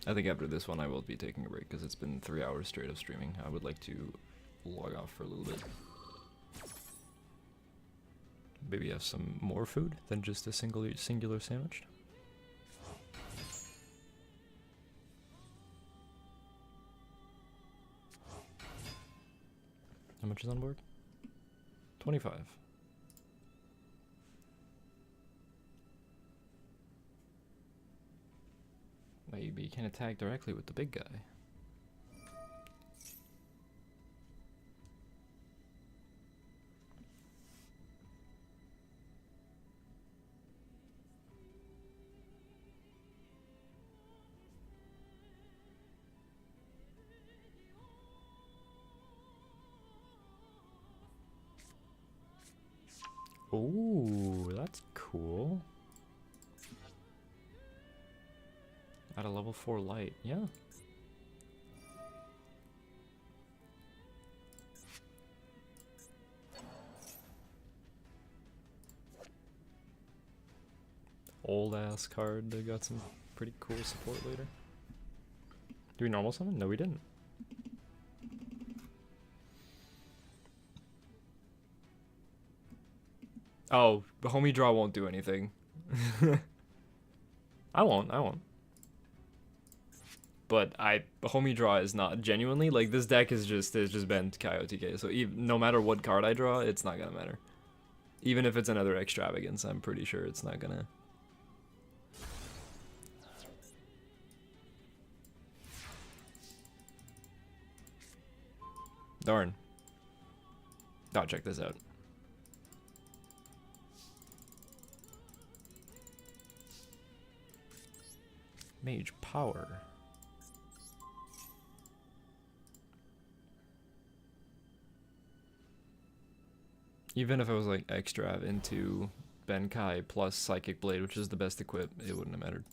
I think after this one I will be taking a break because it's been 3 hours straight of streaming. I would like to log off for a little bit. Maybe have some more food than just a singular sandwich. How much is on board? 25. Maybe you can attack directly with the big guy. Ooh, that's cool. At a level 4 light, yeah. Old ass card that got some pretty cool support later. Do we normal summon? No, we didn't. Oh, the homie draw won't do anything. I won't. But homie draw is not genuinely, like, this deck is just bent KOTK, so no matter what card I draw, it's not gonna matter. Even if it's another extravagance, I'm pretty sure it's not gonna. Darn. Oh, check this out. Mage power. Even if I was like extra into Benkai plus Psychic Blade, which is the best equip, it wouldn't have mattered.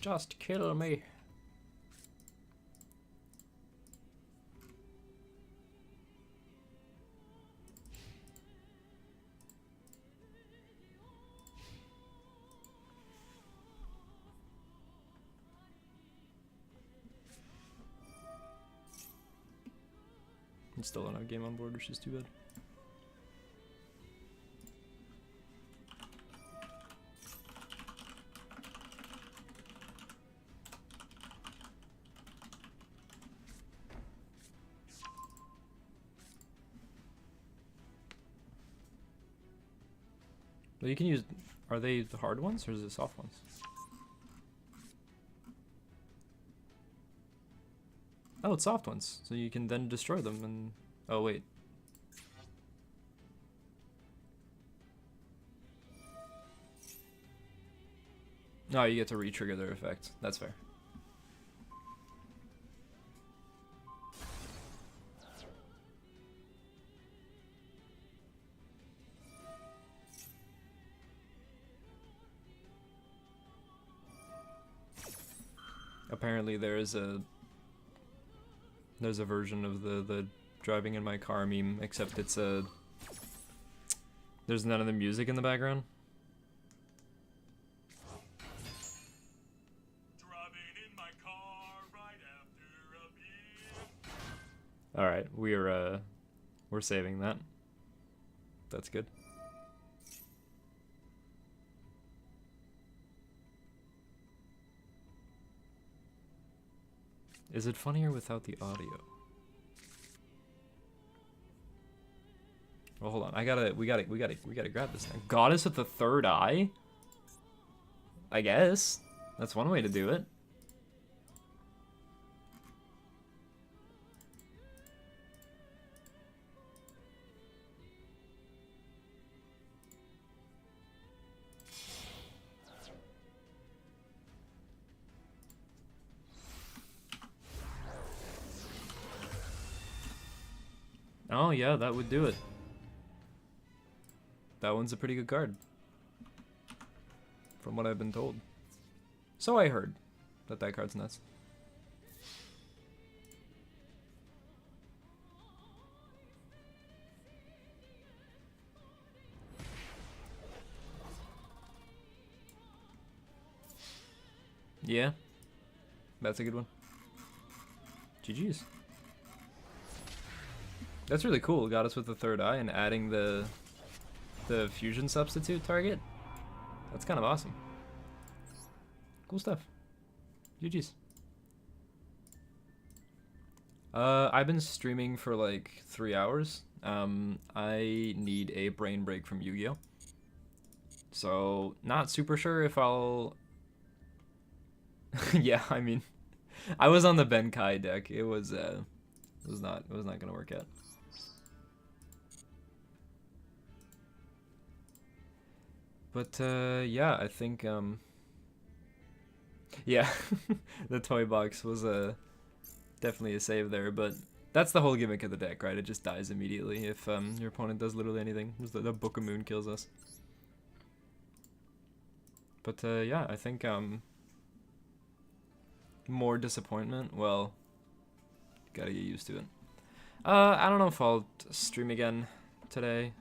Just kill me. I still don't have game on board, which is too bad. Well, you can use... Are they the hard ones, or is it soft ones? Oh, it's soft ones. So you can then destroy them and... Oh, wait. No, you get to re-trigger their effect. That's fair. Apparently there's a version of the driving in my car meme, except it's a... There's none of the music in the background. Driving in my car right after a beer. Alright, we're saving that. That's good. Is it funnier without the audio? Well, hold on. We gotta grab this thing. Goddess with the third eye? I guess. That's one way to do it. Oh yeah, that would do it. That one's a pretty good card, from what I've been told. So I heard that card's nuts. Yeah, that's a good one. GG's. That's really cool. Got us with the third eye and adding the fusion substitute target. That's kind of awesome. Cool stuff. GG's. I've been streaming for like 3 hours. I need a brain break from Yu-Gi-Oh! So not super sure if I'll... Yeah, I mean, I was on the Benkai deck. It was not gonna work out. But yeah, I think yeah, the toy box was definitely a save there, but that's the whole gimmick of the deck, right? It just dies immediately if your opponent does literally anything. The Book of Moon kills us. But yeah, I think more disappointment. Well, gotta get used to it. I don't know if I'll stream again today.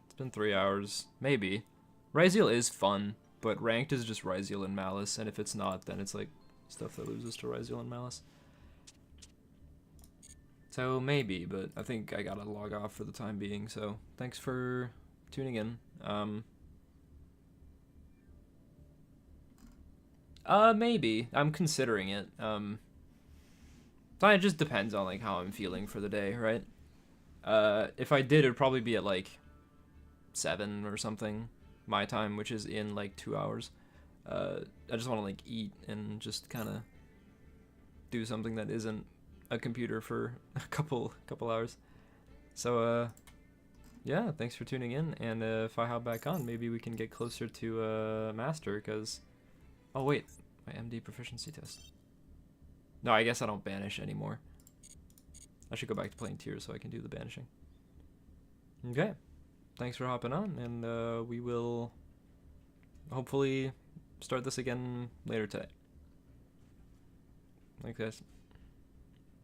It's been 3 hours, maybe. Ryzeal is fun, but ranked is just Ryzeal and Malice, and if it's not, then it's like stuff that loses to Ryzeal and Malice. So maybe, but I think I gotta log off for the time being, so thanks for tuning in. Maybe. I'm considering it. It just depends on like how I'm feeling for the day, right? If I did, it'd probably be at like 7 or something. My time, which is in like 2 hours. I just want to like eat and just kind of do something that isn't a computer for a couple hours. So yeah, thanks for tuning in, and if I hop back on, maybe we can get closer to master, because oh wait, my MD proficiency test. No, I guess I don't banish anymore. I should go back to playing tiers so I can do the banishing. Okay. Thanks for hopping on, and we will hopefully start this again later today. Like this.